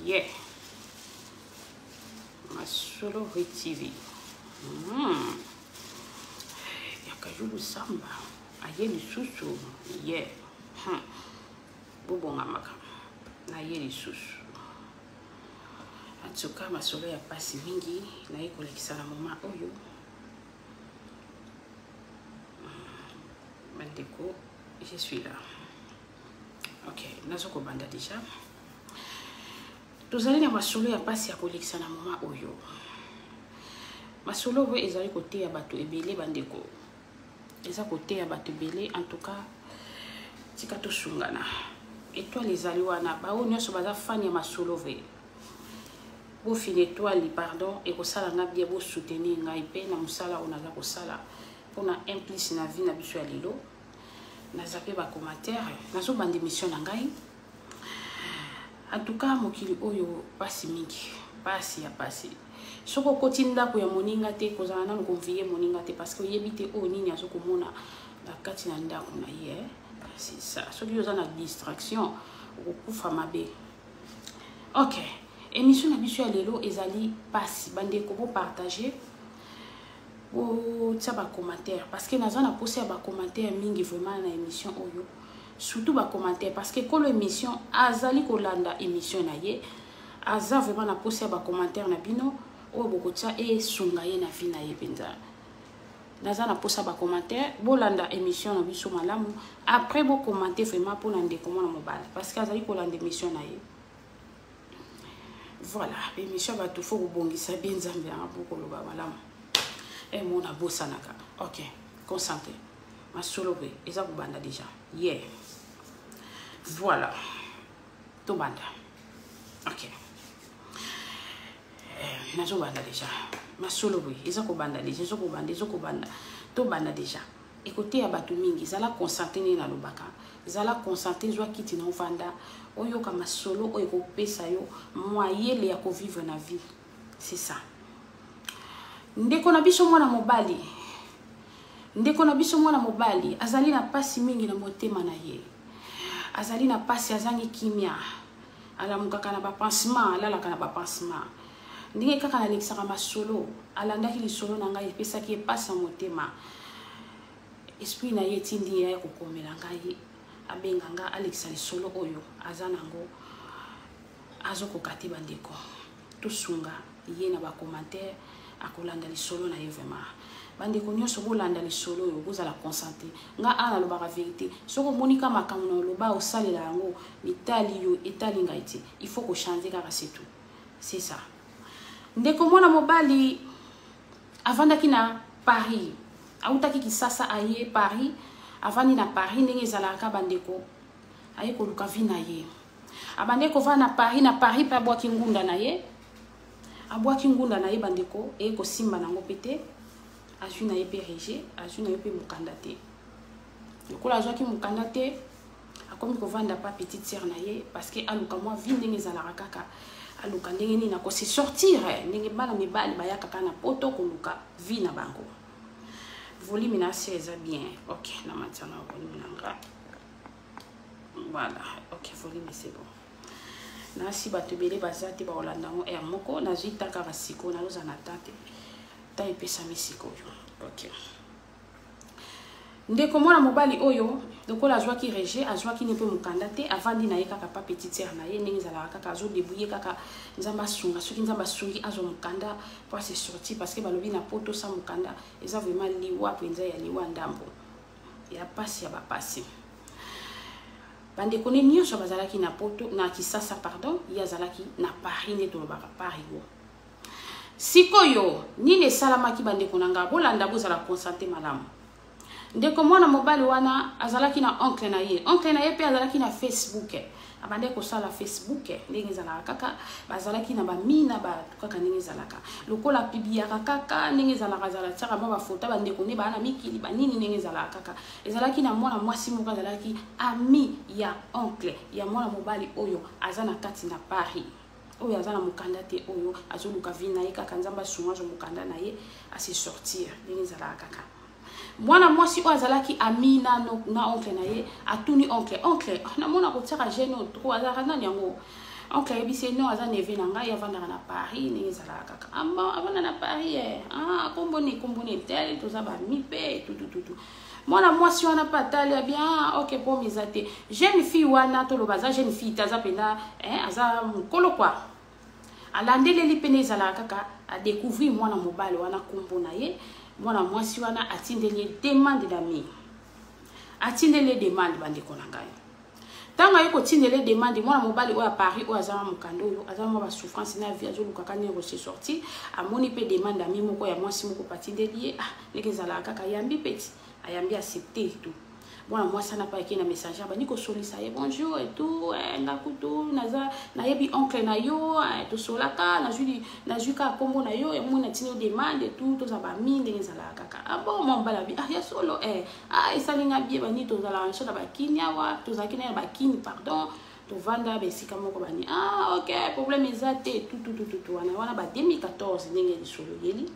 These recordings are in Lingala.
Yeah. Masolo TV. Yakajulu samba. Aye li susu. Yeah. Bobo ngamaka. Na ye li susu. En tout cas, masolo ya pasi mingi. Na ye kolekisa na moma oyo. Bandeko, je suis là. Ok, nazoko banda déjà. Tozali na masolo ya pasi ya kolekisa na moma oyo. Masolo oyo ezali kote ya bato ebele bandeko. Eza kote ya bato ebele, en tout cas, tika tosungana. Étoile ezali wana, bao nyonso baza fan ya masolo oyo. Bo fin étoile, pardon, et kosala nga bien bo soutenir ngai pe na musala onaza kosala pona implice na vie na biso ya lelo. Naza pe ba commentaire, nazo bande mission na ngai. En tout cas, mokili oyo pasi mingi, pasi ya pasi. Soko koti ndako ya moninga te kozala na konvier moninga te parce que yebite o nini azo komona na kati na ndako na ye. C'est ça. Soki yoza na distraction, okufa mabe. OK. Émission na biso ya lelo ezali pasi bandeko bo partager. Bo tia ba commentaire parce que naza na poser ba commentaire mingi vraiment na émission oyo. Surtout ba commentaire parce que quand l'émission azali kolanda émission na ye aza vraiment na poser ba commentaire na bino o bokotia e sunga ye na vie na ye penza naza na poser ba commentaire bolanda émission na biso malamu après bo commenter vraiment pour nande comment na mobile parce que azali kolanda émission na ye voilà émission ba tout faut bongisa bien nzambe na bokolo ba malamu e mona bosanaka. OK, concentré masolo be eza kubanda déjà. Yeah. Voilà. Tout banda. OK. Nazo banda déjà. Masolo be eza kubanda déjà, eza kubanda. Tout banda déjà. Écoutez ya batu mingi, zala concentré na lobaka. Zala concentré zwa kiti na vanda. Oyo ka masolo oyo ko pesa yo moyele ya ko vivre na vie. C'est ça. Ndeko na biso mwana mobali. Ndeko na biso mwana mobali azali na pasi mingi na motema na ye. Azali na pasi azangi kimia. Ala mukaka na ba pansement, ala la kana ba pansement. Ndenge kaka na lekisa ka masolo, alandaki li solo na ngai pesa ki pasa motema. Esprit na ye tindi ya kokomela ngai abenga nga Alexa li solo oyo azanango azoko kati bandeko. Tosunga ye na ba commentaire akolanda li solo na ye vraiment. Bandeko nyonso bolanda li solo yo bozala concentré nga ana lo ba vérité soko monika makamno lo ba osalela yango mitali yo etali ngaiti il faut ko changer kaka c'est tout. C'est ça. Ndeko mwana mobali avandaki na Paris autaki kisasa aye Paris avandi na Paris ndenge ezalaka bandeko aye koluka vi na ye abandeko va na Paris pa bwaki ngunda na ye abwaki ngunda na ye bandeko e ko simba nango pete azwi na ye pe rege azwi na ye pe mukanda te lokola azwaki mukanda te akomi kovanda pa petite sœur na ye parce que aluka mwa vi ndenge ezalaka kaka aluka ndenge nini ako se sortir ndenge bana mibali bayaka kaka na poto koluka vi na bango volume na c'est bien. OK, na maintenant volume nanga voilà. OK, volume c'est bon. Na si batebele bazate ba olanda ngo er moko na zita ka basiko na loza na tate ta epesa misiko yo. OK. Ndeko mwana mobali oyo lokola azwaki rege azwaki ne pe mukanda te avandi na ye kaka pa petite sœur na ye ndenge ezalaka kaka azo débrouiller kaka nzamba sunga soki nzamba sungi azo mukanda pour se sortir parce que balobi na poto sa mukanda eza vraiment liwa penza ya liwa ndambo ya pasi ya bapasi bandeko ne nyonso bazalaki na poto na kisasa pardon ya zalaki na Paris ne tolobaka Paris go sikoyo nini esalamaki bandeko nanga bolanda bozala concentré malamu. Ndeko mwana mobali wana azalaki na oncle na ye pe azalaki na Facebook abande ko sala Facebook ndenge ezalaka kaka bazalaki na ba mina ba kaka ndenge ezalaka lokola pibiaka kaka ndenge ezalaka zala tsaka ba foto bandeko ne bana mikili ba nini ndenge ezalaka kaka ezalaki na mwana mwasi moko azalaki ami ya oncle ya mwana mobali oyo azana kati na Paris oyo azana mukanda te oyo azoluka vina ye kaka nzamba sunga zo mukanda na ye a se sortir ndenge ezalaka kaka mwana mwasi oyo azalaki ami na oncle na ye atuni oncle namona kotiaka gene trop azalaka nani yango oncle ayebisi non aza neve na ngai avandaka na Paris ndenge ezalaka kaka avanda na Paris komboni tel toza bami mpe tutututu mwana mwasi wana mpe atali bien ok pome eza te jeune fille wana toloba aza jeune fille te aza mpena aza mokolo kwa alandeleli pene ezalaka kaka adécouvrir mwana mobali wana kombo na ye mwana mwasi wana atindeli demande d'ami atindeli demande bandeko na ngai tanga ye kotindeli demande mwana mobali oyo ya Paris oyo aza mokanda oyo aza mwa basouffrance na vie azolukaka nini kose sorti amoni mpe demande d'ami moko ya mwasi moko patindeli ye ndenge ezalaka kaka yambi peti ayambi accepter tout mwana mwasi ana pa eki na messager bani kosolisa ye bonjour et tout ngakutu naza nayebi oncle na yo tosolaka nazwi ka kombo na yo mona tino demande tout toza ba mi ndenge ezalaka kaka bon mombala bi ya solo esalinga bie bani tozala nso na bakini awa tozalaki na bakini pardon tovanda besika moko bani ok problème eza te tout wana ba 2014 ndenge lisolo yeli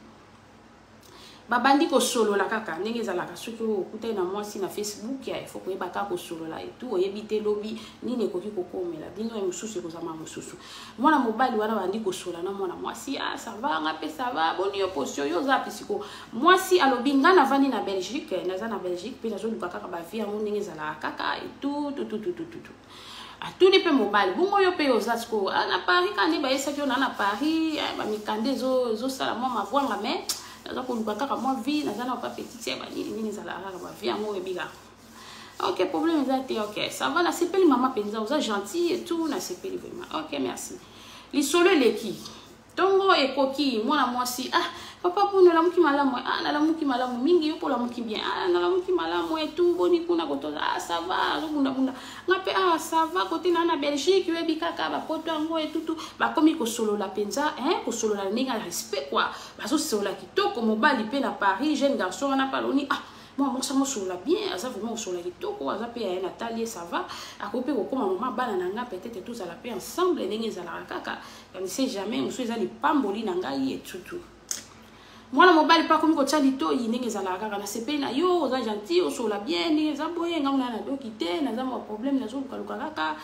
babandi ko solo la kaka ndenge ezalaka soki okutai na mwasi na Facebook ya faut ko yebaka ko solo la et tout oyebite lobi nini ekoki kokomela bino ya mususu ekozama mususu mwana mobali wana bandi ko sola na mwana mwasi ça va ngape ça va boni yo posio yo za pisiko mwasi alobi nga na vandi na Belgique naza na Belgique pe nazo luka kaka ba vie yango ndenge ezalaka kaka et tout atuni pe mobali bungo yo pe ozatiko na Paris kandi ba yesa kyo na Paris ba mikande zo sala mwa mavwanga mais naza koluka kaka mwa vie naza na pa petite ba nini ezalaka ba vie yango ebika ok problème eza te ok ça va na sepeli mama penza oza gentil et tout na sepeli vraiment ok merci lisolo eleki tongo ekoki mwana mwasi papa puno la muki malamu na la muki malamu mingi yopo la muki bien na la muki malamu et tout boni kuna kotoza ça va bunda ngape ça va côté na Belgique webi kaka ba poto ngo et tout ba komi ko solo la penza ko solo la ninga respect quoi ba so solo la kitoko mobali pe na Paris jeune garçon na paloni moi mon solo la bien ça vraiment solo la kitoko aza pe ya Nathalie ça va akope ko koma maman bana nanga peut-être tous à la paix ensemble ndenge za la kaka on ne sait jamais musu ezali pamboli na ngai et tout mwana mobali pa komi kotia litoi ndenge ezalaka kaka na sepeli na yo oza gentil osola bien ndenge eza boye nga mona na doki te naza mwa problème nazolukaluka kaka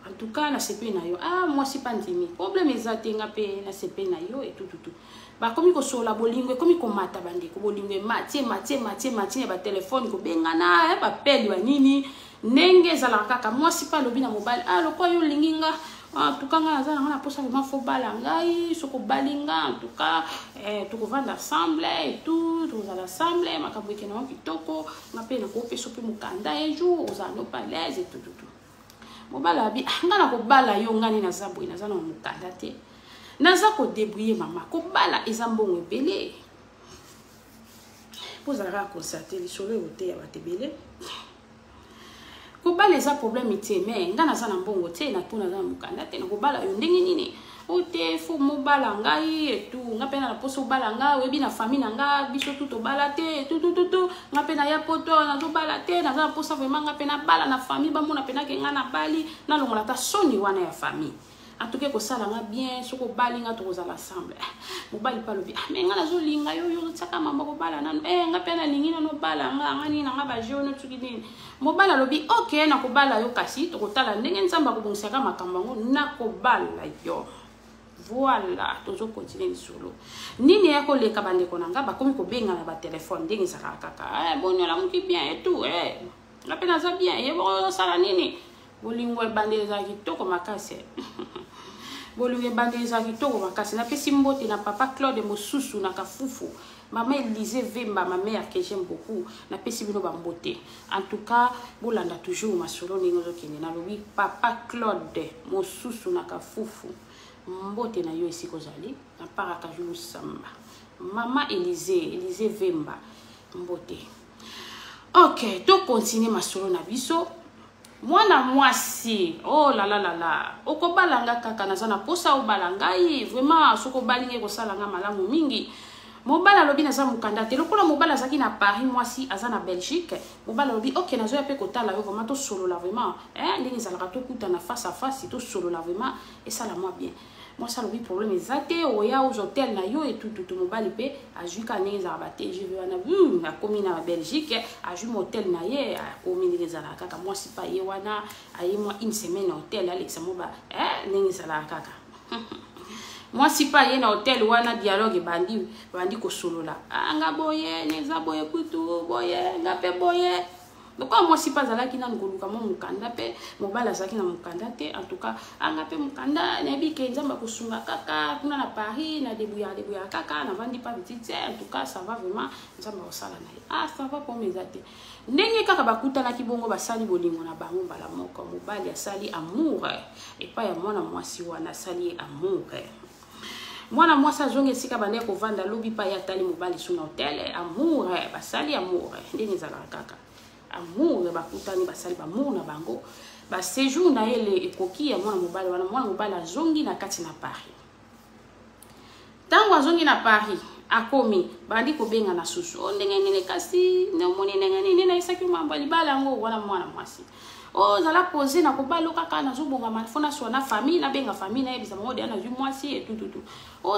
en tout cas na sepeli na yo mwasi pa ndimi problème eza te nga mpe na sepeli na yo et tout bakomi kosola bolingo ekomi komata bandeko bolingo matie ya batelefone kobengana bapeli banini ndenge ezalaka kaka mwasi pa alobi na mobali lokwa yo olingi nga tukanga aza nanga na posa vraiment faut bala ngai soko balinga en tout cas tokovanda ensemble et tout tozala ensemble makambo ekena ngo kitoko nga mpe nakopesa mpe mokanda un jour ozala no pas l'aise et tout mobali abi nga na kobala yo ngani naza boye naza na mokanda te naza kodébrouiller mama kobala eza mbongo ebele pozalaka constater lisolo oyo te ya bato ebele kobala eza problème te mais nga naza na mbongo te na to naza na mokanda te na kobala yo ndenge nini ote fo mobala ngai et tout nga pe na poso bala nga webi na famille na nga biso tout obala te tout nga pe na ya poto na zo bala te naza na posa vraiment nga pe na bala na famille ba mona pe na ke nga na bali na longola ta soni wana ya famille en tout cas ko sala nga bien soko bali nga to kozala ensemble mobali pa lobi mais nga nazo linga yo tsaka mama ko bala nanu nga pe na lingi no bala nga ni na nga ba jeune tuki nini mobali lobi ok na ko bala yo kasi to kotala ndenge nzamba ko bongisa makambo ngo na ko bala yo voilà tozo continuer solo nini ya ko leka bandeko nanga ba komi ko benga na ba téléphone ndenge saka kaka bonyo la muki bien et tout nga pe na za bien ye bo sala nini bolingo ebandeli za kitoko makasi bolingo ebandeli za kitoko makasi na pesi mbote na papa Claude mosusu na kafufu mama Elise Vemba ma mère que j'aime beaucoup na pesi bino ba mbote en tout cas bolanda toujours masolo ningo zokende na lobi papa Claude mosusu na kafufu mbote na yo esiko zali na paraka julu samba mama Elise Vemba mbote ok to continuer masolo na biso mwana mwasi oh la okobalanga kaka naza na posa obalangai vraiment soko balinge kosalanga malamu mingi mobala lobi naza mukanda te lokola mobala azaki na Paris mwasi aza na Belgique mobala lobi ok nazo ya pe kotala yo vraiment to solo la vraiment ndenge ezalaka to kuta na face à face to solo la vraiment et ça la moi bien moi ça le problème exacté oya aux hôtels na yo et tout mobali pe a ju kané za baté je veux na komi na Belgique a ju hôtel na ye a komi ni za la kaka moi si pas ye wana aye moi une semaine hôtel Alexa moba ni za la kaka moi si pas ye na hôtel wana dialogue bandi ko solola nga boye neza boye kutu boye nga pe boye. Donc moi si pas là qui n'a ngoluka mo mukanda pe mobala zaki na mukanda te en tout cas anga pe mukanda na bi kenza makusunga kaka kuna na Paris na debuya kaka na vandi pas petite en tout cas ça va vraiment nzamba osala na ça va pour mes até ndenge kaka bakuta na kibongo basali bolingo na bango mbala moko mobali asali amour et pas ya mwana mwasi wana sali amour. Mwana mwasi azonge sika bande ko vanda lobi pa ya tali mobali suna hotel amour basali amour ndenge zala kaka amour bakutani basali bamour na bango ba séjour na ele ekoki ya mwana mobali azongi na kati na Paris. Tango azongi na Paris akomi bandi ko benga na susu ndenge nene kasi na moni ndenge na isaki mamba libala ngo wana mwana mwasi zala poser na kobalo kaka na zobonga mafona so na famille na benga famille na ebisa mode na ju mwasi et tout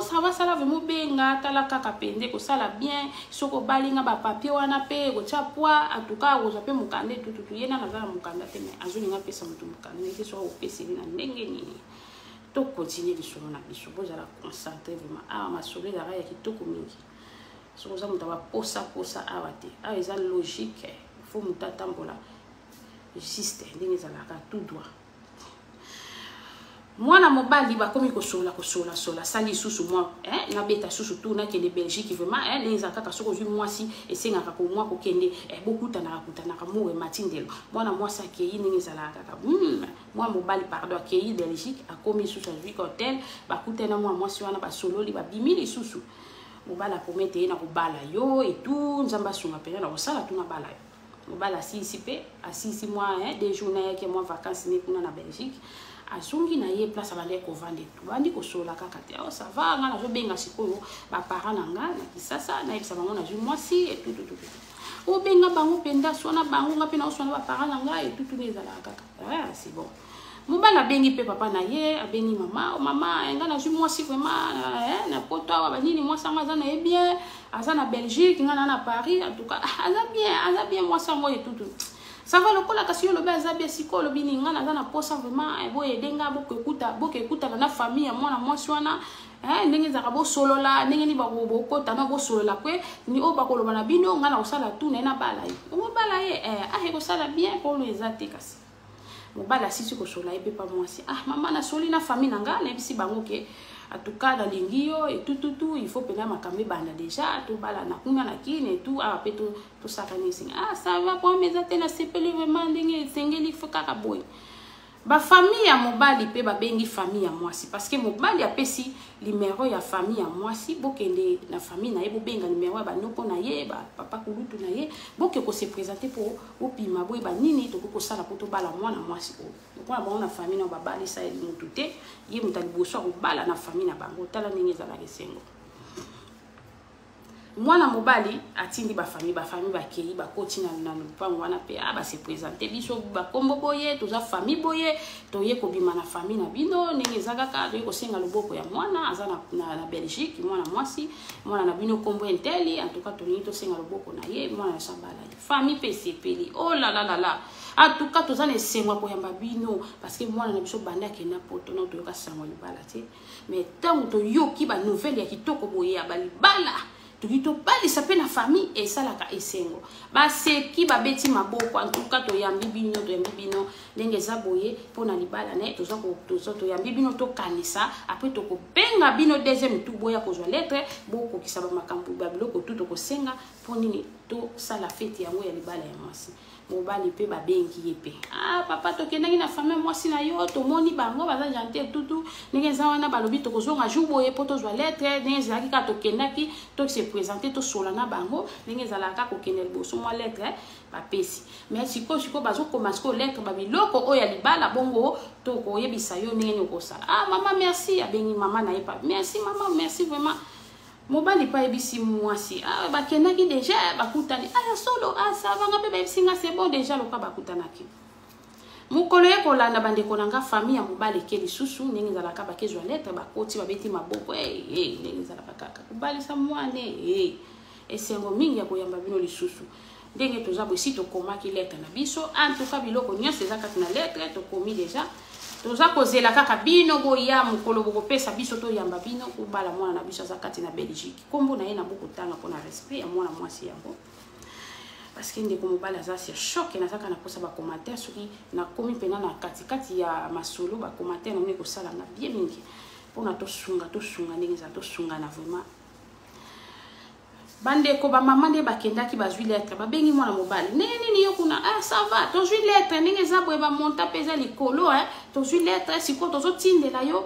ça va sala vraiment benga tala kaka pende ko sala bien soko balinga ba papier wana pe ko tia poa atuka ko zape mukande tout yena na zala mukanda te mais azolinga pesa mutu mukande ne so o pesa na ndenge nini to continuer lisolo na biso bozala concentrer vraiment ma solo la ya kitoko mingi so za muta ba posa awate eza logique faut mutatambola système ndenge ezalaka tout droit. Mwana mobali bakomi kosola sali susu moi na beta susu tout na kende Belgique vraiment les akaka soko ju mwasi esengaka ko mwa ko kende bokuta na mo matindelo mwana mwasi akei ndenge ezalaka mwa mobali pardon akei Belgique akomi susu ju hotel bakuta na mwa mwasi wana basololi babimili susu mobala promete na kobala yo et tout nzamba sunga pena na kosala tuna bala yo mobala asisi moi des journées que moi vacances ni kuna na Belgique azungi na ye place abande ko vande tout bandi ko sola kaka te ça va nga na zo benga sikoyo ba parents na nga na kisasa na yebisa bango na ju mwasi et tout o benga bango penda sona bango nga pena sona ba parents na nga et tout nezala kaka c'est bon mobala bengi pe papa na ye abengi mama nga na ju mwasi vraiment na poto wa banini mwasi nga na ye bien aza na Belgique nga na Paris en tout cas aza bien mwasi ngo et tout ça va le kola kasi yo lo baza bien siko lo bini nga na posa vraiment boye denga bokuta na famille mwana mwasi wana ndenge zaka bo solola ndenge ni ba bokota na bo solola kwe ni o bakoloba na bino nga na osala tout na bala ye o bala ye ko sala bien pour les até kasi mobala sisi ko sola ebe pa mwasi mama na soli na famille nanga na bisi bango ke en tout cas dans l'ingio et tout il faut pena makambe bana déjà tout bala na kuna na kine et tout après tout ça kanisi ça va pour mes até na sepeli vraiment ndenge sengeli foka boy ba famille ya mobali pe ba bengi famille ya mwasi parce que mobali apesi numéro ya famille ya mwasi bokende na famille na ye bo benga numéro ba noko na ye ba papa kulutu na ye boke ko se présenter pour opima boy ba nini to ko sala poto bala mwana mwasi ko ko ba na famille na ba bali sa eli mutute ye mutali boso ko bala na famille na bango tala ningi za la kesengo mwana mobali atindi ba famille bakei ba kotina na lupango wana pe ba se présenter biso ba kombo boye toza famille boye toye ko bima na famille na bino ndenge zakaka toye ko senga loboko ya mwana aza na Belgique mwana mwasi mwana na bino kombo enteli en tout cas toni to senga loboko na ye mwana na sambala famille pe sepeli oh la en tout cas toza na sengwa ko yamba bino parce que mwana na biso banda ke na poto na to ka sangwa libala te mais tant to yoki ba nouvelle ya kitoko boye ya balibala tukito bali sape na famille et ça la ka esengo ba se ki ba beti maboko en tout cas to yambi bino ndenge za boye pona libala ne to to yambi bino to kanisa après to ko benga bino deuxième tout boya ko zo lettre boko ki saba makambu ba biloko tout to ko senga ponini to sala fête yango ya libala ya mwasi mobali pe ba bengi yepe papa to kendangi na famille mwasi na yo to moni bango baza janté tout ndenge za wana balobi to ko zonga juboye poto zo lettre ndenge za ki ka to kendaki to se présenter to solana bango ndenge za la ka ko kenel boso mo lettre ba pesi mais siko bazo commencer ko lettre ba biloko o ya libala bongo to ko yebisa yo ndenge ko sa mama merci abengi mama na yepa merci mama merci vraiment mobali pa ebisi mwasi bakenaki déjà bakutani solo ça va ngape bebisi nga c'est bon déjà loka bakutanaki mukolo ye kolanda bandeko nanga famille ya mobali ke lisusu ndenge ezalaka bakezwa lettre bakoti babeti maboko ndenge ezalaka kaka kobalisa mwane esengo mingi ya koyamba bino lisusu ndenge toza boye si tokomaki lettre na biso en tout cas biloko nyonso eza kati na lettre tokomi déjà toza kozela kaka bino boya mokolo bokopesa biso toyamba bino kobala mwana na biso aza kati na Belgique kombo na ye na bokotanga mpona respect ya mwana mwasi yango parce que ndeko mobali aza si choc nazaka na posa ba commentaire soki na komi pena na kati ya masolo ba commentaire na meko sala na bien mingi pona to sunga ndenge za to sunga na vraiment bandeko ba mama nde bakendaki bazwi lettre babengi mwana mobali nini yo kuna ça va tozwi lettre ndenge za boye ba monta pesa likolo tozwi lettre siko tozo tindela yo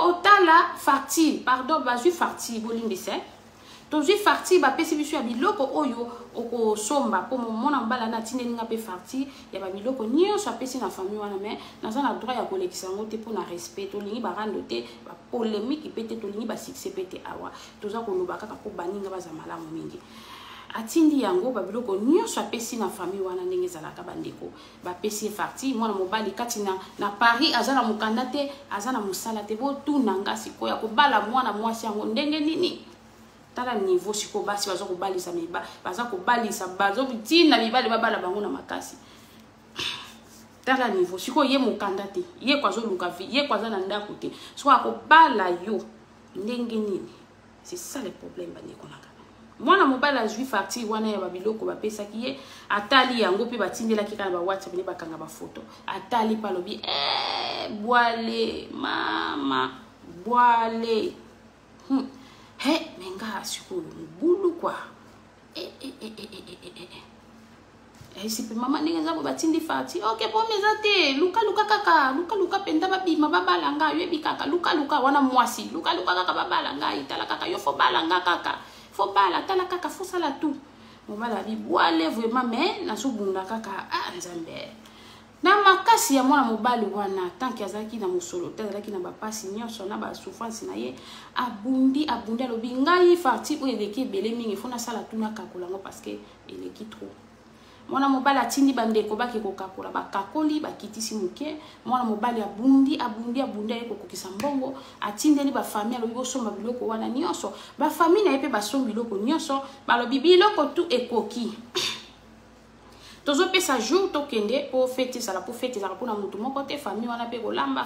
otala facture pardon bazwi facture bolimbise tozwi facture ba pesi biso ya biloko oyo okosomba po mona mobala na tindeli nga pe facture ya ba biloko nyonso apesi na famille wana mais naza na droit ya kolekisa ngo te po na respect tolingi barando te ba polémique pe te tolingi ba succès pe te awa toza koloba kaka po baninga baza malamu mingi atindi yango ba biloko nyonso apesi na famille wana ndenge ezalaka bandeko bapesi facture mwana mobali kati na Paris aza na mokanda te aza na mosala te botuna nga sikoya kobala mwana mwasi yango ndenge nini tala niveau siko basi bazo kobalisa miba baza kobalisa bazo bitina mibali babala bango na makasi tala niveau siko ye mokanda te ye kwazo luka vi ye kwaza na ndako te so akobala yo ndenge nini c'est ça le problème bandeko nanga mwana mobali azwi facture wana ya babiloko bapesaki ye atali yango pe batindelaki kana ba WhatsApp ne bakanga ba photo atali palobi boale mama boale menga sikolo mbulu kwa sipe mama ndenge nzabo batindi fati ok po meza te luka kaka penda babima babalanga yebi kaka luka wana mwasi luka kaka babalanga itala kaka yo fo balanga kaka fo bala tala kaka fo sala tout mobala bi boale vraiment mais na subunda kaka nzambe na makasi ya mwana mobali wana tanki azaki na musolo te azaki na bapasi nyonso na ba souffrance na ye abundi alobi ngai farti o eleki bele mingi fona sala tuna kakolango parce que eleki trop mwana mobali atindi bandeko baki kokakola bakakoli bakitisi muke mwana mobali abundi ye kokokisa mbongo atindeli ba famille alobi bosomba biloko wana nyonso ba famille na ye pe basomba biloko nyonso balobi biloko tu ekoki tozo pesa jour tokende po fête sala po fête za pona mutu moko te famille wana pe kolamba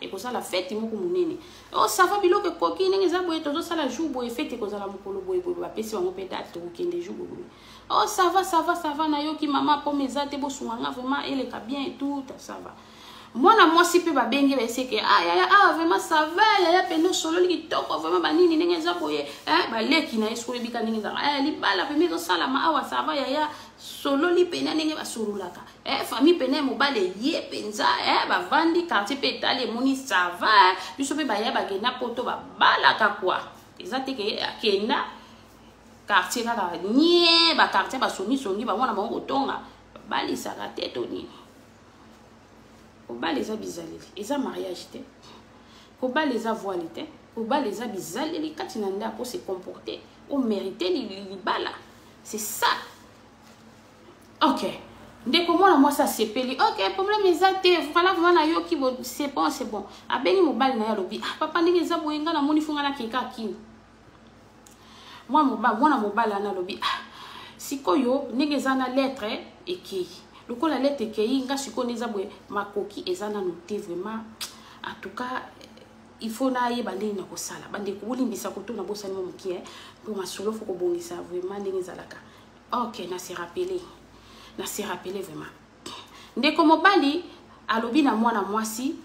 e ko sala fête moko munene o safa biloko koki ndenge za boye tozo sala jour boye fête ko sala mokolo boye ba pesi wango pe date tokende jour boye oh ça va na yo ki mama po mezate bo sunga vraiment ele ka bien et tout ça va mwana mwasi pe babenge beseke yaya vraiment ça va yaya peno solo litoko vraiment banini ndenge za boye baleki na yesu bika ndenge za libala pe mezo sala ma awa ça va yaya solo li pena ndenge basololaka famille pena mobale ye penza bavandi quartier pe tali moni ça va biso pe baya bagena poto babalaka kwa ezate ke akenda quartier kaka nie ba quartier basongi ba mwana bango tonga balisaka te to nini kobala eza bizaleli eza mariage te kobala eza voile te kobala eza bizaleli kati na ndako se comporter o mériter libala c'est ça ok ndeko mwana mwasi asepeli ok problème eza te vraiment na yo ki c'est bon abengi mobali na ya lobi papa ndenge eza boyenga na moni funga na keka kini mwana mobali ana lobi sikoyo ndenge eza na lettre ekei lokola lettre ekei nga sikoyo neza boye makoki eza na noté vraiment en tout cas il faut na yeba ndenge na kosala bandeko bolimbisa kotuna bosani mo mokie pour masolo faut kobongisa vraiment ndenge ezalaka ok na se rappeler vraiment ndeko mobali alobi na mwana mwasi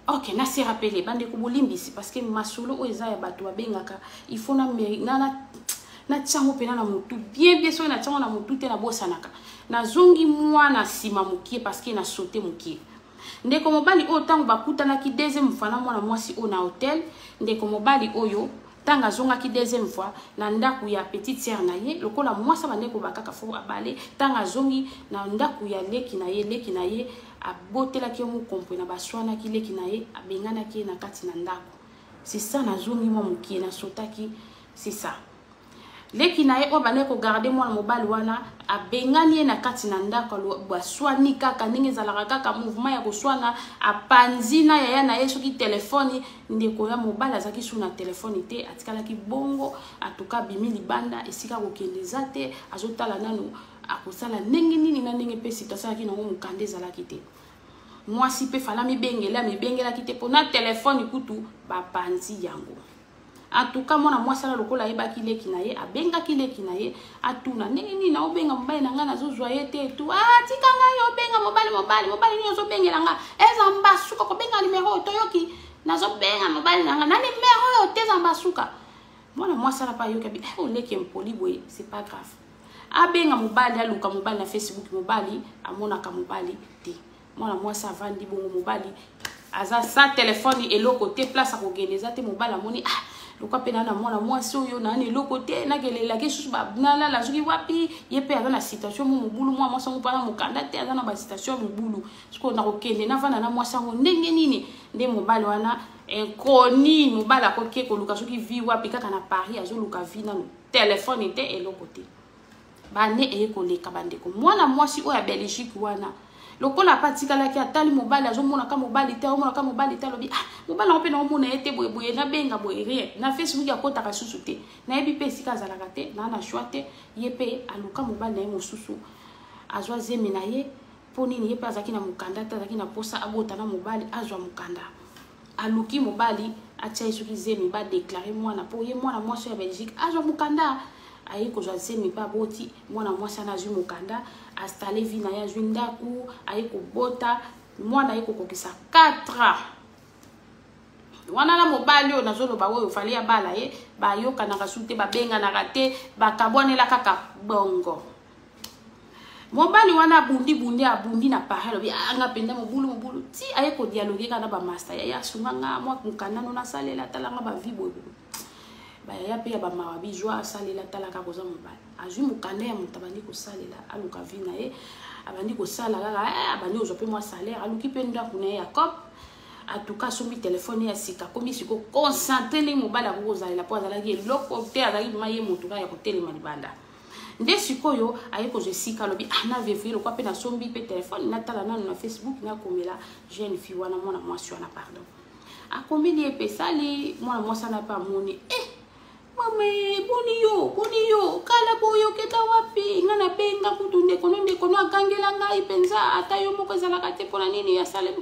ok na se rappeler bandeko bolimbisi parce que masolo o eza ya bato babengaka il faut na tsango pena na mutu bien so na tsango na mutu te na bosanaka na zongi mwana sima mukie parce que na sauté mukie ndeko mobali o tango bakutana ki deuxième fois na mwana mwasi o na hôtel ndeko mobali oyo tanga zonga ki deuxième fois na ndaku ya petite sœur na ye lokola mwasa bandeko bakaka fo abale tanga zongi na ndaku ya leki na ye abotela ki mu kompo na baswana ki leki na ye abengana ki na kati na ndaku c'est ça na zongi mo mukie na sotaki c'est ça leki na ye o bane ko garder mwana mobali wana abengani ye na kati na ndako baswani kaka ndenge ezalaka kaka mouvement ya koswana apanzina yaya na ye soki telefoni ndeko ya mobali azaki su na telefoni te atikalaki bongo atuka bimi libanda esika kokende eza te azotala nanu akosala ndenge nini na ndenge mpe situation asalaki nango mokanda ezalaki te mwasi mpe fala mibengelaki te mpona telefoni kutu bapanzi yango. En tout cas, mwana mwasi ala lokola yebaki leki na ye abengaki leki na ye atuna ndenge nini na obenga mobali na nga nazozwa ye te tu tika ngai obenga mobali ni ozobengela nga eza mbasuka kobenga numero toyoki nazobenga mobali na nga na numero oyo te eza mbasuka. Mwana mwasi ala pa yoki abi leki mpoli boye c'est pas grave abenga mobali aluka mobali na Facebook mobali amonaka mobali te. Mwana mwasi avandi bongo mobali aza sa telefoni eloko te place akogeneza te mobali amoni lokwa pena na mwana mwasi oyo nani eloko te nakelela ke susu banala la soki wapi ye pe aza na situation mu mobulu mwa mwasi ngo pana mokanda te aza na ba situation mobulu siko na kokende na vana na mwasi ngo ndenge nini nde mobali wana inconni mobali akoke koluka soki vi wapi kaka na Paris azoluka vi na telefoni te eloko te bane ekoleka bandeko mwana mwasi oyo ya Belgique wana lokola patikalaki atali mobali azomona ka mobali te omona ka mobali te lobi mobali ngo pe na omona ete boye na benga boye rien na Facebook akotaka susu te na yebi pe sika azalaka te na choix te ye pe aluka mobali na ye mosusu azwa zemi na ye poni ni ye pe azaki na mukanda te azaki na posa abota na mobali azwa mukanda aluki mobali atia soki zemi ba déclarer mwana po ye mwana mwasi ya Belgique azwa mukanda ayi kozwa zemi pa boti mwana mwasi na azwi mukanda installé vie na ya ndaku ayi kobota mwana ayi kokokisa 4 wana na mobali oyo nazoloba oyo fali ya bala ye bayoka na kasute babenga na rate bakabonela kaka bongo mobali wana abundi na pahalo bi anga penda mobulu ti ayi ko dialoguer kana ba master ya sunganga mwa mukanda na salela talanga ba vibo ya pe ya ba mawabi joa salela talaka koza mobali azwi mukanda ya mutabandi ko salela aluka vina ye abandi ko sala kaka abandi ozope mwa salaire aluki pe ndaku na ya cop atuka sombi telefone ya sika komi siko concentré le mobali akozalela po azalaki eloko te azalaki maye mutuka ya kotelema libanda nde sikoyo aye ko je sika lobi na vivre lokwa pe na sombi pe telefone na tala nanu na Facebook na komela jeune fille wana mwana mwasi wana pardon akombili epesali mwana mwasi na pa moni mame boni yo kala boyo keta wapi ngana benga kutunde kono akangela ngai penza ata yo moko ezalaka te pona nini ya sale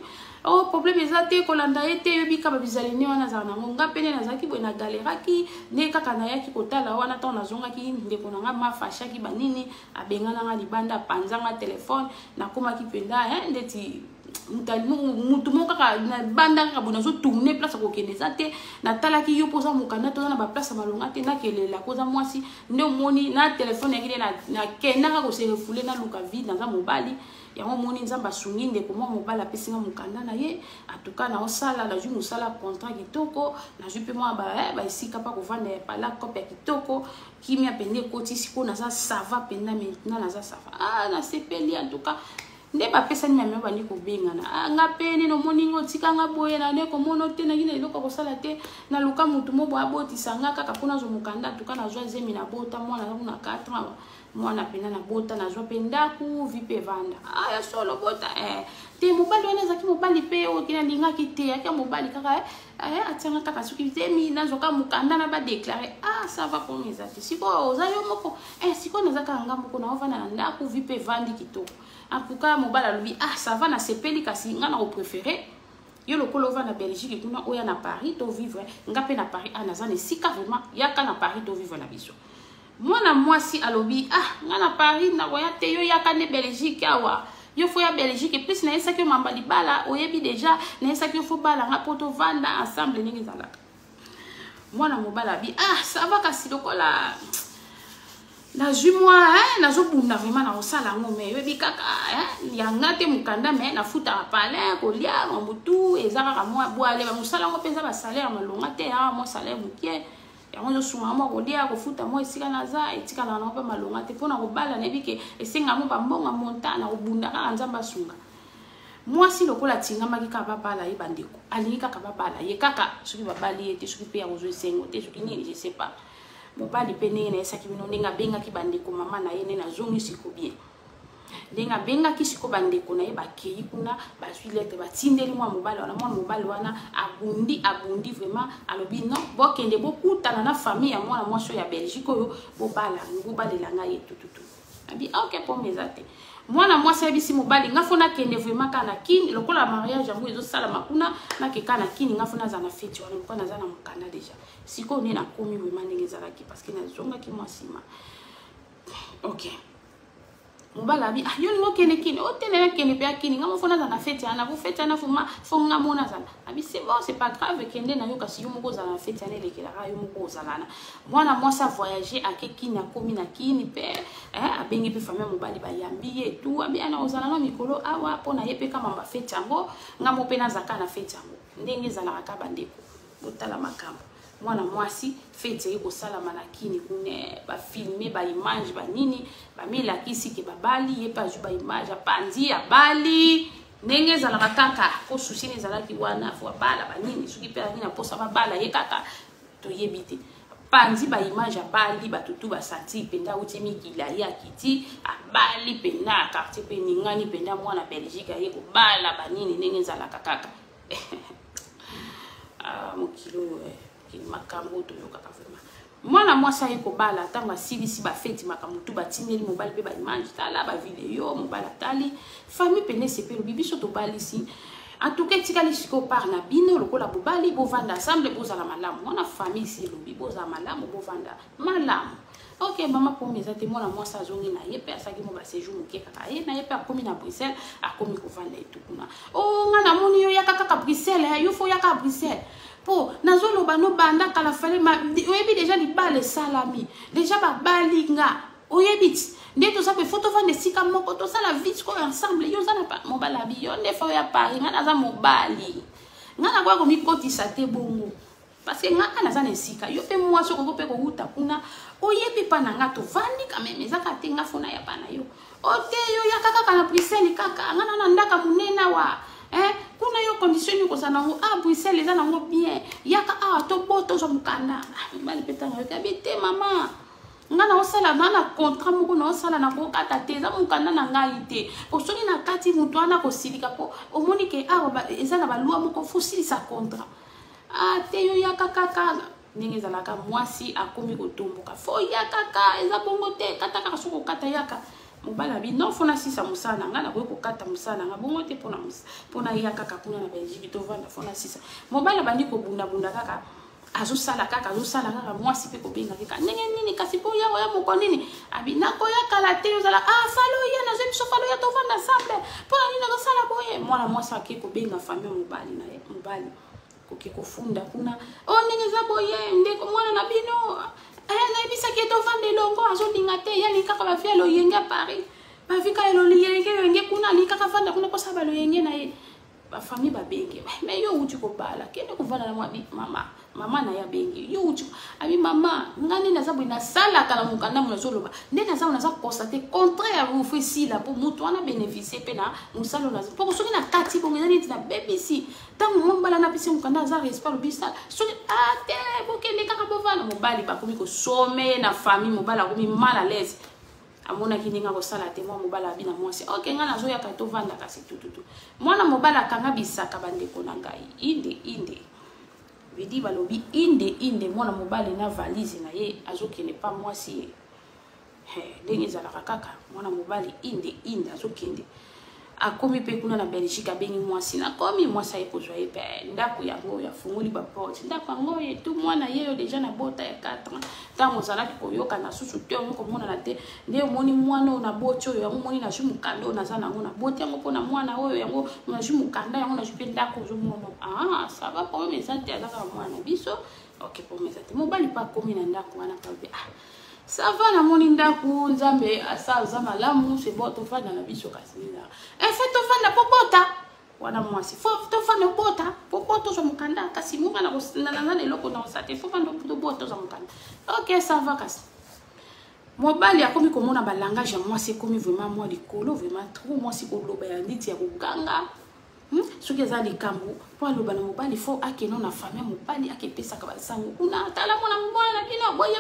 problème ezate kolanda ete yo bika babizalini wana za na ngonga pene nazaki boye na galeraki ne kaka na yaki kotala wana ta nazongaki ndeko na nga mafashaki banini abengana nga libanda panzanga telefone nakomaki penda ndeti mutu moko kaka na banda kaka bona zo tourner place kokende zate na talaki yo poza mukanda to na ba place malonga te na kelela koza mwasi nde moni na telefone yakile na kenda ko se refouler na luka vide na za mobali yango moni nzamba sungi ndeko mobali apesinga mukanda na ye atuka na osala la ju musala contrat kitoko na ju pe mwa ba isika pa kovanda pa la copie kitoko kimia pende koti siko na za sava penda maintenant na za sava na sepeli en tout cas nde bapesa ni mame bandi kobengana nga pene no moningo tika nga boye na ne ko mono te na ngine eloko kosala te na luka mutu mobo abotisa nga kaka pona zo mukanda tuka na zwa zemi na bota mwana na 4 ans mwana pena na bota na zwa pendaku vipe vanda ya solo bota te mobali wana zaki mobali pe o kina linga kite ya mobali kaka atianga kaka suki zemi na zoka mukanda na ba déclarer ça va comme ezati siko za yo moko siko na zaka nga moko na ovana na ndaku vipe vandi kitoko en tout cas mobala lobi ça va na sepeli kasi nga na préféré yo lokolo va na Belgique kuna oya na Paris to vivre nga pe na Paris na zane sika vraiment yaka na Paris to vivre na biso mwana mwasi alobi nga na Paris na roya te yo yaka ne Belgique awa yo fo ya Belgique plus na yesa ke mamba libala oyebi déjà na yesa ke fo bala nga poto vanda ensemble ningi zalaka mwana mobala bi ça va kasi lokola na jumwa nazo bunda vraiment na osala ngome yebi kaka yanga te mukanda me na futa pale ko lia mutu ezaka ka mwa boale ba musala ngo penza ba salaire malonga te mo salaire mukie yango zo sunga mo ko lia ko futa mo esika na za etika na pe malonga te pona ko bala ne bike esenga mo ba mbonga montana ko bunda ka nzamba sunga mwasi lokola tinga makika babala ye bandeko alingi kaka babala ye kaka soki babali ete soki pe ya ozo esengo te soki nini je sais pas mobali pe ndenge na esaki bino ndenge abengaki bandeko mama na ye nde nazongisi ko bien ndenge abengaki siko bandeko na ye bakei kuna bazwi lettre batindeli mwa mobali wana abundi vraiment alobi non bokende bokutana na famille ya mwana mwasi ya Belgique oyo bobalela ngai tututu abi ok po mezate mwana mwasi abisi mobali ngafona kende vraiment kana kini lokola mariage yango ezosala makuna nakeka na kini ngafona za na fete wana mko naza na mokanda deja siko ni na komi vraiment ndenge ezalaki parce que nazongaki mwasima ok mobala abi yo ningo kene kini otene kene pe akini ngamo fona za na fete ana bu fete ana fuma fonga mona za abi c'est bon c'est pas grave kende na yo kasi yo moko za na fete ana lekela yo moko ozalana mwana mwasa voyager akekini akomi na kini pe abengi pe famille mobali ba yambi et tout abi ana ozalana mikolo awa pona yepe kama ba fete yango ngamo pe na zaka na fete yango ndenge za na ka bandeko botala makambo mwana mwasi fete yeko sala manakini kune ba filmer ba image ba nini ba mila kisi ke babali yepa ju ba image pandi ya bali ndenge za la kaka ko susini za laki wana fo bala ba nini suki pe nini posa ba bala ye kaka to yebite pandi ba image ya bali ba tutu ba santi penda utemi kila ya kiti abali penda quartier pe ningani penda mwana Belgique yeko bala ba nini ndenge za la kaka mokilo makambo to yoka kafema mwana mwasa yeko bala tanga silisi ba feti makambo to batineli mobali pe ba image tala ba video mobala tali famille pene sepe lo bibiso to balisi en tout cas tikali siko par na bino lokola bobali bovanda ensemble bozala malamu mwana famille si lo biboza malamu bovanda malamu ok mama pour mes amis mwana mwasa azongi na ye pe asaki mo ba séjour moke kaka ye na ye pe akomi na Bruxelles akomi kovanda etukuna oh ngana moni yo yaka kaka Bruxelles yo fo yaka Bruxelles po nazolo bano banda kala fale oyebi déjà li bale salami déjà ba balinga oyebi ndeto sa pe photo vande sika moko to sala vite ko ensemble yo zana pa mobala bi yo nde fa ya Paris ngana za mobali ngana kwa ko mi kotisa te bongo parce que ngana za na sika yo pe moi so ko pe ko huta kuna oyebi pa na ngato vandi quand même ezaka te nga fona ya pa na yo ote yo ya kaka kana Bruxelles kaka ngana na ndaka munena wa kuna yo condition yo kosana ngo Bruxelles eza nango bien yaka to boto zo mukanda bali petanga yo kabite mama ngana osala na contrat moko na osala na ko kata te za mukanda na ngai te po soki na kati mutu ana ko silika po omoni ke eza na balua moko fosili sa contrat te yo yaka kaka ndenge ezalaka mwasi akomi kotomboka fo yaka kaka eza bongo te kata kaka soko kata yaka mobala bi non fona sisa musana ngana ko kata musana ngabongo te pona ya kaka kuna na Belgique to vanda fona sisa mobala bandi ko bunda kaka azosala kaka mwasi pe ko benga kaka nini kasi po ya moko nini abi nako ya kala te uzala falo ya na zebiso falo ya to vanda ensemble pona nini na sala boye mwana mwasi ake ko benga famille mobali na mobali ko ke ko funda kuna nini za boye ndeko mwana na bino na bisa ke to vande longo azolinga te ya likaka ba fia lo yenge a Paris ba vika lo yenge kuna likaka vanda kuna ko saba lo yenge na ye ba famille ba bengi mais yo uti ko bala kende ko vanda na mama na ya bengi yo uti abi mama ngani na zabu na sala kala mukanda mo zoloba nde na zabu na za constater contraire vous fait si la pour mutu ana bénéficier pe na musalo na pour ko soki na kati ko ngani na BBC tant mo mbala na pisi mukanda za respect bisa soki te bokende kaka bovana mobali ba komi ko some na famille mobala komi mal à l'aise amona kininga ko sala te mobala bina mwasi ok ngana zo ya ka to vanda kasi tututu mwana mobala kanga bisaka bandeko na ngai inde vidi balobi inde mwana mobali na valise na ye azokende pa mwasi ndenge ezalaka kaka mwana mobali inde azokende akomi pe kuna na Belgique abengi mwasi na komi mwasi ayekozwa ye pe ndako yango ya fungoli ba porte ndako yango ye tout mwana ye yo déjà na bota ya 4 ans tango zalaki koyoka na susu te onko mona na te nde omoni mwana na boti oyo yango moni na ju mukanda oyo naza nango na boti yango mpona mwana oyo yango na ju mukanda yango na ju pe ndako ozomona ça va pour mes santé azaka mwana biso ok pour mes santé mobali pa komi na ndako wana pa be ça va na moni ndako nzambe asa za malamu c'est bon to fanda na biso kasi na fait to fanda popota wana mwasi fo to fanda popota popoto zo mukanda kasi munga na leloko na osate fo fanda popota zo mukanda ok ça va kasi mobali akomi komona ba langage ya mwasi komi vraiment moi likolo vraiment trop mwasi ko loba ya nditi ya kuganga Ce qui est dans les cambous, pour le ban mobile, il faut que non la famille mobile, à qui pesa kabasango. Kuna tala mona mwana kino boye.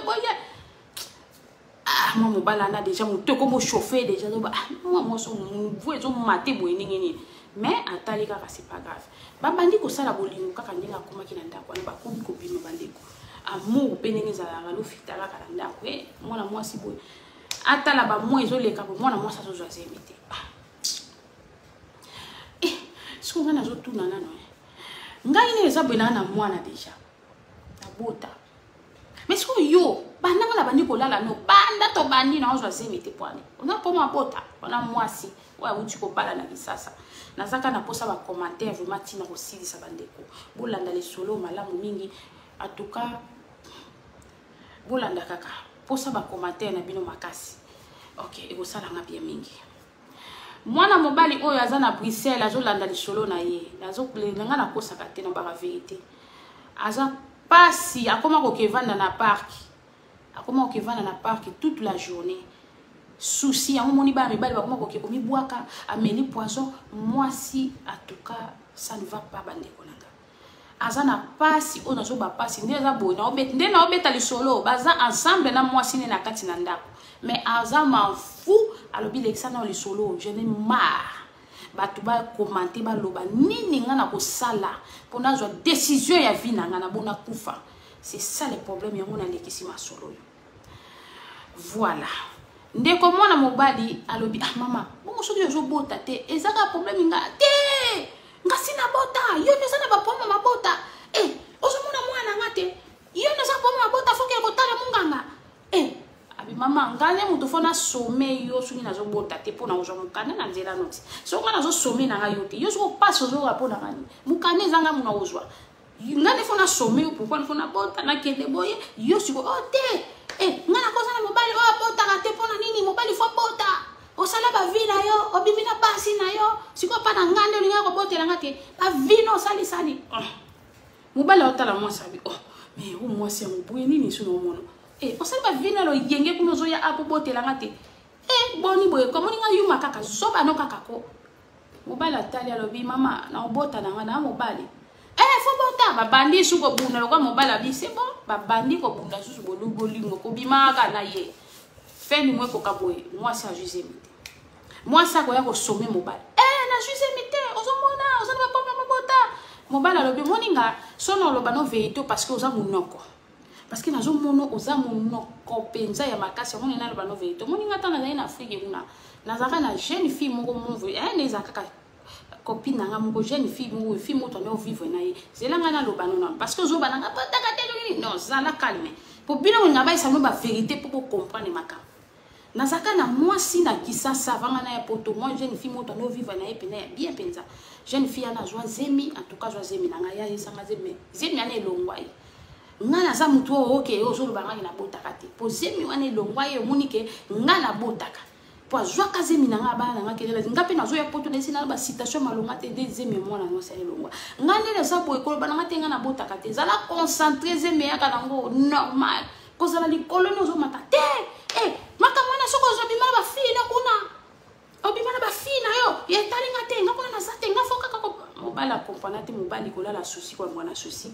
Ah moi mobile là déjà mon te comme chauffer déjà moi son vous êtes maté boye nini. Mais atali kaka c'est pas grave. Ba bandi ko sala bolingo kaka ndinga koma kinanda kwa ba kubi ko bima bandeko. Amour penenge za la lo fitala kala ndako mwana moi si boye. Atala ba moi ezoleka ko mwana moi ça zo zemite. Ce qu'on a tout nana no. Ngai ne za bena na mwana déjà. Na bota. Mais ce que yo, bananga na bandi ko lala no, banda to bandi na ozwa zemite poani. On a pas ma bota, on a moi si. Wa uti ko bala na bisasa. Nazaka na posa ba commentaire vraiment tina ko sidi sa bandeko. Bolanda les solo malamu mingi. En tout cas bolanda kaka. Posa ba commentaire na bino makasi. OK, ego sala nga bien mingi. Mwana mobali oyo aza na Bruxelles azolanda lisolo na ye nga na kosaka te na ba vérité aza pasi akoma ko kevanda na parc toute la journée souci yango moni ba mibali bakoma ko kekomi bwaka ameli poisson moi si en tout cas ça ne va pas bandeko nanga aza na pasi oyo nazo ba pasi nde aza boye na obeta lisolo baza ensemble na moi si ne na kati na ndako mais aza m'en fou alobi l'exana le solo je n'ai marre batu ba commenter ba loba nini nga na ko sala pona zo décision ya vie na nga na bona kufa c'est ça le problème yango na lekisi ma solo voilà ndeko mwana mobali alobi ah mama bongo soki zo bota te ezaka problème nga te nga sina bota yo ne sana ba poma mabota ozo mona mwana ngate yo ne sa poma mabota foke ko tala munganga abi mama ngane mutu fona sommeil yo soki nazo bota te pona ozo mukane na nzela noti so ngana zo sommeil na ngayo te yo so passe zo rapona ngani mukane zanga muna ozwa ngane fona sommeil pourquoi fona bota na kende boye yo siko te ngana koza na mobali o bota ka te pona nini mobali fo bota o sala ba vina yo o bimina pasi na yo siko pa na ngane linga ko botela ngate ba vino sali mobali otala moi sabi mais o moi c'est mon boye nini suno mono on sait pas venir le yenge pour nous oya apo botela ngate boni boye comme ni nga yuma kaka zoba no kaka ko mobala tali alobi mama na obota na nga na mobali fo bota ba bandi su ko buna lo kwa mobala bi c'est bon ba bandi ko buna su bo bolingo ko bima ka na ye feni mwe ko kaboye moi ça juger mité moi ça ko ya ko sommer mobali na juger mité ozomona ozana ba poma mobota mobala alobi moninga sono lo bano veito parce que oza munoko parce que nazo mono oza monoko penza ya makasi moni na ba no vérité moni ngata na na Afrique kuna nazaka na jeune fille moko monvo neza kaka copine nga moko jeune fille moto na vivre na ye zelanga na lo banona parce que zo bananga pataka te non zala calme pour bien on ba isa no ba vérité pour comprendre maka nazaka na moi si na kisasa vanga na ya poto moi jeune fille moto na vivre na ye pena bien penza jeune fille ana joie zemi en tout cas joie zemi na ya isa zemi ana elongwa ngana za mutu oke ozolo banga na botaka te pozemi wana elongwa ye monike ngana botaka po azwa kazemi na nga bana nga kelela ngape nazo ya poto nesi na ba citation malonga te deuxième mwana no sele elongwa ngane le sapo ekolo bana nga te ngana botaka te zala concentrer zemi ya kana ngo normal ko zala likolo no zo mata te maka mwana soko zo bimala ba fille na kuna obimala ba fille na yo ye talinga te nga kuna na zate nga foka kako mobala comprendre te mobali kola la souci ko mwana souci.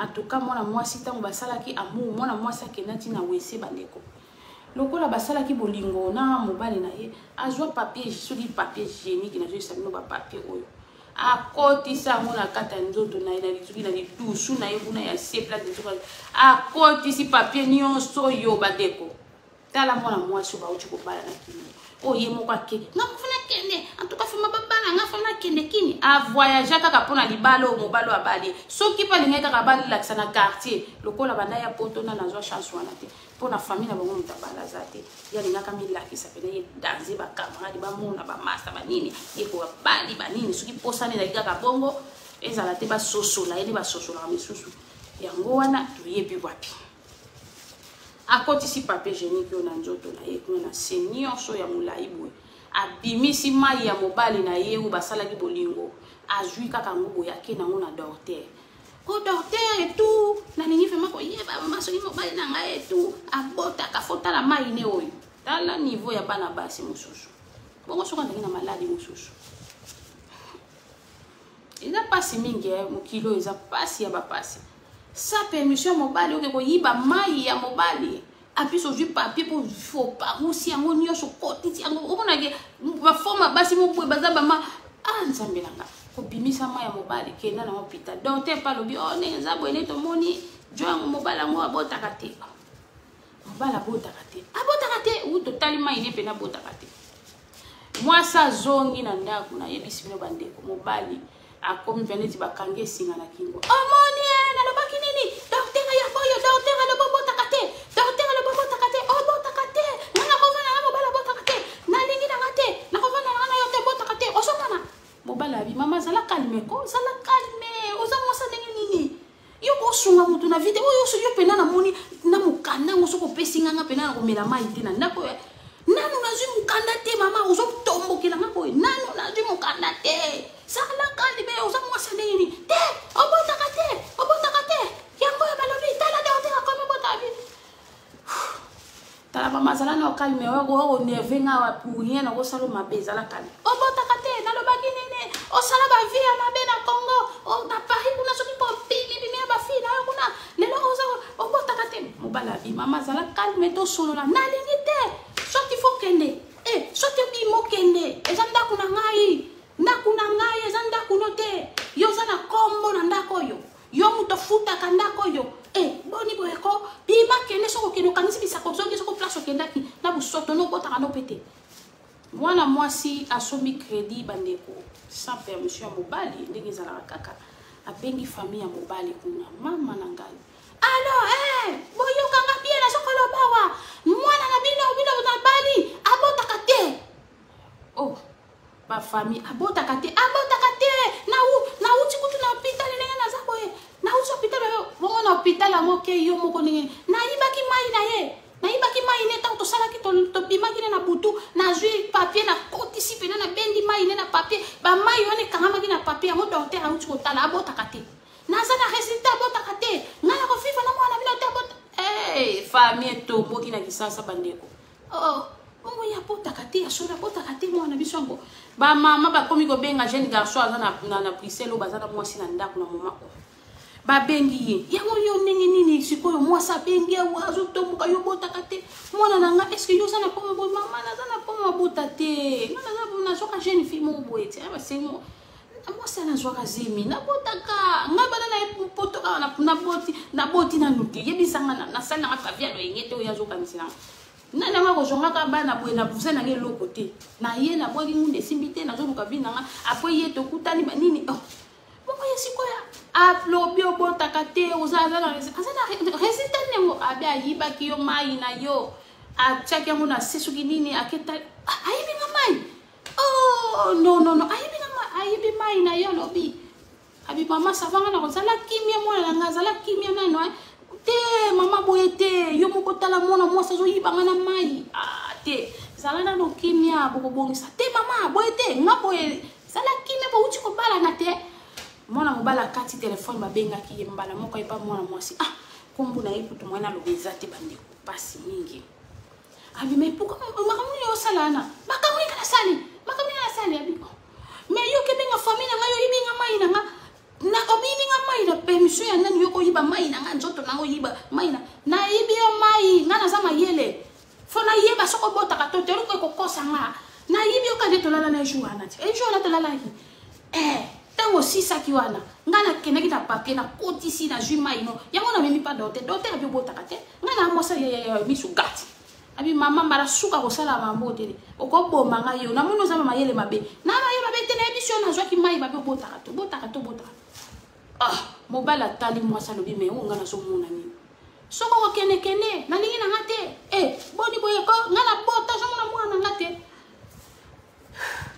En tout cas, moi si tango basala ki amour, moi sa kenati na wese bandeko. Lokola basala ki bolingo na mobali na ye, azwa papier, soli papier hygiénique na zo sabino ba papier oyo. Akoti sa mona kata nzoto na ye na lituki na litusu na ye kuna ya sepla de tuka. Akoti si papier nyonso yo bandeko. Tala moi so ba uchi ko bala na kini. O ye moko ake. Na kufuna kende, en tout cas fuma babana nga funa kende kini. A voyager kaka pona libalo mobalo abali. Soki pa linga kaka bali laksa na quartier. Lokola banda ya poto na nazo chance wana te. Pona famille na bango mutabala zate. Ya linga kami lakisa pena ye danser ba camarade ba mona ba master ba nini. Ye ko bali ba nini soki posane na kaka bongo ezala te ba sosola ene ba sosola misusu. Yango wana toyebi wapi. Akoti si papier hygiénique yo na nzoto na ye kuna senior so ya mulaibwe abimisi mai ya mobali na ye u basala ki bolingo azui kaka ngobo yake na ngona docteur ko docteur et tout na nini fema ko ye ba maso ni mobali na nga et tout abota ka fota la mai ne oyo tala niveau ya bana basi mususu bongo soka ndenge na maladi mususu Il a pas si mingi mon kilo il a pas si ya ba passer. Sa permission mobali oke ko yiba mai ya mobali. Appuie sur du papier pour faut pas aussi en onyo sur côté ti ngo ona ke ba forma basi mo bwe bazaba ma nzambe langa ko bimisa mai ya mobali ke na hôpital. Donc t'es pas lobi oh ne nzabo ene to moni joang mobali ngo abota kate. Mobali abota kate. Abota kate ou totalement il est pena abota kate. Moi ça zongi na ndako na yebisi bino bandeko mobali akomi veneti bakange singa na kingo omoni na lobaki nini docteur ya boyo docteur le bobo takate docteur le bobo takate o bo takate ngana ko vana na mobala bo takate na lingi na ngate na ko vana na yote bo takate o somana mobala bi mama sala calme ko sala calme o za mo sa nini yo ko sunga mutu na video yo so yo pena na moni na mukanda ngo so ko pesinga nga pena na ko mela mai tina ndako nanu nazi mukanda te mama uzo tombo kila ngako nanu nazi mukanda te sala kali be uzo mwasa nini te obota kate yango ya balobi tala de oteka kome bota bi tala mama sala no kalme wo nerve nga wa puye na go salo mabeza la kali obota kate na lo baki nini o sala ba via mabe na Congo o na Paris kuna soki po pili bi ba fi na kuna lelo uzo obota kate mobala bi mama sala kalme to solo na nalingite soit il faut kende soit il mo kende ezanda kuna ngai ezanda kunote yo zana kombo na ndako yo muto futa ka ndako yo boni boyeko bima kende soko kendo kanisi bisa ko zongi soko place kendaki na busoto no bota ka no pete mwana mwasi asomi crédit bandeko sans permission mobali ndenge zala kaka abengi famille ya mobali kuna mama na ngai alors boyo kanga bien na soko lobawa mwana na bino na bali abota kate ba famille abota kate na uti kutu na hôpital nenga na zaboye na uti hôpital bongo na hôpital amoke yo moko nenga na ibaki mai ne ta to sala ki to bimaki na butu na zui papier na kotisi pena na bendi mai ne na papier ba mai yo ne kanga maki na papier mo docteur a uti ko tala abota kate na sana résultat abota kate na ko fifa na mwana bino ta abota famille to boki na kisasa bandeko bongo ya bota kate ya sora bota kate mwana bisongo ba mama ba komi ko benga jeune garçon azana na priselo bazana mwasi na ndako na mama ba bengi ye yango yo ndenge nini sikoyo mwasa bengi ya wazo tomuka yo bota kate mwana nanga est-ce que yo sana pomo bo mama na sana pomo bota te na soka jeune fille mo boete aba semo mwasa na soka zemi na botaka ngabana na potoka na boti na nuti yebisanga na sana ka via no yengete o yazo kamisina nana ma ko zonga ka bana boye na busa na ngelo côté na ye na boki ngunde simbite na zo luka vina nga après ye to kutani ba nini bongo yesikoya aplobi obota kate ozaza na résultat nengo abia yiba ki yo mai na yo achaki yango na sesuki nini aketa ayibi nga mai no ayibi mai na yo lobi abi mama savanga na kozala kimia mwana na ngazala kimia na no te mama boye te yo moko tala mwana mwasa zo yibanga na mai te zala na no kimia boko bongisa te mama boye te nga boye zala kimia bo uti ko bala na te mwana mobala kati telefone babenga ki mbala moko epa mwana mwasi kombu na yepu to mwana lobeza te bandeko pasi mingi abi me pourquoi makamuni yo salana makamuni kana sali abi me yo ke benga famille nga yo yibinga mai nga na obini nga mai na permission ya nani yo ko yiba mai nga njoto nango yiba mai na yibi yo mai nga na zama yele fona yeba soko bota ka to tero ko kosa nga na yibi yo ka de to lala na juana ti juana to lala hi tango sisa ki wana ngana keneki na papier na kotisi na jui mai no yango na memi pa dote abi bota ka te ngana mosa ya misu gati abi mama mara suka ko sala mambo te oko bomba nga yo na muno zama mayele mabe na mayele mabe te na emission na zwaki mai babe bota ka to mobala tali mwasa lobi me ngana so mona ni soko ko kene na ningi na ngate boni boye ko ngana bota so mona mwana ngate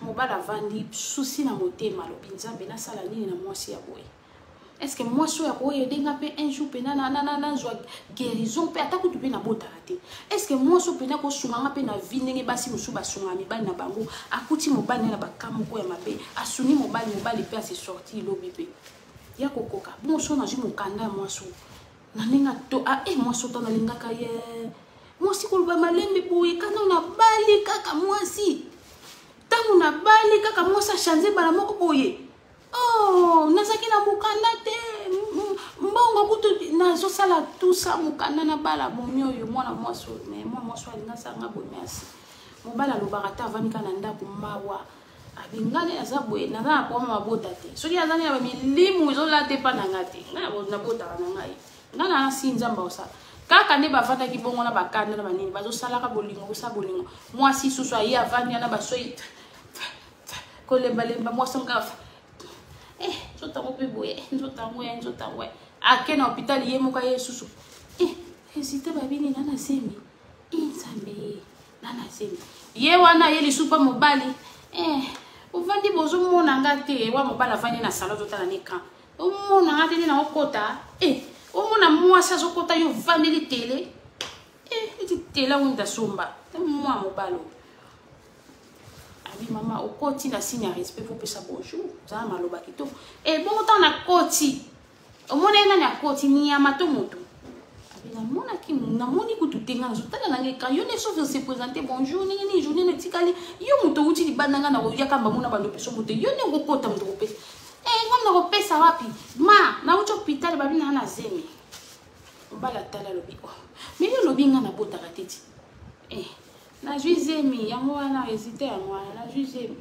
mobala vandi souci na motema lobi nzambe na sala nini na mwasi ya boye est-ce que mwasi ya boye denga pe un jour pe na zwa guérison pe ataku tu pe na bota te est-ce que mwasi pe na ko sunga pe na vie ndenge basi musu ba sunga mi bali na bango akuti mobali na bakamu ko ya mabe asuni mobali pe a se sorti lobi pe ya kokoka bonso na jimu kanda mwasi na ninga to mwasi to na linga ka ye mwasi ko ba malembe boye kana na bali kaka mwasi tangu na bali kaka mwasa chanze bala moko boye Oh, nazaki na mukanda te. Mbongo kutu nazo sala tout ça mukanda na bala bonyoyo mwana mwaso mais moi mwaso alinga sanga bonasi. Mobala lobarata avani kana ndako mawa. Abingane azabwe na na kwa mabota te. Soki azani ya milimu zola te pa na ngati. Na bota na ngai. Ngana asinza mbaosa. Kaka ne bavanda ki bongo na bakanda na banini bazo sala ka bolingo ko sa bolingo. Mwasi susu ayi avani na basoi. Ko lemba mwasa ngafa. Nzota mo peboye, nzota ngwe. Ake na hôpital ye moka ye susu. Hésite babini nana semi. Nzambe nana semi. Ye wana ye lisupa mobali. Uvandi bozo mona ngate wa mobala vanye na salon zota na neka. Mona ngate na okota. Omona mwasa zokota yo vandi li tele. Iti tele unda somba. Mwa mobalo. Maman, au côté na signe respect pour ça bonjour. Ça m'a loba kito. Bon temps na côté. Au moins na côté ni amato moto. Na mona ki na moni ko tutenga na zotala na ngeka yo ne sauf se présenter bonjour ni journée ne tikali yo moto uti li bananga na ko yakamba mona bando peso moto yo ne ko kota moto ko pesa. Ngam na ko pesa wapi? Ma na uti hôpital babi na na zemi. Mbala tala lobi. Mais yo lobi nga na bota kateti. Na juizemi yango wana hésité yango na juizemi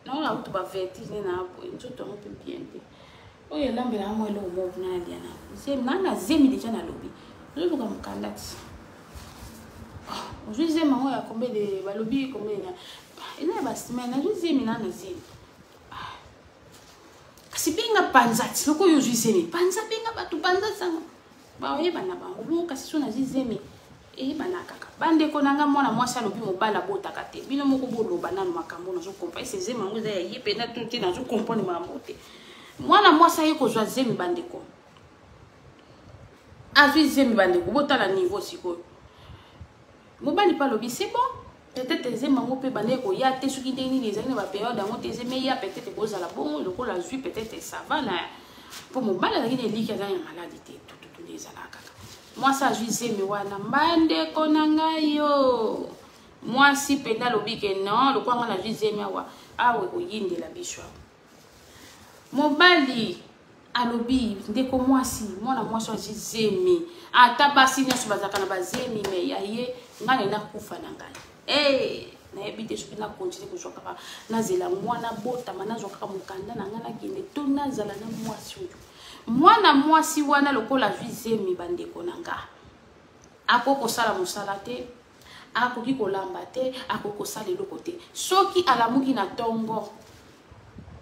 na ona utu ba vertige na hapo nzoto mo pe bien te oyo lambela mo ele o mo na dia na zemi na zemi déjà na lobi zo ko mkandati juizemi ngo ya combien de ba lobi combien na ina ba semaine na juizemi na zemi kasi pinga panzati loko yo juizemi panza pinga batu panza sango ba oyeba na bango mo kasi so na juizemi banakaka bande konanga mwana mwasi alobi mobala botaka te bino moko boloba nanu makambo nazo comprendre ese zemi yango eza ya ye pena tuti nazo comprendre makambo te mwana mwasi aye kozwa zemi bandeko azwi zemi bandeko botala niveau sikoyo mobali pa lobi c'est bon peut-être zemi yango mpe bande koya te soki ndenge nini ezali na baperiode yango te zemi eya peut-être kozala bongo lokola azwi peut-être ça va na mpo mobali azalaki na eliki azali na maladi te tututu nde ezalaka moi ça juise mi wana mbande konanga yo moi si penda lobike non le kwanga na juise mi awe oyinde la bishwa mobali alobi ndeko mwasi mwana mwasi juise mi ata basi nyaso bazaka na bazemi me yaye ngane na kufa na ngai na ebite soki na continue ko joka na zela mwana bota mana joka mukanda na ngana kinde to na zala na mwasi oyo mwana mwasi wana lokola juise mi bandeko nanga akoko sala musala te akoki kolamba te akoko sala eloko te soki alamuki na tongo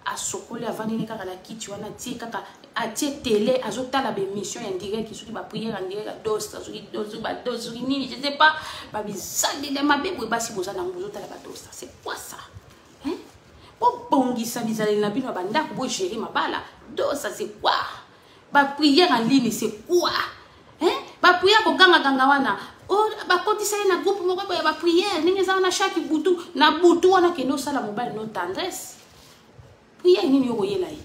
asokoli avandi kaka na kiti wana tie kaka atie télé azotala ba émission en direct soki ba prière en direct dosta soki nini je sais pas ba bizali de mabebo basi bozana ngozotala ba dosta c'est quoi ça bongisa bizali na bino bandako bo gérer mabala dosta c'est quoi ba prière en ligne c'est quoi ba prière ko ganga wana ba kotisa na groupe moko ba prière ningi za na chaque butu na butu wana ke no sala mobile no tendresse prière nini yoko yela yi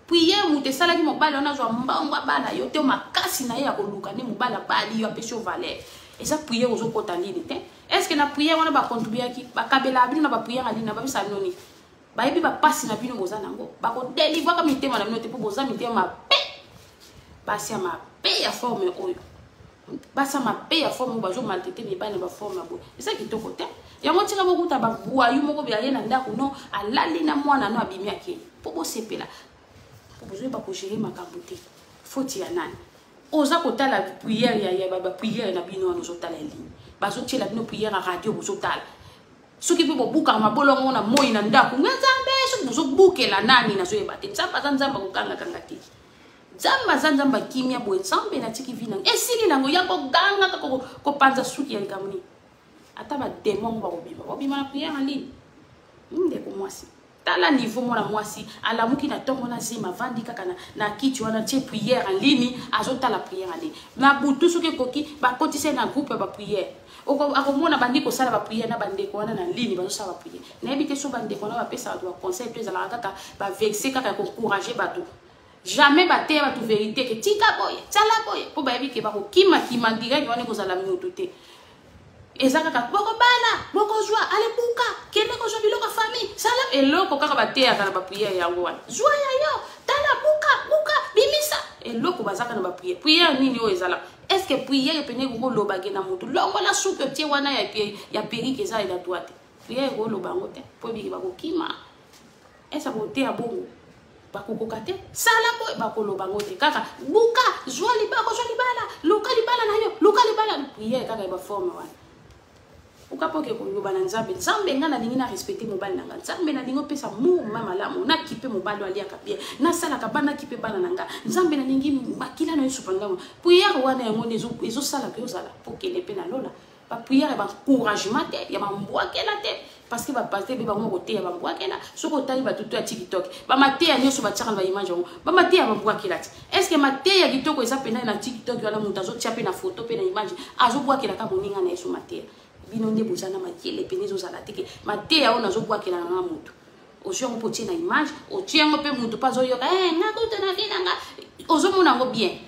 prière mute sala ki mobile wana zo mbangwa bana yo te makasi na ye ya koluka ni mobile bali yo apesho valeur et ça prière ozo kota ligne te est-ce que na prière wana ba contribuer ki ba kabela bino na ba prière en ligne na ba bisa noni ba yebi ba passe na bino boza nango ba ko délivrer ka mitema na bino te po boza mitema pe basi ma pe ya forme oyo basa ma pe ya forme bazo maltraiter mi bana ba forme bo et ça qui to côté ya mo tika bokuta ba buayu moko bya yena ndako no alali na mwana no abimi ake po bo sepela po bozo ba ko gérer makambo te faute ya nani oza kotala prière ya ba prière na bino no zotala ligne bazo tela bino prière na radio bozo tala soki pe bo buka mabolongo na moyi na ndako ngazambe soki bozo bukela nani na zo yebate nzamba ko kanga te Zamba zamba kimia bo nzambe na tiki vina esili nango ya ko ganga ko panza suki ya likamuni ata ba démon ba obima na prière en ligne ndeko mwasi tala niveau mona mwasi alamuki na tongo na zima vandi kaka na kiti wana tie prière en ligne azota la prière en ligne na butu suki koki ba kotise na groupe ba prière akomona bandi ko sala ba prière na bandeko wana na ligne ba sala ba prière na ebite so bandeko na ba pesa ba conseil to ezala kaka ba vexer kaka ko encourager bato jamais baté ba tu vérité que tika boy tala boy po ba yebi ke ba ko kima direct wana ko zala minuto te ezaka ka boko bala boko joie ale buka kende ko jobi loka famille sala eloko kaka bateya kana ba prière yango wana joie ya yo tala buka bimisa eloko bazaka na ba prière nini o ezala est-ce que prière pene ko loba ke na mutu longo la soupe tie wana ya peri ke za ila droite prière ko loba ngote po biki ba ko kima esa ko te abongo bakokokate sala ko bakoloba ngote kaka buka joie libala luka libala na yo luka libala prière kaka ba forme wana ukapoke ko yoba na nzambe ngana ningi na respecter mobali nanga nzambe na ningo pesa mu mama lamu na kipe mobali ali akabie na sala ka bana kipe bana nanga nzambe na ningi makila na yesu panga prière wana yango ezo sala ke ozala poke lepe na lola ba prière ba encouragement te ya mambwakela te parce que ba pasteur be ba ngo te ya mambwakela soko tali ba tutu ya TikTok ba mate ya nyoso ba tsaka ba image ngo ba mate ya mambwakela te est ce que mate ya kitoko eza pena na TikTok wala mutazo tia pe na photo pe na image azo bwakela ka moninga na yesu mate binonde bozana makele penezo zala teke mateya ona zo bwakela na mutu ozo ngo potie na image otiengo pe mutu pa zo yoka ngakuta na kinanga ozo mona ngo bien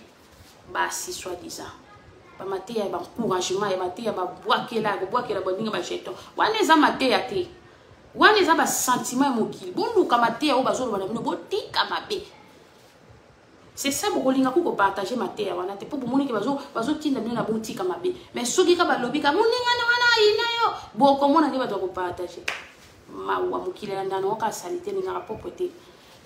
basi soit disant ba mateya ba encouragement ya mateya ba bwakela boninga ba jeton wana eza mateya te wana eza ba sentiment mokili boluka mateya o bazo loba na bino botika mabe. C'est ça que vous pouvez partager ma terre. Pour vous montrer que vous tinda bien la boutique à ma bé. Mais ceux qui ont lobby, comme bon, comment on va partager? Ma ou amukile na no ka salité ni na propreté.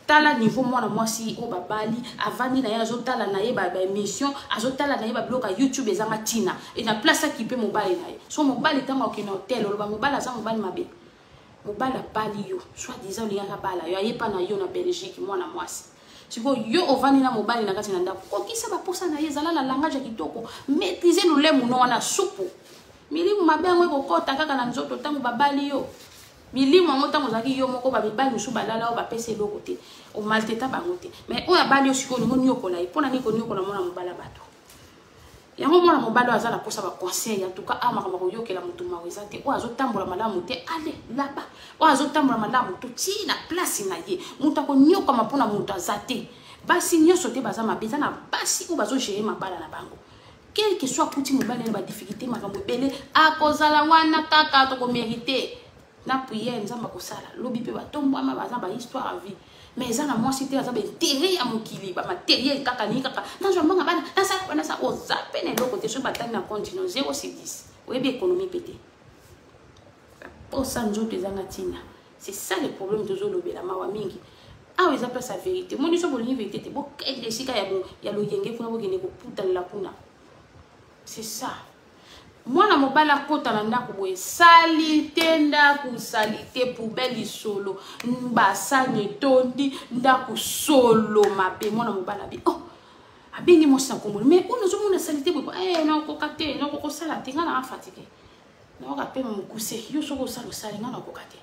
Tala niveau moi si o babali avani na yazo tala na yeba ba émission, azotala na yeba bloc à YouTube ezama tina. Et na place qui peut mobile na ye. So mobile tanga okina hotel, lo ba mobile aza mobile mabe. Mobile bali yo, soit disant li nga bala yo ayepa na yo na Belgique moi na mwasi. Si vous yo ovani na mobali na kati na ndako kokisa ba posa na yezala la langage kitoko maîtriser nous le muno na supu milimu mabengo ko kota kaka na nzoto tangu babali yo milimu ngotango zaki yo moko ba bibali musu balala o ba pese loko te o malteta bangote mais o ya bali yo siko ngo nyoko la ipona ni ko nyoko na mona mobala bato yango mona mobali azala posa ba conseil en tout cas ama kama ko yokela mutu maweza te o azotambola malamu te ale laba o azotambola malamu to tina place na ye mutu ko nyoka mapona mutu azate basi nyoso te baza mabeza na basi o bazo gérer mabala na bango quel que soit petit mobali na ba difficulté makambo bele akozala wana kaka to ko mériter na prière nzamba ko sala lobi pe batombo ama baza ba histoire à vie mais ça na moi c'était ça ben intérêt à mon kili ba matériel kaka ni kaka dans je mbanga bana na ça o zape ne loko te so batani na continue 0 sur 10 oyebi économie pété pour ça nous autres ezanga tina c'est ça le problème de zolobela mawa mingi ah ils appellent sa vérité moi ni so bolini vérité te bo kende sika ya lo yenge kuna bo kende ko puta la kuna c'est ça. Moi na mobala kota na ndako boye salite ndaku salite poubelle solo mbasanye tondi ndaku solo mabe moi na mobala bi oh abini mo sa komoni mais on zo mona salite boye na ko kate na ko sala tinga na fatigué na ko pe mo kuse yo soko sala nga na ko kate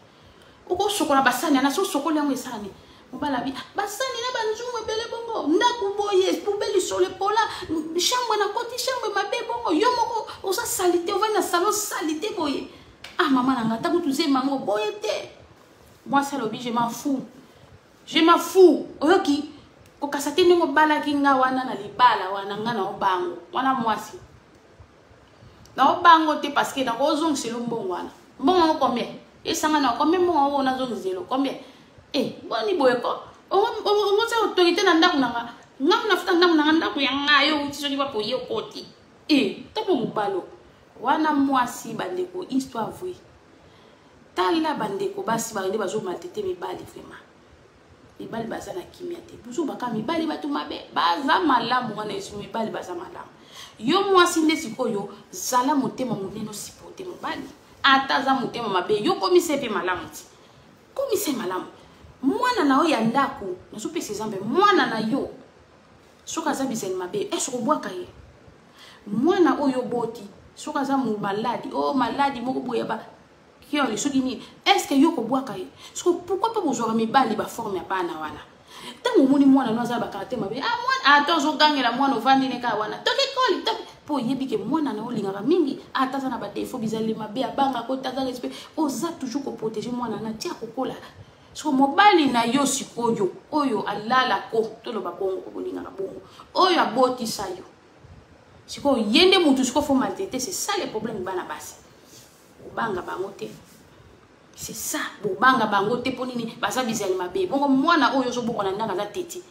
uko sokola basani na so sokola ngo esani mobala bi basani na banzungu ebele bongo ndaku boye poubelle solo pola chambre na koti chambre mabe bongo yo moko osa salite on va na salon salite boye ah maman nanga ta kutuze mango boye te moi ça lobi je m'en fous oyoki ko kasate ningo bala kinga wana na libala wana nga na obango wana mwasi na obango te parce que na ko zong selo mbongo wana mbongo combien esanga na combien mbongo ona zong zelo combien boni boye ko on sa autorité na ndako nanga ngam na futa ndako ya ngayo utiso ki bapo ye koti tapo mubalo wana mwasi bandeko histoire vraie tala bandeko basi barende bazo maltete mibali vraiment mibali baza na kimia te buzo baka mibali batu mabe baza malamu wana esu mibali baza malamu yo mwasi nde sikoyo zala motema moneno sipote mobali ataza motema mabe yo komise pe malamu ti komise malamu mwana na o ya ndako nazo pesa zambe mwana na yo soka za bizeli mabe soko bwaka ye mwana oyo boti soka za mu maladi maladi moko boya ba ki on soki ni est-ce que yo ko bwaka ye soko pourquoi pas bozwa mibali ba forme ya bana wana tango moni mwana no za ba karate mabe mwana atozo gangela mwana ovandi ne ka wana toke koli po yebi ke mwana na olinga mingi ataza na ba défaut bizeli mabe abanga ko taza respect oza toujours ko protéger mwana na tia kokola so mobali na yo sikoyo oyo alala ko tolo ba bongo ko bolinga na bongo oyo aboti sayo siko yende mutu siko fo maltete c'est ça le problème bana basi banga bangote. C'est ça, banga bangote pour nini baza bizali mabe. Bongo mwana oyo zo boko na ndanga za teti.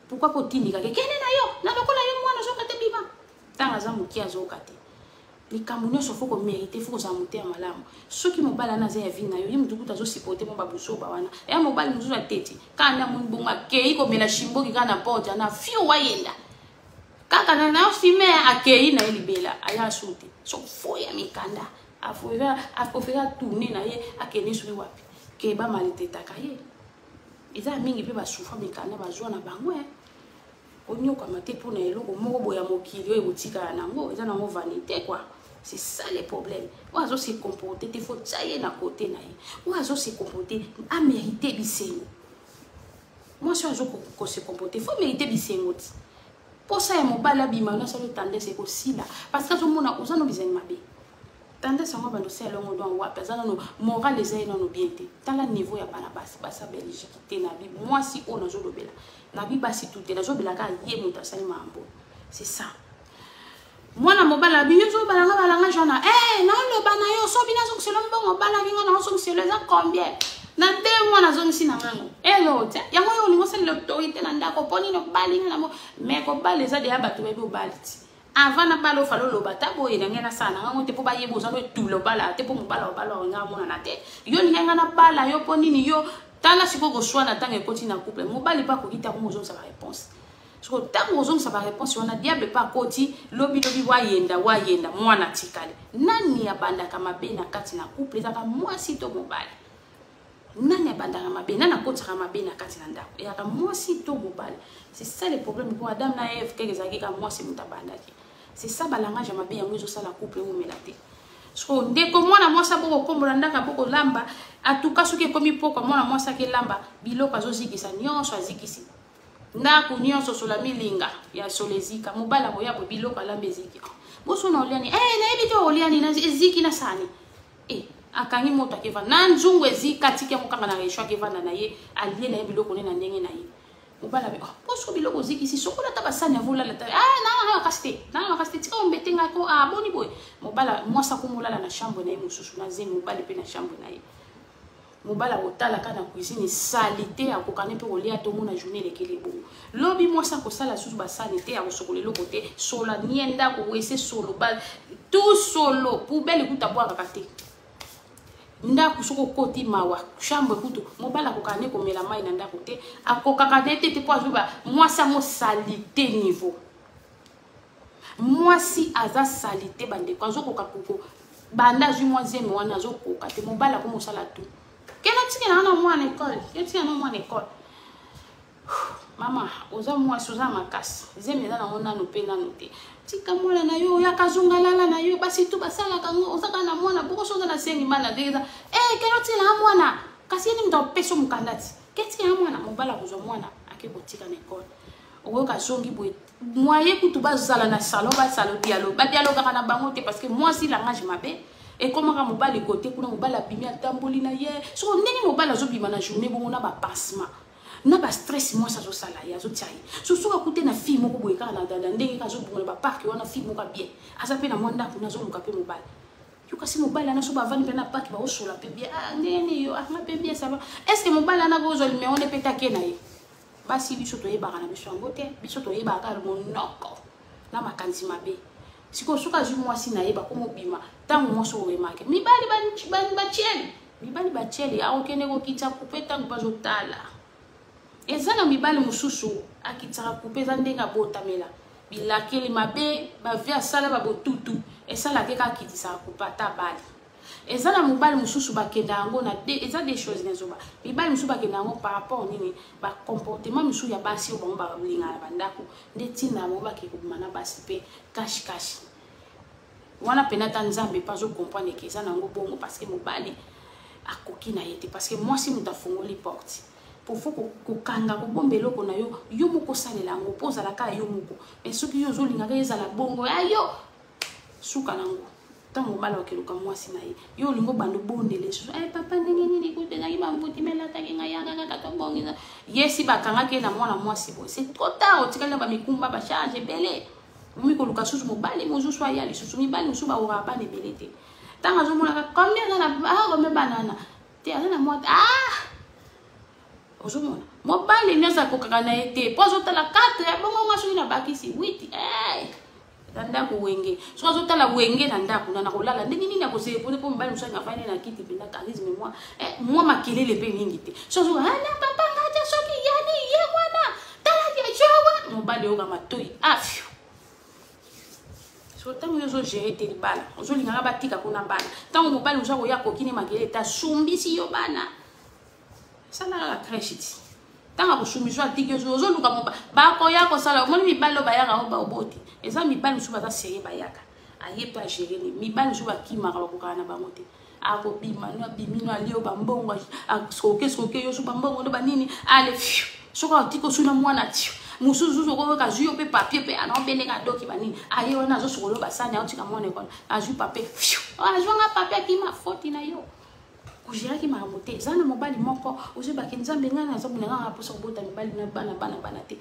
Pourquoi ko tindika ke kene na yo? Na lokola yo mwana zo kate biba. Tanga za mukia zo kate. Les Camerounais se faut mériter, il faut que ça monte à malamu. Ceux qui m'ont balayé dans la vie, ils m'ont dit que je supporté mon babousso, et mon bal nous a tête. Quand on a mon bon accueil, comme la chimbo qui a porte, on a fio wayenda. Quand on a fumé accueilli, na libella, aya sauté. Son foyer à mes kanda. A faire tourner na ye, à kenner sur le wapi. Keba malite takaye. Ils ont mis un peu de souffrance, mais quand on a besoin de bangoué. On y a comme un pour les locaux, mon boya mokili, et boutika nango, ils ont vanité quoi. C'est ça les problèmes. Oiseau se comporter, il faut tailler d'un côté naïe. Oiseau se comporter, à mériter bisengo. Moi, si oiseau se comporter, il faut mériter bisengo. Pour ça, mon bal abima, on a seulement tendance c'est aussi là. Parce que tout le monde a besoin de bisengo mabe. Tendance à moi, ben nous c'est l'homme doit voir, personne nous moral les ailes non bien. Dans le niveau ya banabas, basa belge qui te nabi. Moi si on a zo lobela, nabi basi tout est, la zo bela ka yé muta sali mambo. C'est ça. Moi na mobala bi yo balanga jona na lo bana yo so bina zo selon bon mobala kinga na so selon za combien na te moi na zo nsi na ngango lo te yango yo lingo sel l'autorité na ndako poni no balinga na mo mais ko bale za de abatu be baliti avant na balo falo lo bata boye na ngena sana ngango te po ba yebo za lo tout lo bala te po mobala nga mona na te yo ni nga na bala yo poni ni yo tala siko go soa na tanga ekoti na couple mobali pa ko kita ko mozo sa réponse. So tant que ça va répondre on a diable pas côté lobi wayenda mwana tikale nani abanda kama be na kati na couple zaka moi si to mobile nani abanda kama be nana koti kama be na kati na ndako ya kama moi si to mobile c'est ça le problème pour Adam na Eve quelque zaki kama moi si mutabanda ki c'est ça balanga jama be yango zo sala couple ou melate so ndeko mwana moi sa boko kombola ndaka boko lamba atuka soki komi poko mwana moi sa ke lamba biloko zo zikisa nyonso azikisi ndako nyonso sola milinga ya solezika mobala boya bo biloko alambeziki boso na oliani na ebito oliani na ziki na sani akangi moto akeva na nzungu ezika tike mokanga na resho akevanda na ye alie na biloko ne na ndenge na ye mobala be boso biloko ziki si sokola ta basani avola la ta na kaste tika ombetenga ko boni boy mobala mwasa kumulala na chambre na ye mususu na zemi mobala pe na chambre na ye mobala otala kana cuisine salité akokane pe olia to mona journée lekele bo lobi moi sa ko sala susu ba sanité ya kosokola le côté sola nienda ko wese solo ba tout solo poubelle kuta boire kate nda kusoko koti mawa chambre kutu mobala kokane ko mela mai na nda kote akokaka te po azuba moi sa mo salité niveau moi si aza salité bande kwa zo kokako banda ju moisième wana zo kokate mobala ko mosala tout. Quel est-ce qu'il y a dans mon école? Quel est-ce qu'il y a dans mon école? Maman, oza moi souza makas. Zeme na ona no pe na note. Tika mwana na yo ya kazunga lala na yo basi tu basala kango oza kana mwana boko soza na sengi mana deza. Quel est-ce qu'il y a mwana? Kasi ni ndo peso mukandati. Qu'est-ce qu'il y a mwana? Mobala kuzo mwana akebotika na école. Ogo kasongi boy. Moye kutu bazala na salon ba salon dialogue. Ba dialogue kana bango te parce que moi si langage mabe. Et comment on va les côtés pour on va la bimia tambolina hier so ndeni mobala zo bima na journée bon on a ba passement na ba stress moi ça zo sala ya zo tiai so so akuté na fille moko boy kana dada ndenge ka zo bon ba park wana fille moko bien asa pe na mwanda kuna zo luka pe mobala yuka si mobala na so ba vani pe na park ba osola pe bien ndeni yo ma pe bien ça va est-ce que mobala na go zo le mais on est pétaké na ye basi biso to yeba kana biso ngote biso to yeba ka mo noko na makanzi mabe siko suka ju moi si na yeba ko mobima tangu moso we make mibali bacheli a okene ko kitsa kupeta ngubazo tala ezana mibali mususu akitsaka kupeza ndenga botamela bilakeli mabe ba via sala ba botutu esala ke ka kitisa kupata bali ezana mibali mususu bakenda ngo na eza des choses nezoba mibali mususu bakenda ngo par rapport nini ba comportement mususu ya basi o ba linga bandako ndetina mo bakekubana basi pe cash wana penata nzambe pas comprendre que ça nango bongo parce que mobali akoki na yete parce que moi si muta fongoli porte pour faut ko kanga ko bombelo ko na yo moko salela ngo poza la ka yo moko mais soki yo zo linga ka la bongo ayo suka nango tango mobala okeluka moi si na yo lingo bando bondele so papa ndenge nini ko tenga ba mbuti mela ta ke ngaya ka to bongiza yesi bakanga ke na mwana moi si bo c'est trop tard otikala ba mikumba ba charge belé mimi ko luka susu mobali mozo soya li susu mibali musuba ora ba ne belete Tanga zo mona combien na combien banana. Te ana moi ozomona. Mobile nyoza kokaka na ete. Pozo tala 4 bongo ngaso ina bakisi 8. Nanda ko wenge. So azo tala wenge nanda kuna na kolala. Ndenge nini akose pone po mobile musanga fane na kiti penda charisme moi makelele pe mingi te. So zo ana papa ngaja soki yani ye mwana. Tala ya jowa mobile yoga matoi. Afio. So tango yozo gérer tes bala. Ozo linganga batika kuna bana. Tango mobile musako ya kokine makelele ta sumbisi yo bana. Ça na la crèche ti. Tanga ko sumbisi atiki yozo luka mobile. Ba ko ya ko sala moni mi balo ba ya ga ba oboti. Eza mi balo suba ta sérieux ba yaka. Aye pa gérer ni. Mi balo suba ki maka ba ko kana ba ngote. Ako bima no bimino alio ba mbongo. Soke yo suba mbongo ndo ba nini. Ale fiu. Soko atiko suna mwana ti. Musuzu ko ka juyo pe papier pe ana bene ka doki banini aye wana zo sokolo basani autika mone kon aju papier aju nga papier ki ma faute na yo kujira ki ma mote zana mobali moko oje ba kinzambe ngana zo bunanga ngaposa kubota mobali na bana te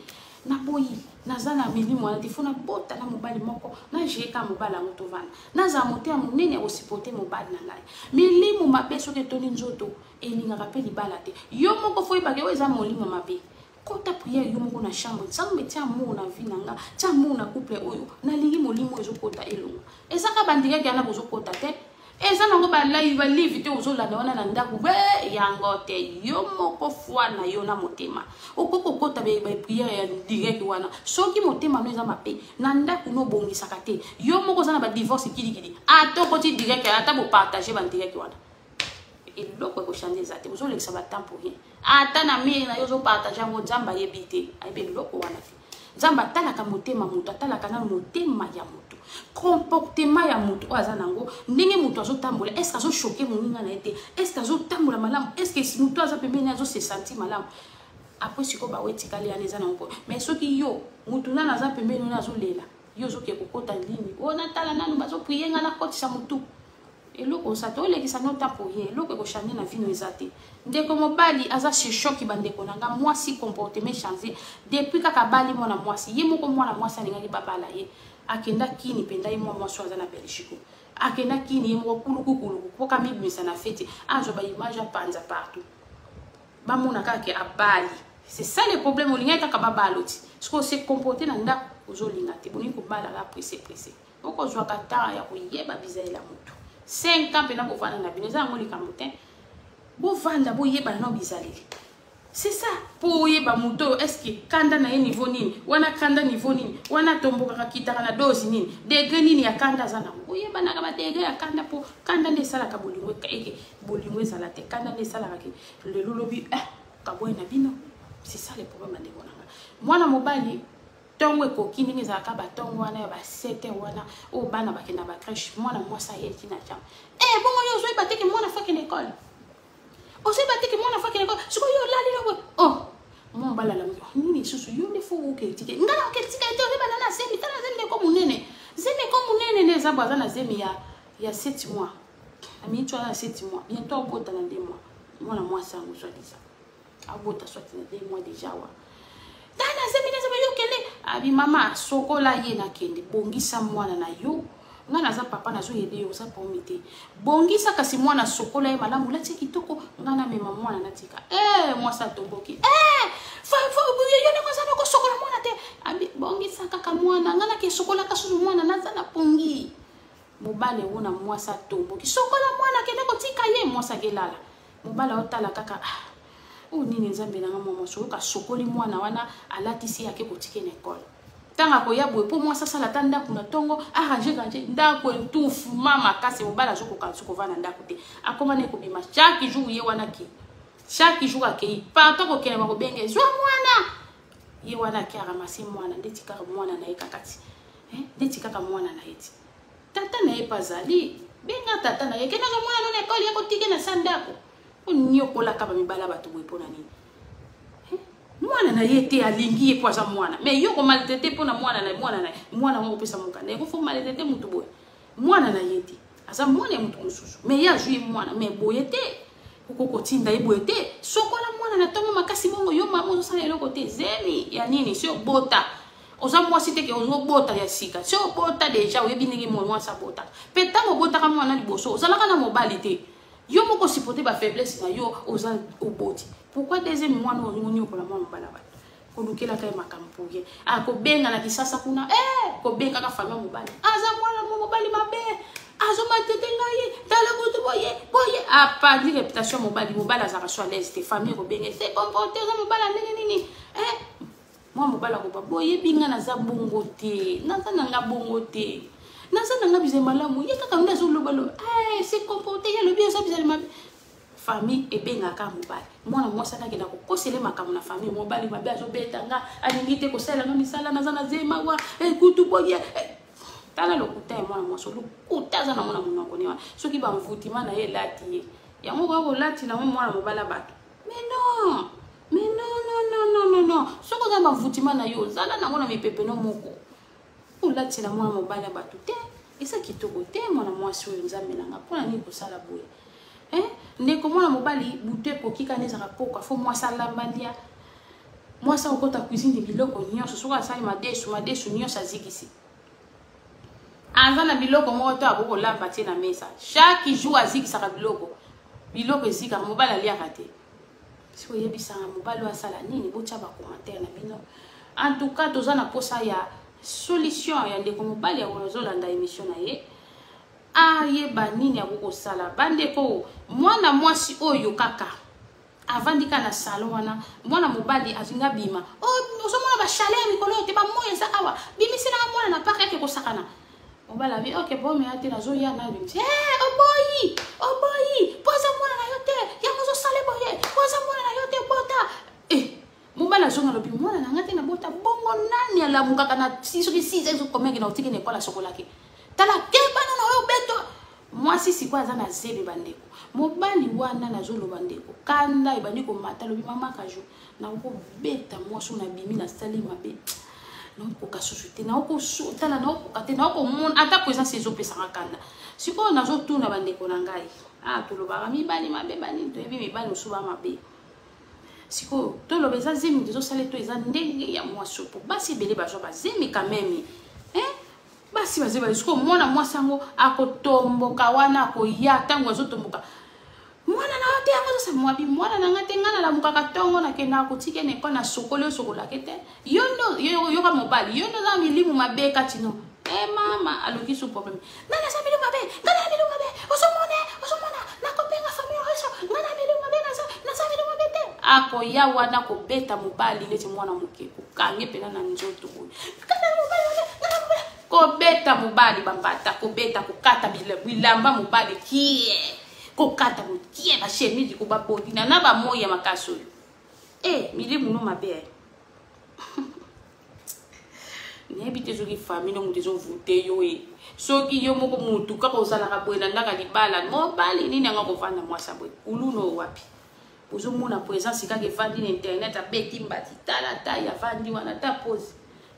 na boyi na zana milimo wana tifuna bota na mobali moko na jeka mobali ngoto vana na za mote munene osipote mobali na ngai milimo mabeso ke toni nzoto eninga kapeli bala te yo moko foi ba ke weza molimo mabe kota prière yo moko na chambre nzambe tia mo na vie nanga tia mo na couple oyo na lingi molimo ezo kota elongo ezaka bandika kana bozo kota te eza nango ba live ba live te ozo landa wana na ndaku be yango te yo moko foi na yo na motema okoko kota be prière ya direct wana soki motema no eza mape na ndaku no bongisaka te yo moko za na ba divorce kili atoko ti direct ata bo partager ba direct wana et loko ko changer za te ozo lekisa ba temps pour rien ata na mire na yozo partager ngo nzamba yebite aibe loko wana te nzamba talaka motema mutu atalaka na motema ya mutu comportement ya mutu oza nango ndenge mutu azo tambola est-ce azo choquer moninga na ete est-ce azo tambola malamu est-ce que mutu aza pembeni azo se sentir malamu après siko ba wetikali aneza nango mais soki yo mutu nana aza pembeni na azo lela yo zo ke kokota lini ona tala nanu bazo prier nga na kotisa mutu eloko sato lekisa no tapo ye eloko ko changer na vie ezate ndeko mobali aza se choki bandeko nanga mwasi comportement changer depuis kaka bali mona mwasi ye moko mwana mwasi alinga libabala ye akenda kini penda ye mwasi aza na Belgique akenda kini ye moko kulu poka mibimisa na fete azo ba image panza partout ba mona kaka abali c'est ça le problème olinga kaka babaloti ce qu'on s'est comporté na nda ozolinga te boni ko bala la pressé oko zwa kata ya ko yeba bizaela mutu 5 ans pena bovanda na bino za ngoli kamote bovanda boyeba na bizaleli c'est ça pour yeba muto est-ce que kanda na ye niveau nini wana kanda niveau nini wana tomboka kakitaka na dozi nini degré nini ya kanda zana boyeba na kama degré ya kanda po kanda ne sala ka bolingwe eke bolingwe sala te kanda ne sala ka le lolobi kabwe na bino c'est ça le problème de bonanga mwana mobali tongo ko kini za ka batongo wana ba 7 wana o bana bakenda ba crèche mwana mwasa yeti na jam bongo yo zo bateke mwana fake na école o se bateke mwana fake na école siko yo lali no mon bala la nini susu yo ne fo ke tike ngala ke tike te o bana na semi tana zemi ko munene ne za baza na zemi ya 7 mois ami tu na 7 mois bientôt bota na 2 mois mwana mwasa ngo soit ça abota soit na 2 mois déjà wa tana zemi ne za yo kele abi mama sokola ye na kende bongisa mwana na yo ngana za papa na zo yede yo za pomite bongisa kasi mwana sokola ye malamu lati kitoko ngana mema mwana natika mwasa tomboki fa yo ne kosa ko sokola mwana te abi bongisa kaka mwana ngana ke sokola kasu mwana naza na pongi mobale wona mwasa tomboki sokola mwana kende ko tika ye mwasa kelala mobala otala kaka nini nzambe nanga mama soka sokoli mwana wana alatisi yake kotike na école tanga ko yabwe po mwasa sala tanda kuna tongo arranger ndako ntufu mama kasi mobala zoko kansu ko vana ndako te akoma ne ko bima chaque jour ye wana ki chaque jour akei parto ko kele ba ko benge zwa mwana ye wana ki aramasi mwana ndeti kaka mwana na ekakati ndeti kaka mwana na eti tata na epazali benga tata na yeke na mwana na école yako tike na sandako nyokola kaba mibala batu bwepona nini mwana na yete alingi ye poza mwana mais yo ko maltraiter pona mwana ngo pesa mukana ko fo maltraiter mutu boy mwana na yete asa mwana mutu mususu mais ya jui mwana mais boyete ko tinda ye boyete sokola mwana na tongo makasi mongo yo mamo so sala eloko te zemi ya nini sio bota oza mwasi te ke ozobota ya sika si obota deja oyebi ndenge mwasi abota mpe ntango obotaka mwana liboso ozalaka na mobali te yo moko supporte bafaiblesse na yo oza oboti pourquoi deuxième mwana ozongoni okola mwana mobali ya bato kolukelaka ye makambo poye kobenga na kisasa kuna kobengaka famille ya mobali aza mwana mobali mabe azomatete ngai tala kutu boye apandi réputation mobali azaka so à l'aise te famille kobenga se comporter oza mobali ndenge nini moi mobali akoba boyebi nga naza bongo te naza nanga bongo te naza nanga bize malamu ye kaka nde azolobaloba se comporter ye lobi oza bizali mabe famille ebengaka mobali mwana mwasi akakenda kokosele makambo na famille mobali mabe azobeta nga alingi te kosalelanga misala naza na zemawa kutu boye tala lokuta ya mwana mwasi lokuta aza na mwana monoko ne wana soki bamvutima na ye elati ye yango kolati na mwana mobali bato mais non soki oza bamvutima na yo ozala nango na mipepeno moko olati na mwana mobali ya bato te eza kitoko te mwana mwasi oyo nzambe nanga mpona nini kosala boye ndeko mwana mobali butu ekokika nde ezaka poka fo mwasi alambandia mwasi akokota cuisine biloko nyonso soki asali madesu nyonso azikisi aza na biloko moko to akokolamba tie na mesa chaque jour azikisaka biloko ezikaka mobali aliaka te si oyebisanga mobali oyo asala nini botya bacommentaire na bino en tout cas toza na posa ya solution ya ndeko mobali azolanda émission na ye ayeba nini akokosala bandeko mwana mwasi oyo kaka avandika na salon wana mwana mobali azinga bima ozomona bachaleur mikolo oyo te bamoya eza awa bimisinaka mwana na parke ake kosakana mobali abi ok bome ate nazoya na bimisi oboyi poza mwana na yo te yango ozosale boye poza mwana na yo te bota mobali azonga lobi mwana nanga te na bota bongo nani alamukaka na soki 6 ezokomeki na otiki na ekola sokolaki tala kebana na oyo beto mwasi sikoyo aza na zebe bandeko mobali wana nazoloba ndeko kanda ebandi komata lobi mama kajo nakobeta mwasi na bimi na sali mabe naokoka susu te naokotala naokoka te naokomona ata présence ezopesaka kanda sikoyo nazotuna bandeko na ngai tolobaka mibali mabe banini toyebi mibali mosusu bamabe sikoyo toloba eza zemi tozosala to eza ndenge ya mwasi po basi ebele bazwa bazemi kameme basi bazeba sikoyo mwana mwasi yango akotomboka wana akoya ntango azotomboka mwana na yo te yango ozosa mwabi mwana nanga te nga nalamukaka ntongo nakenda akotike neko na sokoli osokolake te yoka mobali yo ndo oza milimu mabe kati no mama aloki su problème nani aza milimu mabe nga na milimu mabe ozomona nakobenga famille reso nga na milimu mabe naza milimu mabe te akoya wana kobeta mobali neti mwana moke kokange mpena na nzoto boye kobeta mobali bambata kobeta kokata bilamba mobali kie kokata mokie bashemidi kobabodi na bamoya makasi oyo milimu no mabe neyebi te soki famille no moto ezovute yo soki yo moko mutu kaka ozalaka boye na ndaka libala mobali nini yango kovanda mwasa boye uluno wapi ozomona présence kaka evandi na internet abeti mbati tala tayi avandi wana ta pose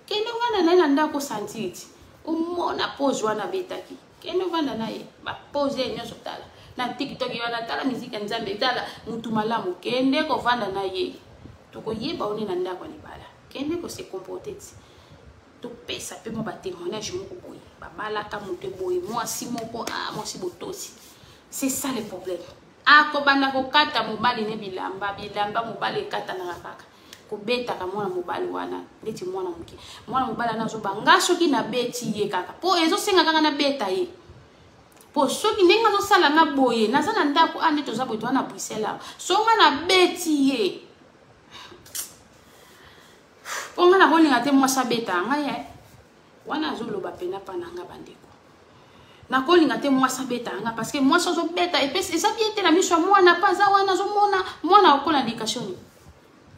kende wana naye na ndako santiti omona pose wana betaki kende vanda naye bapose nyonso tala na tiktok wana tala miziki ya nzambe tala mutu malamu kende kovanda naye tokoyeba one na ndako libala kende kose comporter ti topesa mpe mwa batémoignage moko boye babalaka moto boye mwasi moko mwasi botosi c'est ça le problème akobanda kokata mobali ne bilamba mobali ekatanaka kaka kobetaka mwana mobali wana ndeti mwana moke mwana mobali anazoba nga soki nabeti ye kaka po ezosenga kaka nabeta ye po soki ndenge azosala nga boye naza na ndako nde toza boye toza na Bruxelles songa nabeti ye po nga nakolinga te mwasi abeta nga ye wana azoloba pena mpa na nga bandeko nakolinga te mwasi abeta nga parce que mwasi azobeta epesi eza bien te na miso ya mwana mpa aza wana azomona mwana akola ndikasioni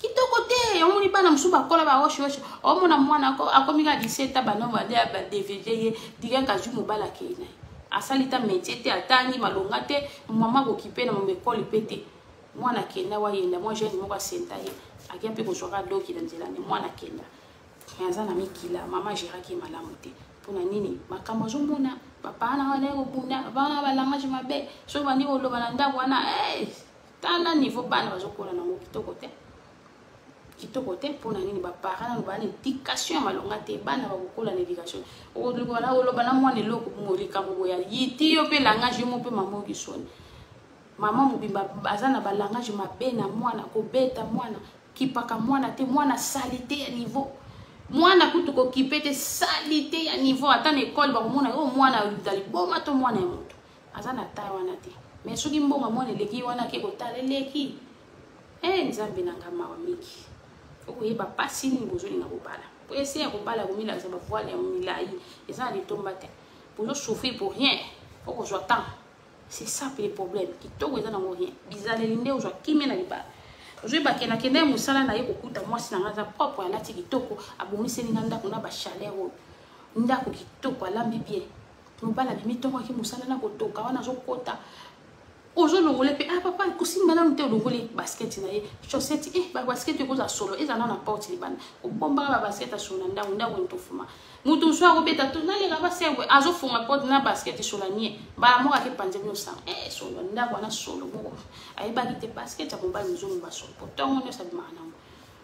kitoko te omoni bana mosusu bakola baoshioshe omona mwana akomika 17 banongo ade ya badvd ye dikenka zwi mobali akei na ye asali ta métier te atangi malonga te mama akokipe na momekole mpe te mwana akenda wayenda mwa jeune moko asenta ye akia mpe kozwaka doki na nzela ne mwana akenda aza na mikila mama géraki malamu te mpona nini makambo azomona papa na wana ekobunda papa na balangage mabe soki bandi koloba na ndako wana tala niveau bana bazokola nango kitoko te kitoko te pour nani ba parents ba na éducation malonga te bana ba kokola na éducation o le bana o lo bana mwana eloko ngoli kambo ya yiti yo pe langage mo pe mama ki soni mama mobimba azana ba langage mabe na mwana ko beta mwana kipaka mwana te mwana salité ya niveau mwana kutu ko kipete salité ya niveau ata na école ba mona o mwana dali boma to mwana ya moto azana ta wana te mais soki mbonga mwana leki wana ke ko taleleki nzambe nanga mawa miki okoyeba pasi ni bozoli na kobala po essayer kobala komila za ba voile ya milai eza ni tomba te bozo souffrir pour rien oko zo temps c'est ça le problème kitoko eza na rien bizaleli nde ozo kimé na libala ozo ba kena kende musala na ye kokuta mwasi na ngaza propre alati kitoko abomiseli na ndako na ba chaleur ndako kitoko alambi bien mobala bimitongo ki musala na kotoka wana zo kota ozo longole pe papa kusimba na mte longole basket na ye chaussette ba basket ko za solo eza na porte libana obomba ba basket solo ndako ntofuma mutu so akobeta to na lega basengwe azo funga porte na basket solo nie ba mo ka panze myo sang solo ndako na solo mo ayeba kite basket ya mobali nzomo ba solo potongo ne sa bimana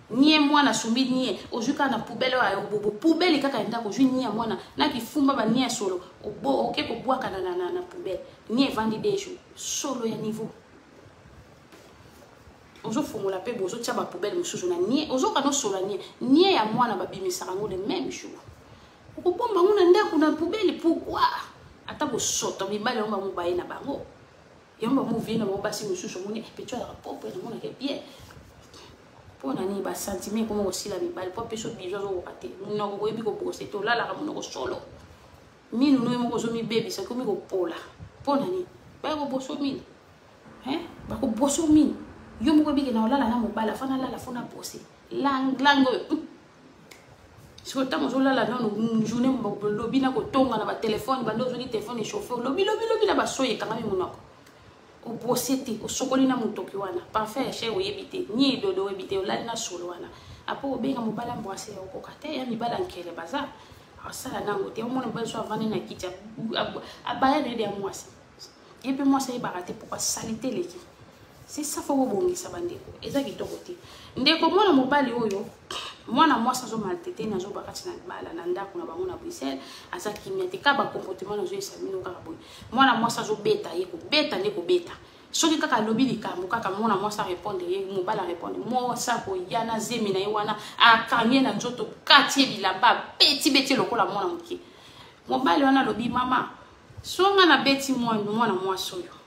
nie mwana sumbi nie ojuka na poubelle ayo bobo poubelle kaka ndako ju nie mwana na kifumba ba nie solo obo oke ko bwaka na poubelle nie vandi dejo solo ya niveau ozo fumula pe bozo tia ba poubelle mususu na nie ozo kana solo nie ya mwana ba bimisaka ngo de même jour ko bomba nguna ndako na poubelle pourquoi ata bo soto mibale omba mo baye na bango yomba mo vina mo basi mususu moni pecho ya propre na mona ke bien pour nani ba sentiment comme aussi la mibale pour peso bijo zo okate no ko yebi ko bose to lala ka mo ko solo minu no mo ko zo mi baby sa ko mi ko pola pour nani ba ko boso minu ba ko boso minu yo mo ko bi ke na lala na mo bala fana lala fona bose lango si ko tamo zo lala no journée mo lobi na ko tonga na ba téléphone ba ndo zo ni téléphone chauffeur lobi na ba soye kanga mi monako o boseti o sokoli na mutoki wana parfait chez oyebite ni dodo oyebite o lali na solo wana apo obenga mobala mbwase ya okokate ya mibala nkele baza asala nango te omona mobala so avane na kiti abaya na ya mwasi yepe mwasi yebaka te pourquoi salité leki c'est ça faut bongisa bandeko eza kitoko te ndeko mwana mobali oyo mwana mwasi azo maltete na zo bakati na bala na ndako na bango na Bruxelles asa kimia te ka ba comportement na zo esamino kaka boy mwana mwasi azo beta ye ko beta ne ko beta soki kaka lobi likambo kaka mwana mwasi répondre ye mobala répondre mwasi ko yana zemi na ye wana akanye na nzoto kati bilamba beti lokola mwana muke mobali wana lobi mama songa na beti mwana mwasi oyo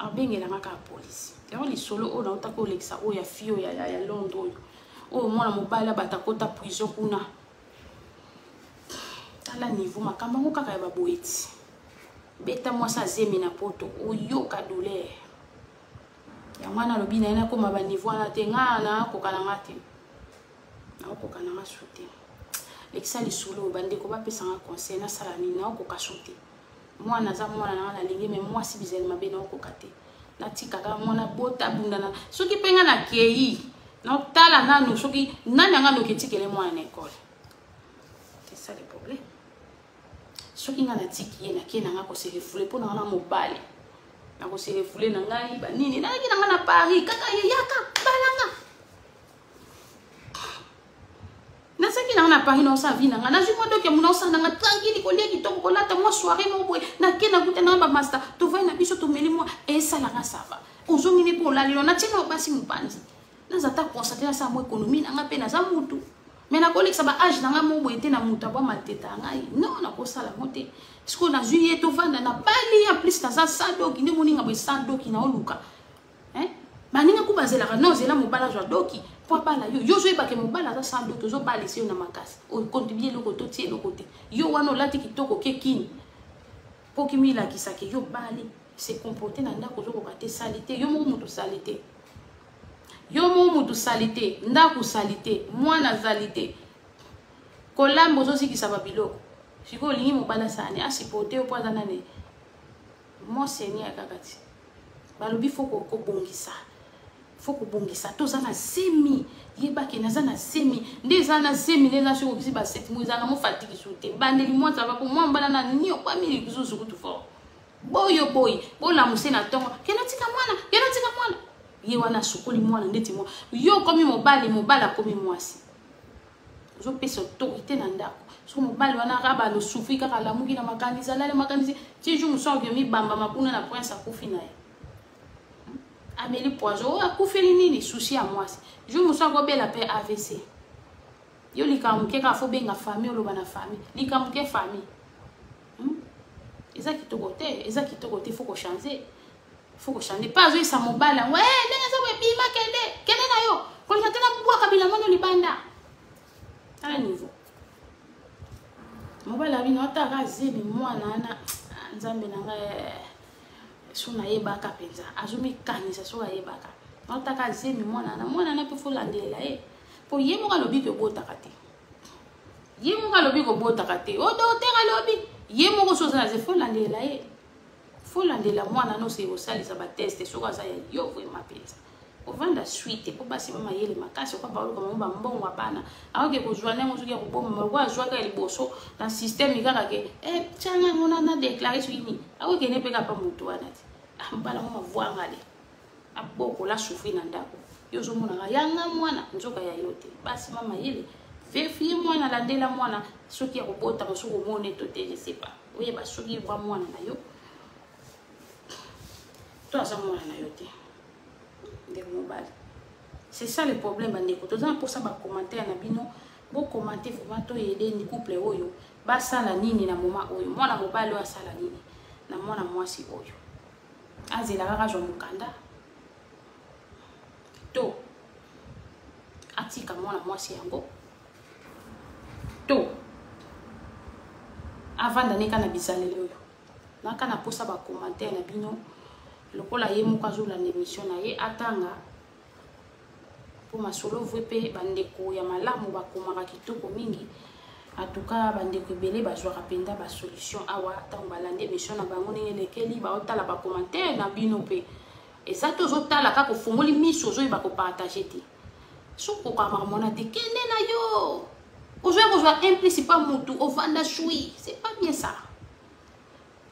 abengela ngaka police yango lisolo o na utako lekisa o ya fio ya Londres oyo mwana mobali batakota prison kuna tala niveau makambo ngo kaka ya baboeti beta mwasa zemi na poto oyoka douleur ya mwana lobi na ina koma ba niveau na te ngana kokana ngate na kokana ngasuti lekisa lisolo bandeko bapesa nga conseil na sala nini na kokasute mwana za mwana na lingi me mwasi bizeli mabe na kokate na tikaka mwana bota bundana soki penga na kei na tala nanu soki nani ngano ketikele mwana na école c'est ça le problème soki ngana tiki ye na kena ngako se refouler pona ngana mobali na ko se refouler na ngai ba nini na kina ngana Paris kaka ye yaka balanga na saki na Paris na sa vie na ngana ju modo ke mona sa na tranquille ko leki to ko lata mo soirée mo boy na kena kuta na ba master to vai na biso to meli mo e sala nga sava ozongi ni po la lilo na tino basi mupanzi na zata constater na sa mo économie na nga pe na za mutu mais na ko lekisa ba âge na nga mo boy te na mutu ba malteta ngai non na ko sala mote sko na juillet to vanda na bali en plus na za sadoki ni moninga bo sadoki na oluka baninga ku bazela ka non zela mo bala jwa doki papa la yo zo ebake mobala za sando to zo balisi na makasi o contribuer loko to tie loko te yo wana lati kitoko kekini poki mila kisake yo bali se comporter na ndako zo kokate salité yo mo mutu salité yo mo mutu salité ndako salité mwana salité kolambo zo sikisa babiloko siko lingi mobala sane asipote o poza nane mo seni akakati balobi foko ko bongisa foko bongisa to zana semi yeba ke nazana semi ndezana semi ndeza sho kisi ba 7 mois zana mo fatiki soute bandeli mo za ba ko mo mbala na nio kwa mili kuzuzu kutu fo boyo boy bola musena tongo kenatika mwana ye wana sukoli mwana ndeti mwa yo komi mobala komi mwasi zo pesa autorité na ndako so mobali wana raba lo souffri kaka la muki na makanisa lale makanisa ti jour so que mi bamba mapuna na prince akufi na ye ameli poison akufi nini souci à mwasi jour so ko bela pe AVC yo likamuke ka fo benga famille lo bana famille likamuke famille eza kitoko te faut ko changer. Faut que changer pas ça mobile ouais ndenge za we bima kende na yo ko nga tena bwa kabila mono libanda ala niveau mobile abi no ta kazibi mwana na nzambe nanga suna yebaka penza azumi kanisa so yebaka no ta kazibi mwana na pe fo landela po yemo ka lobi ko bota kate o do te ka lobi yemo ko so za ze fo landela faut landela mwana no se osalisa ba test soka za yo vraiment pesa ovanda suite po basi mama yele makasi kwa ba ko mamba mbongo bana aoke ko joana mo soki ko bomba kwa joaka liboso na système ikaka ke changa mona na déclarer sur ini aoke ne peka pa mutu wana ti ambala mama voangale aboko la souffrir na ndako yo zo mona yanga mwana nzoka ya yote basi mama yele vérifier mwana landela mwana soki ya kobota mosoko mone to te je sais pas oye ba soki wa mwana na yo toi ça moi na yote de mobile c'est ça le problème bandeko toza pour ça ba commentaire na bino bo commenter vraiment to aider ni couple oyo ba sala nini na moment oyo mwana mobile wa sala nini na mwana mwasi oyo azela kaka jo mukanda to atika mwana mwasi yango to avant d'aller kana bisalele oyo na kana posa ba commentaire na bino lokola ye muka zo la émission na ye atanga pour masolo vp bandeko ya malamu bakomaka kitoko mingi atuka bandeko ebele bazwa kapenda ba solution awa tango balande émission na bango ndenge lekeli ba otala ba commentaire na bino pe eza tozotala kaka ofungoli miso ozoyeba kopartage te soko kama mona te kende na yo ozwa implicite pas mutu ovanda shui c'est pas bien ça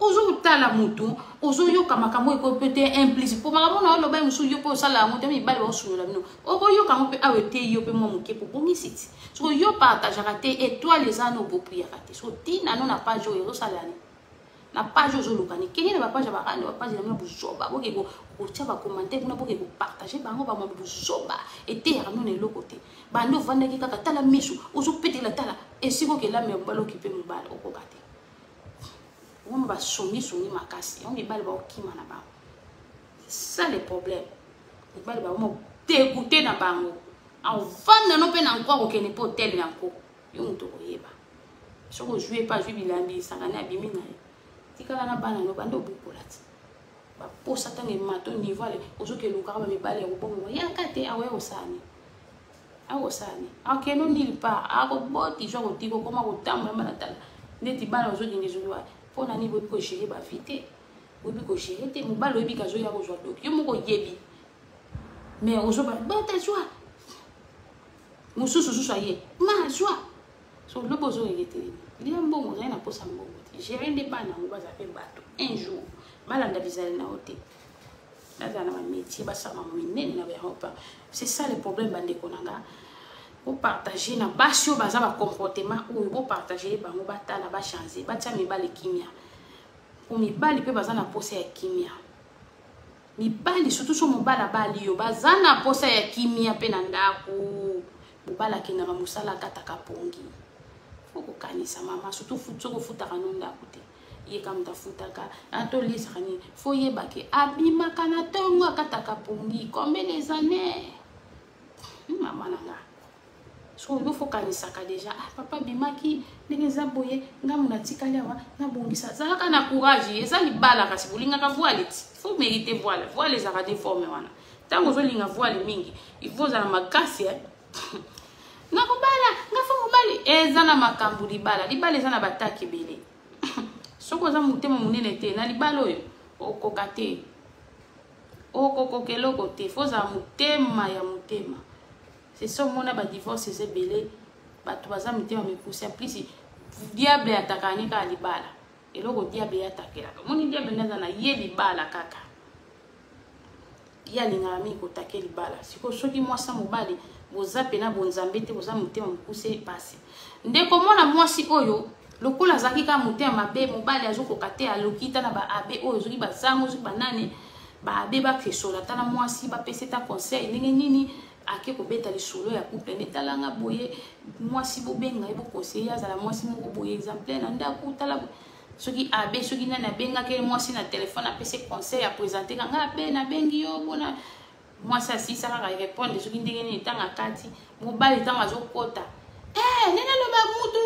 ozo utala mutu ozo yoka makambo eko peut-être implicite pour makambo na loba musu yo po sala mutu mi bali ba osunula bino oko yoka mo pe awete yo pe mo muke po bongi siti so yo partage raté étoile les ano bo priya raté so tina no na page yo sala ni na page zo lokani kenye na page ba kande ba page na mo buzoba boke ko tia ba commenter kuna boke ko partager bango ba mo buzoba ete ya no ne lokote bando vanda ki kaka tala misu ozo péter la tala et siko ke la me mbalo ki pe mbala okokate on va soumis makasi on va ba okima na ba ça le problème on va ba mo dégoûter na bango en vanda no pe na nkwa ko kene po hotel na nko yo muto ko yeba so ko jouer pas jouer bilambi sangana bimi na tikala na bana no bando bukola ti ba posa tange mato niveau ale ozo ke luka ba mibale ko bongo ya kate awe osani akeno nil pa ako boti jo ko tiko koma ko tamba manatala neti bana ozo dingezuwa pona ni bo ko gérer ba vite bo ko gérer te mobalo ebi ka zo ya ko zo doki yo moko yebi mais ozo ba ta joie mususu aye ma joie so le bozo ngete li mbongo na posa mbongo gérer des bana ngo baza pe bato un jour malanda bizali na hotel là na métier ba sama minene na ba hopa c'est ça le problème bande konanga pour partager na basio baza ba comportement ou pour partager bango batala ba changer batia mibali kimia pour mibali pe baza na posa ya kimia mibali surtout so mobala bali yo baza na posa ya kimia pe na ndako mobala kinaka musala kataka pongi faut ko kanisa mama surtout futo ko futa kanonda kote ye kam ta futaka atolisa kani faut yebake abima kana tongo kataka pongi combien les années mama nanga so il faut kanisa ka déjà papa bimaki ndengeza boye ngamuna tikala wa ngabongisa zaka na courage eza libala kasi bulinga ka voile faut mériter voile za ka déformer wana tango zo linga voile mingi il faut za makasi ngakobala ngafungu bali eza na makambu libala eza na bataki bele soko za mutema munene te na libala oyo okokate okokokelo kote faut za mutema ya mutema c'est ça mona ba divorce c'est belé bato baza mutema me pousser plus diable atakani ka libala eloko diable atakela moni diable naza na ye libala kaka ya linga mi ko takeli bala siko soki mwasi mobali boza pena bonzambe te boza motema mokuse pasi ndeko mwana mwasi oyo lokola zaki ka motema mabe mobali azokoka te alokita na ba abe oyo zoki bazango zoki banane ba abe ba kesola tana mwasi ba peseta conseil ndenge nini ake kobeta lisolo ya couple netalanga boye mwasi bobenga ebo conseiller azala mwasi moko boye exemplaire na ndako tala soki abe soki nani abenga ke mwasi na telefone apese conseil ya présenter kanga abe na bengi yo bona mwasi asisa kaka répondre soki ndenge nini tanga kati mobali tanga azokota nena loba mutu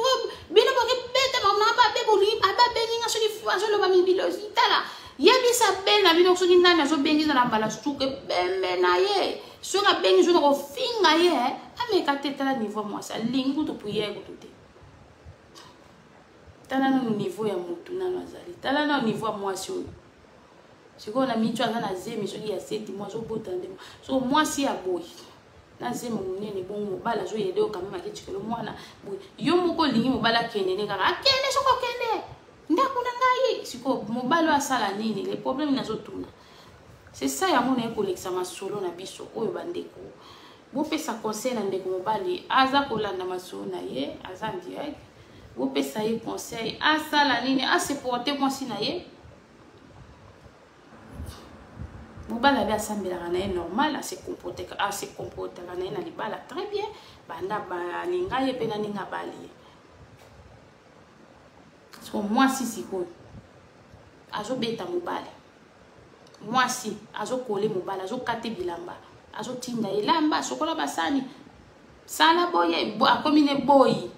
bino boke beta mama ba be boli aba bengi nga soki azo loba mibilozi tala yebisa be na bino soki nani azobengi na mbala suke bembe na ye soka bengi zo ko finga ye ameka tetala niveau mwasi alingu to prière ko te tala no niveau ya mutu nano azali tala no niveau ya mwasi oyo siko na micho aza na zemi soki ya 7 mois zobota ndemo so mwasi ya boy na zemi munene bon mobala zo yede okamema ketikelo mwana boy yo moko lingi mobala kende ne kaka akende soko kende ndakuna ngai siko mobala asala nini les problèmes nazo tuna c'est ça ya mona ekolekisa masolo na biso oyo bandeko bopesa conseil na ndeko mobali aza kolanda masolo na ye aza direct bopesa ye conseil asala nini aseporte mwasi na ye mobali abi asambelaka na ye normal ase comportaka na ye na libala très bien banda balinga ye mpe na ndenge abali ye so mwasi sikoyo azobeta mobali mwasi azokole mobali azokate bilamba azotinda elamba sokola basani sala boye akomi ne boyi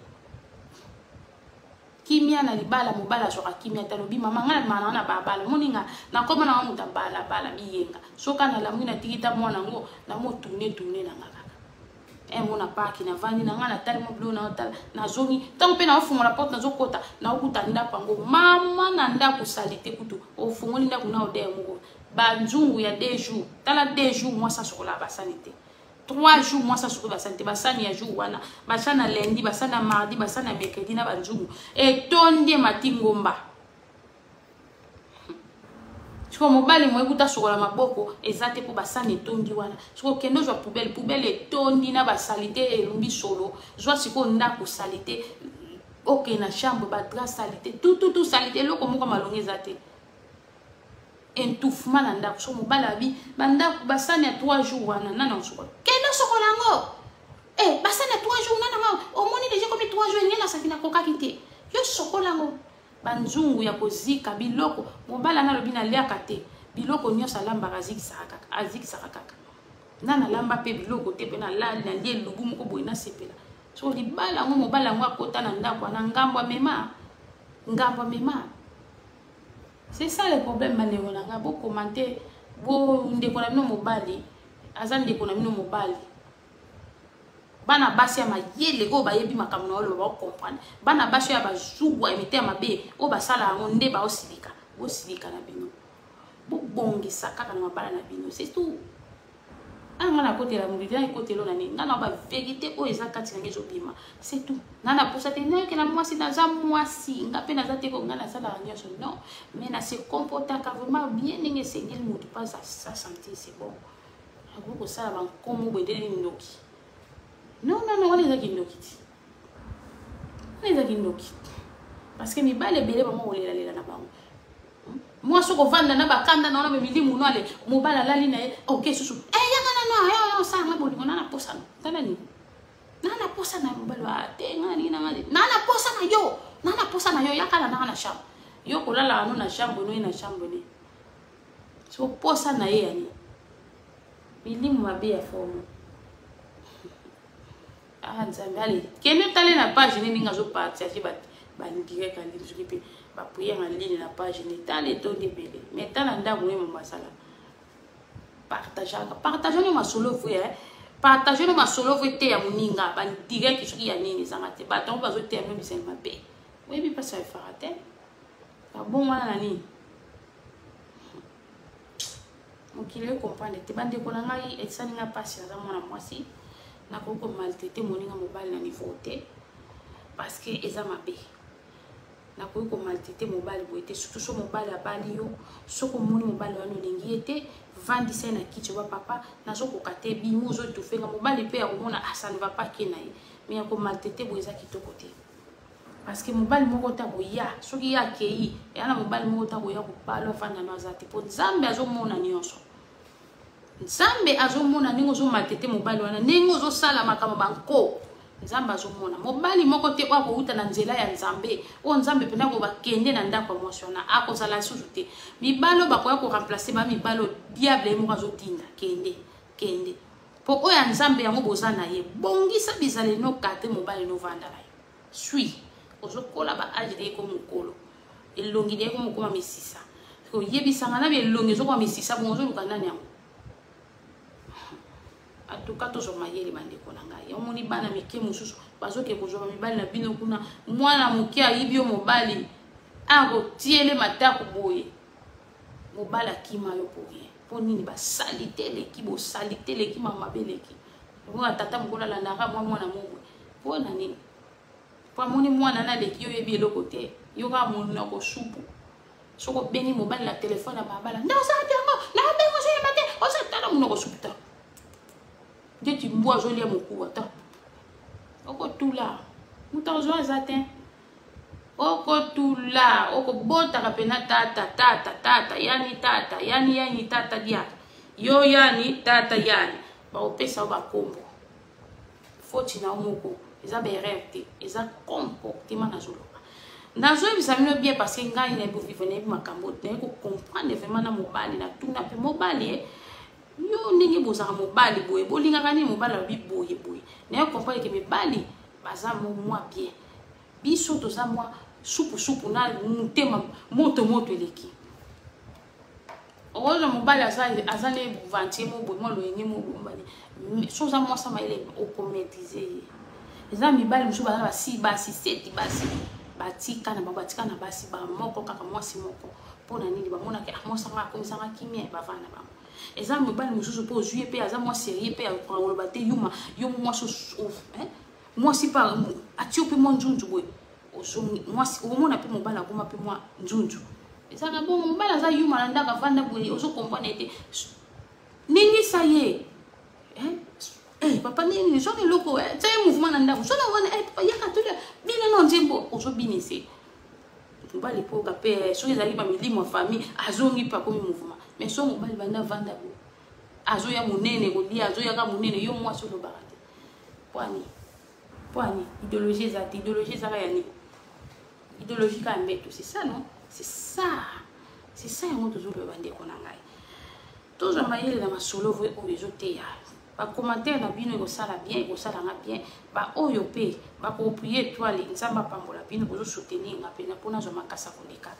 kimia na libala mobala soka kimia talobi mama ngana mana na babala moninga na koma na muta bala biyenga soka na lamu na tikita mwana ngo na mo tourner na ngaka mona paki na vandi na ngana tali mo blo na tala na zongi tango pe na ofungola porte na zokota na okuta nda pango mama na nda kusalite kutu ofungoli nda kuna ode mo banzungu ya 2 jours tala 2 jours moi ça sokola basanité 3 jours moi ça sokola basanité basani ya jour wana basana lundi basana mardi basana mercredi na banzungu et tondie matingomba siko mobali mo ekuta sokola maboko ezate po basani tondi wana siko kendo jwa poubelle tondi na basalite elumbi solo jwa siko ndako salite ok na chambre ba drap salite tout salite loko moko malongi ezate entouffement na ndako so mobali abi bandako basani ya 3 jours wana nana sokola kendo sokola ngo basani ya 3 jours nana omoni déjà comme 3 jours ngela sakina kokaki te yo sokola ngo banzungu ya kozika biloko mobala na lobi na liaka te biloko nyonso alambaka azikisaka kaka nana lamba pe biloko te pe na lali na lie lubu moko boye na sepela so libala ngo mobala ngo akota na ndako na ngambo mema c'est ça le problème manero nanga bo commenter bo ndeko na bino mobali aza ndeko na bino mobali bana basi ya mayele ko bayebi makambo na olo ba comprendre bana basi ya bazugwa emite ya mabe o basala ngo nde ba osilika na bino bo bongisa kaka na mabala na bino c'est tout anga na côté la mobili na côté lo na ni ngana ba vérité o eza kati na ngezo bima c'est tout nana posa te na ke na mwasi na za mwasi ngape na za te ko ngana sala nyoso non mais na se comporter ka vraiment bien ninge sengel mutu pas sa santé c'est bon ako sala ba komo bwendele ndoki non on les a kinokiti parce que mi bale bele ba mo lela na bango moi ce qu'on vend na bakanda na me milimu no ale mobala lali na ok susu yanga na yo sa ngabo ni na posa tana ni na posa na mobala te ngani na posa na yo yakala na shamba yo kolala no na shamba no na shamba ni so posa na ye yani milimu mabe ya forme nzambe allez kene tale na page nini ngazo partager ba direct en ligne soki pe ba prière en ligne na page ni tale to de bele mais tala ndako mo masala partager no masolo frère partager no masolo frère te ya muninga ba direct soki ya nini zanga te ba ton bazo te même c'est ma paix oui bi pas ça faire te ba bon wana nani mokile comprendre te bande ko na ngai esani nga passe na mwana mwasi na koko maltraité moninga mobali na niveau te parce que eza mabe na koko maltraité mobali boite surtout so mobali abali yo soko moni mobali wana olingi ete vandi na kiti wa papa nazo kokate bimozo to fenga mobali pe ya komona ça ne va pas kenaye mais ya ko maltete boza kitoko te parce que mobali moko ta boya soki ya kei yana mobali moko ta boya ko palo fanda no azati po nzambe azomona nyonso nzambe azomona ningo zo maltete mobali wana ningo zo sala makama banko nzambe azomona mobali moko te wa kouta na nzela ya nzambe o nzambe pena ko bakende na ndako motiona akozala susu te mibalo bakoya ko remplacer ba mibalo diable moko azotinda kende po oya nzambe yango bozana ye bongisa bizale no kate mobali no vanda la sui ozokola ba age de ko mukolo elongi de ko mukoma misisa ko yebisanga na elongi zo ko misisa bonzo lukana nyango atuka to zo mayele bande ko nanga ya moni bana mike mususu bazoke ko zo mibali na bino kuna mwana mukia yibio mobali ako tiele matako boye mobala kima yo poye po nini ba salite leki mama beleki ngo tata mukola la naka mwana mobwe po na nini po moni mwana na leki yo yebi eloko te yo ka mona ko supu soko beni mobali la telefone ba bala ndo sa tango na bengo se mate o sa tala mona ko supu ta de tu bois joli moku ata oko tula mutazo zatin oko tula oko bota kapena tata yani tata dia yo yani tata yani ba opesa ba kombo foti na omoko eza berete eza comportement na zolo nazo bisamino bien parce que ngai na bofi venir makambo te ko comprendre vraiment na mobali na tuna pe mobali yo ndenge bozaka mobali boye bolingaka ni mobali bi boye na comprendre que mobali baza moi bien biso to za moi supu na mutema moto eleki ozo mobali azane vantie mo boye mo loyenge mo bombali so za moi sama ile okometiser eza mibali musu bana basi seti basi batika na basi ba moko kaka mwasi moko pona nini ba mona ke amosanga komisanga kimia ba vana ba eza mibali mususu po juye pe aza moi sérieux pe akolo bate yuma yo moi so moi si pa atio pe mo njunju boye moi si o mona pe mobala koma pe moi njunju eza ka bon mobala za yuma na ndaka vanda boye ozo comprendre te nini ça y est papa nini zo ke loko tsaye mouvement na ndako so na wana papa yaka to bina no nzembo ozo binese mobali po ka pe so ezali ba milimo famille azongi pa komi mouvement mais so mobali banda vanda bo azo ya munene ko dia azo ya ka munene yo moi so lo barate poani idéologie za ya ni idéologie ka mbeto c'est ça non c'est ça yango toujours le bande ko na ngai toujours mayele na masolo vo o ezote ya ba commentaire na bino ko sala bien ko sala nga bien ba oyo pe ba ko prier étoile nzamba pambola bino ko soutenir nga pe na pona zo makasa koleka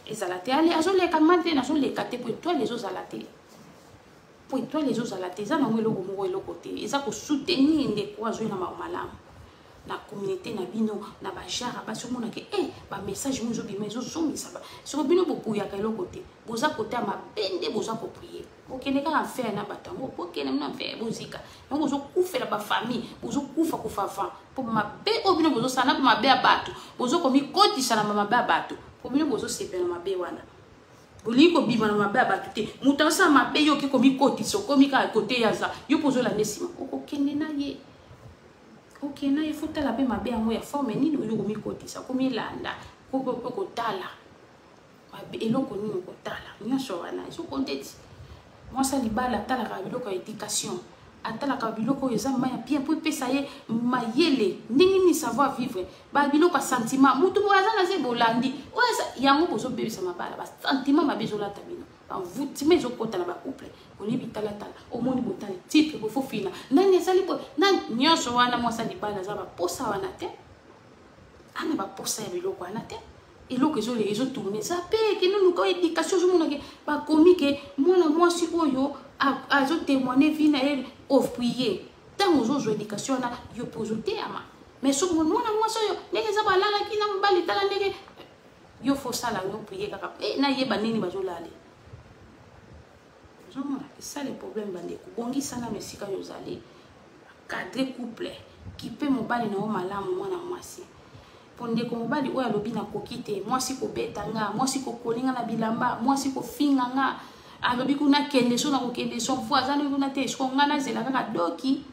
ezala te ale azoleka mate na zoleka te po étoile ezozala te za na ngo eloko moko eloko te eza ko soutenir ndeko azo na malamu na communauté na bino na ba jara ba somona ke ba message mo zo bima zo somisa ba so bino bopuya ka eloko te boza kota mabende boza ko prier okene ka faire na batango okene na faire bozika ngo zo kufela ba famille bozo kufa fa po mabe obino bozo sana po mabe abato bozo komi kotisa na mabe abato po bino bozo sepela mabe wana boliko bima na mabe abato te mutansa mabe yo ke komi kotisa komi ka kote yaza yo pozo la nesima okende na ye ok na yefuta la pe mabe yango ya forme nini oyo komikotisa komilanda kokotala eloko nini okotala nyonso wana ezokonteti mwasa libala atalaka biloko ya éducation atalaka biloko oyo eza maya bien po epesa ye mayele ndenge nini savoir vivre babiloko ya sentiment mutu moko aza na se bolandi oyo yango bozobebisa mabala basentiment mabe ezolata bino bavutime ezokota na bacouple oyebi talatala omoni botali titre bofofina nani ezali bo nani nyonso wana mwasa libala aza baposa wana te ana baposa ya biloko wana te eloko ezotourne eza mpe kenonuka éducation ozomonake bakomi ke mwana mwasi oyo azotémoigne vi na ye ofriye ntango ozozwa éducation wana yo mpe ozoteyama mais soki mwana mwasi oyo ndenge eza balalaki na mobali tala ndenge yo fosala yo priye kaka nayeba nini bazolale c'est ça le problème bandeko bongisana mesika yozali cadre couple qui peut mobali na malamu mwana mwasi pondeko mobali oyo alobi na kokite mwasi ko betanga mwasi ko kolinga na bilamba mwasi ko finga nga alobi kuna kende so na kokende so voisin kuna te so ngana zela kaka doki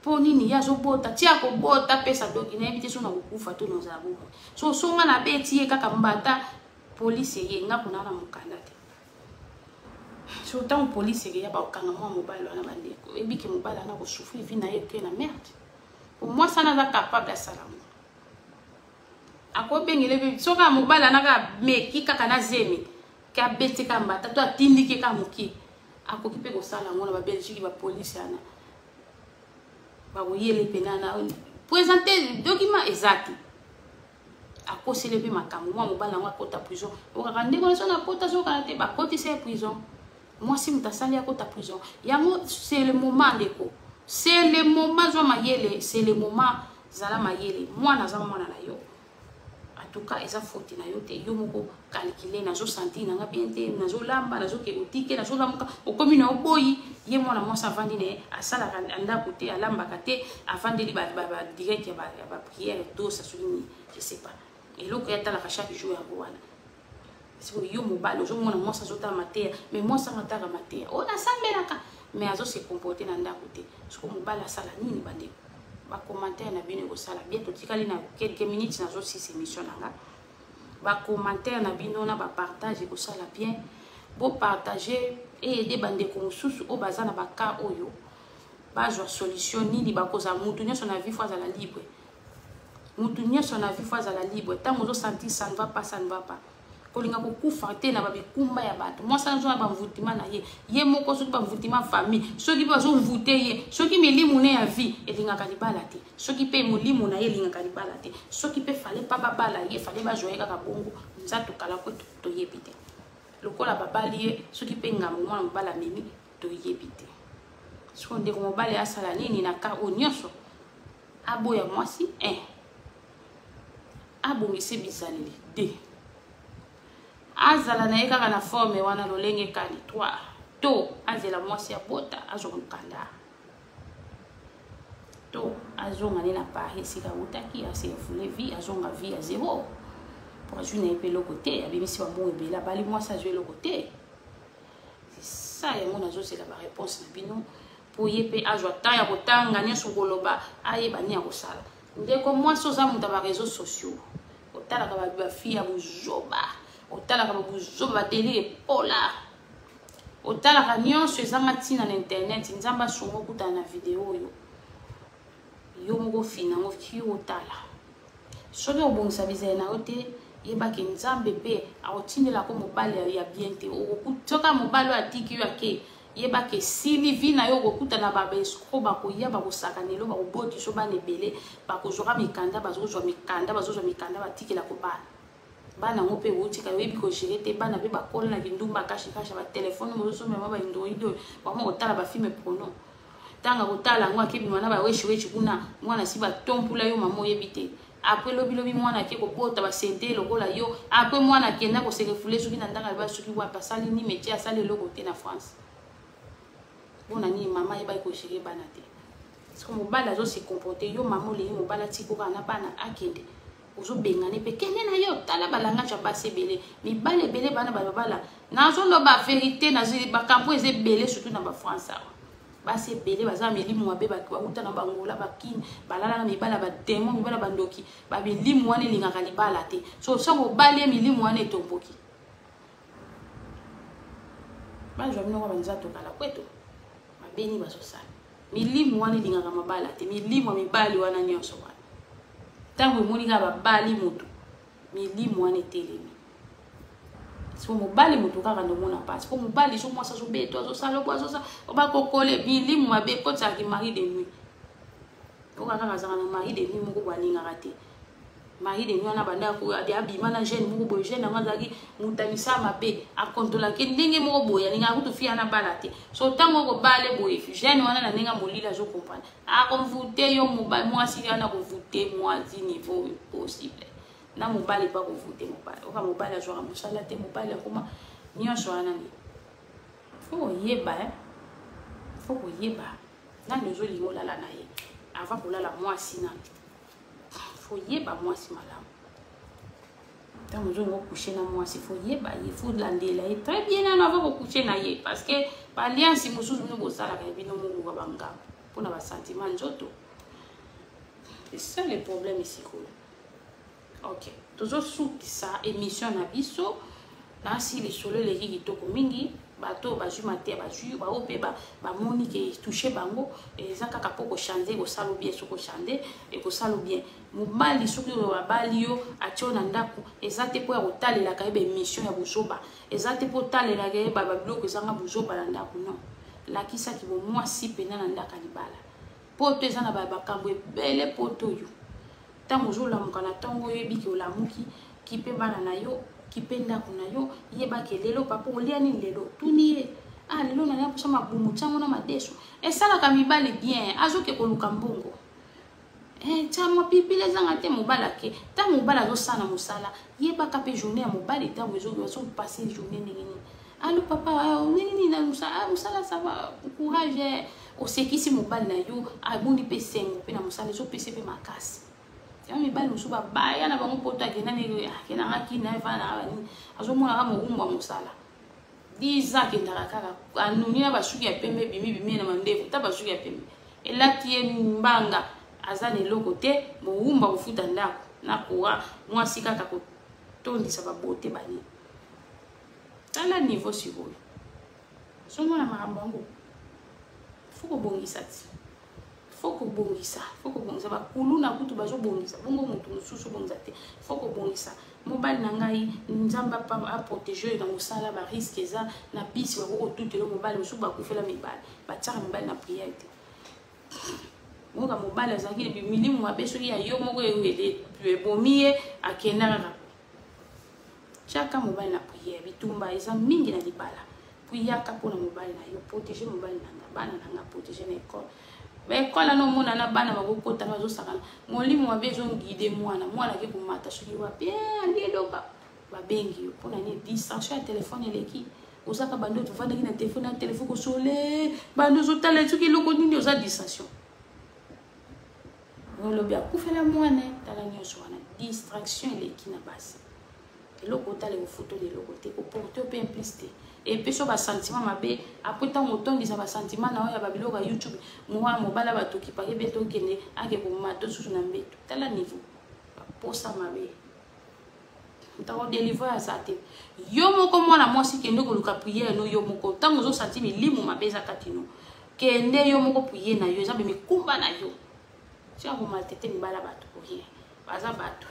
po nini ya zo bota tia ko bota pesa doki na ebite so na kokufa to no za buku so songa na beti ye kaka mbata police ye nga kuna na mukanda te so tant police ye ya ba kanga mo mobile wana bandeko ebiki mobile na ko souffrir vie na ye ke na merde pour moi ça n'a pas capable à salam ako bengele be soka mobile na ka meki kaka na zemi ka beti ka mbata to atindiki ka muki ako kipe ko sala ngona ba Belgique ba police ana ba yele penana présenter document exact ako célébrer makambo moi mobile na kota prison o ka ndeko na sona kota so ka te ba koti c'est prison moi si mutasali akota prison yango c'est le moment ndeko c'est le moment zo mayele c'est le moment zala mayele moi na za mwana na yo en tout cas eza faute na yo te yo moko calculer na zo sentir na bien te na zo lamba na zo ke otike na zo lamuka o komi na oboyi ye mwana moi ça vandi ne asala anda côté alamba kate avandi ba direct ya ba prière to ça souligner je sais pas et l'autre est à la chaque jour à Boana c'est yo mobile zo mwana moi ça zo ta mater mais moi ça mata ka mater on a sambelaka mais azo se comporter na ndako te so mobile asala nini bande ba commentaire na bino ko sala bien to tikali na quelques minutes na zo 6 émission nanga ba commentaire na bino na ba partage ko sala bien bo partager et aider bande ko mususu o bazana ba ka oyo ba jo solution nini ba koza mutu nyo na vie fois à la libre mutu nyo na vie fois à la libre tant ozo sentir ça ne va pas kolinga kokufa te na babikumba ya bato moi ça nzo na bamvutima na ye moko soki bamvutima famille soki bazo mvute ye soki milimu ne ya vie elingaka libala te soki pe mulimu na ye elingaka libala te soki pe fale pa babala ye fale bajoye kaka bongo nzatu kala ko to yebite lokola babali ye soki pe ngamu mwana mbala memi to yebite so ndeko mobale asala nini na ka onyoso aboya mwasi abongisi bizaleli de azala na eka na forme wana lolenge kali toi to azela mwasi ya bota azomukanda to azonga na Paris sika utaki asefule vie azonga vie à zéro pour ajuna epé le côté abimisi ba mo ebela bali mwasi azwe le côté c'est ça ya mona zo c'est la réponse na bino pour yepe azwa ta ya kotanga nyeso koloba ayeba ni ya kosala ndeko mwasi oza muta ba réseaux sociaux otala ka ba fille ya buzoba otala kama buzoba tele pola otala ka nyonso ezanga tina na internet nzamba songo kuta na video yo moko fina mo ki otala soki obongisa bizele na ote yebaki nzambe pe aotindela ko mobale ya bien te okutoka mobale atiki yo ake yebaki sili vi na yo kokuta na babesko bakoya bakosakanelo bakoboti so banebele bakozwaka mikanda bazozwa mikanda batikela ko bana ngope wuti ka webi ko jirete bana be bakola na bindumba kashi ba telefone mo so mema ba android ba mo otala ba filme prono tanga kotala ngwa kebi mwana ba weshi kuna mwana si ba tompula yo mamo yebite après lobi mwana ke ko bota ba sente lokola yo après mwana kenda ko sekefule soki na ndanga ba soki wa pasali ni métier asali loko te na France bona ni mama yeba ko jire bana te so mo bala zo se comporter yo mamo le mo bala tiko kana bana akende ozo bengane pe kene na yo tala balanga cha basebele mi bale bele bana bala nazo lo ba vérité na zili ba kampo eze belé surtout na ba France base belé baza milimu wabe ba kwa uta na bangola bakini balala na mibala ba demo mibala bandoki ba milimu wane lingaka libala te so mo bale milimu wane tomboki ba jo mino ba nzato kala kweto mabeni baso sana milimu wane lingaka mabala te milimu mibali wana nyonso wana tango moninga babali mutu milimu wane telemi so mobali mutu kaka ndo mona passe po mobali so mwasa so beto so salo bo so sa ba kokole milimu mabe ko tsaki mari de nuit o kaka kazana na mari de nuit moko baninga kate mari de nuit wana banda ko adi abima na jeune moko bo jeune ngazaki mutamisa mabe a controla ke ndenge moko boya ninga kutu fia na balate so tango ko bale boye jeune wana na ninga molila zo comprendre a ko mvute yo mobali mwasi yana ko mvute mwasi niveau possible na mobali pa ko mvute mobali o ka mobali azwa musala te mobali akoma nyonso wana ni fo yeba na nzo lingola la na ye ava kolala mwasi na fo yeba mwasi malamu Tant que vous coucher dans moi, il faut y il faut l'ander là. Très bien, on va coucher dans y parce que par lien si vous nous ça la vie nous nous va banga pour nos sentiments d'autres. C'est ça le problème ici quoi. OK. Toujours sous ça émission na biso là si les soleil les qui toko mingi bato ba jumate ba ju ba ope ba moni ke toucher bango et ça kaka poko changer ko salo bien soko changer et ko salo bien mobali soki ba bali yo ationa ndako ezate po ya kotalela ka be mission ya buzoba ezate po talela ke ba bloko zanga buzoba na ndako non la kisa ki bo mwasi pena na ndaka libala poto ezana ba bakambo ebele poto yo tango zola mukana tango yebi ki olamuki ki pe bana na yo ki pe ndako na yo yeba ke lelo papa olia ni lelo tuniye lelo na yapo sama bumu chango na madeso esala ka mibali bien azoke ko luka mbongo chama pipile zanga te mobala ke ta mobala zo sana musala yeba ka pe journée ya mobali ta mozo zo passer journée nini allo papa nini na musala ça va courage o sekisi mobali na yo abundi pe sengo pe na musala zo pese pe makasi ya mibali musuba baya na bango poto akena ni akena ngaki na vana abani azomona ka mogumba musala diza ke ndakaka anuni na basuki ya pembe bimi na mandefu ta basuki ya pembe elati mbanga azane loko te mogumba ufuta ndako na kuwa mwasi kaka ko tondisa babote bani tala niveau sikoyo somona makambo yango foko bongisa ti foko bongisa ba kuluna kutu bazo bongisa bongo mutu mususu bongisa te foko bongisa mobali na ngai nzamba pa a protéger na musala ba risque za na bisi ba ko tutelo mobali mususu ba kufela mibali ba tsaka mobali na prière te moka mobali azaki bi milimu mabeso ya yo moko ele bomie akenda na chaka mobali na prière bitumba eza mingi na libala puyaka pona mobali na yo protéger mobali na bana na protéger na école école no mona na bana bakokota bazo sakana molimo wa bezo guider mwana ke kumata soki wa bien aliloka babengi pona ni distraction ya téléphone eleki osaka bando tufanda na téléphone ko sole bando zo tala soki loko nini oza distraction lobi akufela mwana tala nyonso wana distraction eleki na basi eloko tala ko photo de loko te ko porter peu implicité et puis sur ba sentiment mabe après tant autant disa ba sentiment na ya babiloko ya YouTube moi mobala batoki pa ke beto kende ake ko mato susu na mbeto tala niveau posa mabe ntawo deliver ya sate yo moko mwana mwasi kende ko luka prière no yo moko tango zo senti milimu mabe za katino kende yo moko prière na yo za be mikumba na yo si ako maltete ni bala bato ko rien baza bato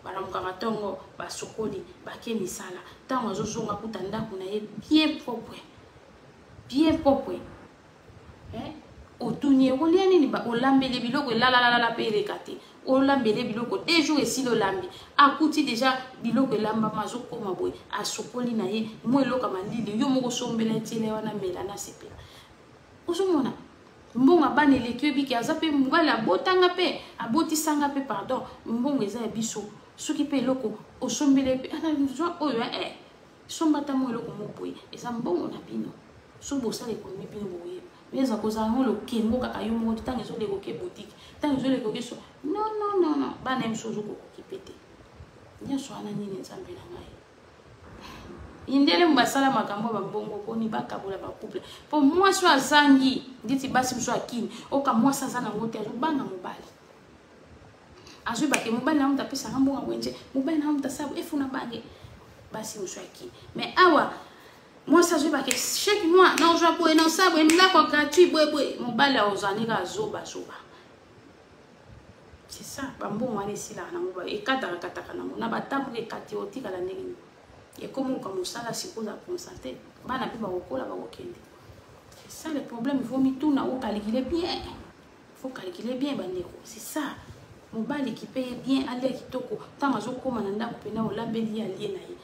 bala mukamatongo basokoli bake misala tango azozonga kuta ndako na ye bien propre otunye olia nini ba olambele biloko la peleka te olambele biloko 2 jours esilo lambi akuti déjà biloko elamba mazokoma boye asokoli na ye mo eloka malili yo moko sombela tiele wana mela na sepela osomona mbonga bana eleki biki azape mungala botanga pe abotisanga pe pardon mbonga eza ya biso soki pe eloko osombele pe ana nzo oyo sombata mo eloko moboye eza mbongo na bino so bosala ekonomi bino boye mais akozala ngo lokengo kaka yo moko ntango ezolekoke boutique ntango ezolekoke so non bana mso ozokokoki pete nyonso wana nini nzambe na ngai indele mbasala makambo bambongo poni bakabola bakouple po mwasi azangi nditi basi mso akini oka mwasi aza nango te azobanga mobali azwi bake mobali na muta pesa ngambonga mwenje mobali na muta sabu efuna bange basi mso akini mais awa moi ça je pas que chaque mois non je peux non ça bon là quoi gratuit boy mobali aozanika zoba c'est ça bambongo wana esila na ngoba ekataka na batabu ekati otika la ndenge et comme comme ça sikoza constater bana pe bakokola bakokende c'est ça le problème il faut mituna ou calculer bien bandeko c'est ça mobali qui paye bien aller kitoko tant azokoma na ndako pena olambeli alie na ye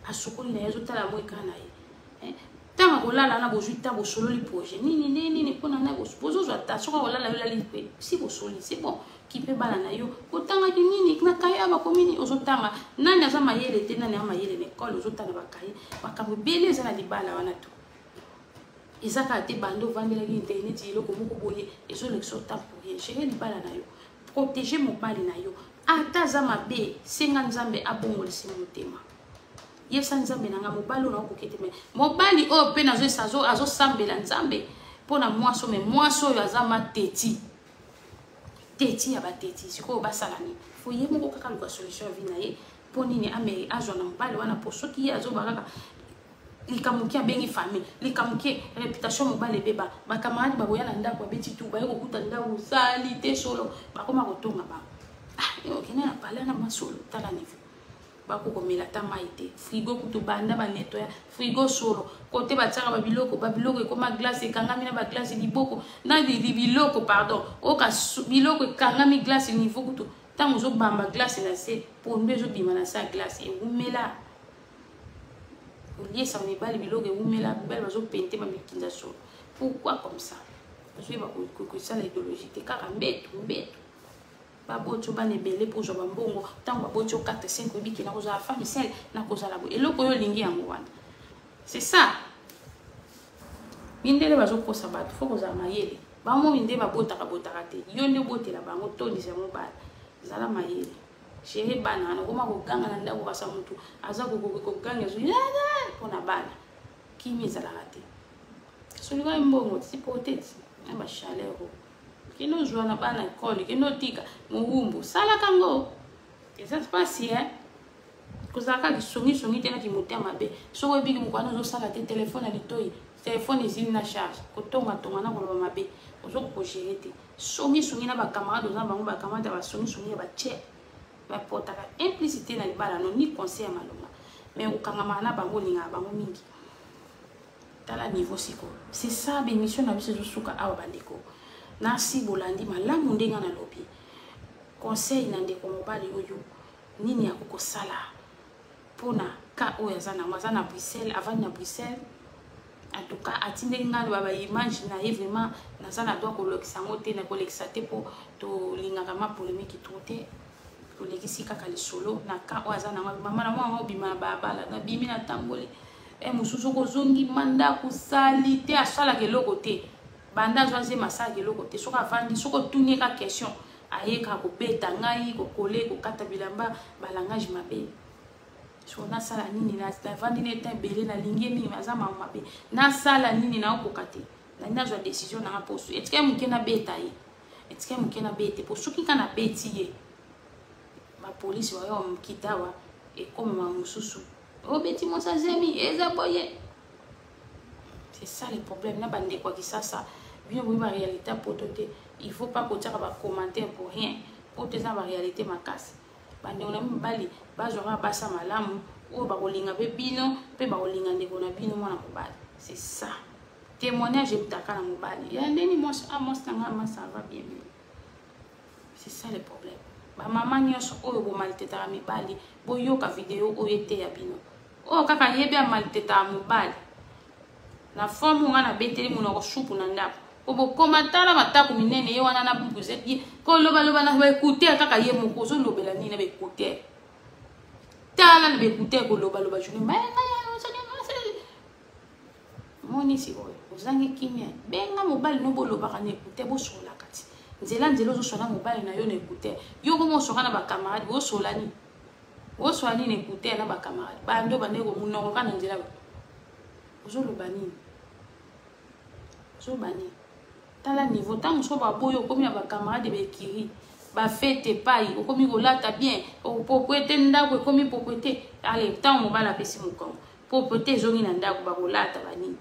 asokoli na ye azotala mweka na ye tant kolala na bojuta bosololi projet nini pona na bozo attention kolala yolali pe si bosoli c'est bon qui peut bala na yo kotanga nini na kaya ba komini ozotanga nani aza mayele te nani amayele na école ozotanga bakaye bakambo bele za na libala wana to ezaka te bando vandela ki internet yelo ko moko boye ezo lection temps pour rien gérer libala na yo protéger mobali na yo ata za mabe senga nzambe abongolisi motema yesa nzambe nanga mobali na okokete me mobali o pe nazo sazo azo sambela nzambe pona mwaso me mwaso yo azama teti ya bateti siko basalani fo ye moko kaka luka solution vi na ye poni ni ame azo na mobali wana po soki ye azo bakaka likamuki abengi famille likamuki réputation mobali beba bakamaradi baboya na ndako abeti tu baye kokuta ndako sali te solo bakoma kotonga ba okene na pala na masolo tala nivu bako komela ta maite frigo kutu banda ba nettoya frigo solo kote batsaka babiloko ekoma glace ekangami na ba glace liboko na biloko pardon oka biloko ekangami glace niveau kutu tango zo bamba glace na se pondo zo bima na sa glace eumela lié ça mibali biloko eumela belle bazo pente ba mikinza solo pourquoi comme ça je vais ba ko ça l'idéologie te kaka mbetu baboto bane belé pour zo bambongo tango baboto 4 5 biki na koza femme celle na koza labo eloko yo lingi yango wana c'est ça mindele bazo kosa bato faut koza mayele ba mo minde babota te yo nde botela bango toni za mobala zala mayele chéri bana na koma ko ganga na ndako kasa mutu aza ko ganga zo pona bana kimi zala rate solika mbongo tipoteti na ba chaleur kino joa na bana école kino tika muhumbu sala kango ça se passe hein kozaka kisongi tena kimotema be soko biki mukwana zo sala te téléphone ali toyi téléphone ezili na charge kotonga na koloba mabe ozo ko gérer te songi na ba camarade oza bango ba camarade ba songi ba che ba potaka implicité na libala no ni conseil malonga mais ukangama na bango linga bango mingi tala niveau siko c'est ça be mission na biso suka awa bandeko na si bolandi malamu ndenga na lobi conseil na ndeko mobali oyo nini ya kokosala pona ka oyo azana Bruxelles avant na Bruxelles en tout cas atindenga ba image na vraiment nazana doit kolekisa ngote na kolekisa te po to lingaka ma polémique tout kolekisi kaka le solo na ka oyo azana mama na mwa obima babala na bimi na tambole mususu kozongi manda kusali te asala keloko te banda zoaze masala keloko te soka vandi soko tunie ka question ayeka kobeta ngai kokole kokata bilamba balangage mabe so na sala nini na vandi ne temps belé na lingi mingi maza mabe na sala nini na okokate na ndazo décision na poso etike mukena beta yi etike mukena bete po soki kana beti ye ba police wa yo mkitawa e comme ma mususu obeti mosa zemi eza boye. C'est ça le problème na bande kwa kisasa bien oui ma réalité potote il faut pas kotia ba commentaire pour rien pour te za ba réalité makasi bande ona mbali bazora basa malamu o ba kolinga be bino pe ba kolinga ndeko na bino mwana mobali. C'est ça témoignage etaka na mobali ya ndeni moi tanga ça va bien. C'est ça le problème ba mama nyonso oyo bo maliteta mibali bo yoka vidéo oyo ete ya bino o kaka yebe ya maliteta mobali na forme ngana beteli muna ko shupu na ndako obo komatala matako minene ye wana na bubuze ko loba na ba écouter kaka ye moko zo lobela nini ba écouter tala na ba écouter ko loba juni ba moni si oyo uzangi kimia benga mobali no boloba kana écouter bo sola kati nzela zo sona mobali na yo na écouter yo ko mo soka na ba camarade bo solani o swani na écouter na ba camarade ba ndo bandeko munoko kana nzela Zobani. Tala niveau tant so ba boyo komi ba camarade be kiri ba fete pai komi kolata bien o popoete ndako komi popoete ale tant mo bala pesi mukon popoete zongi na ndako ba kolata bani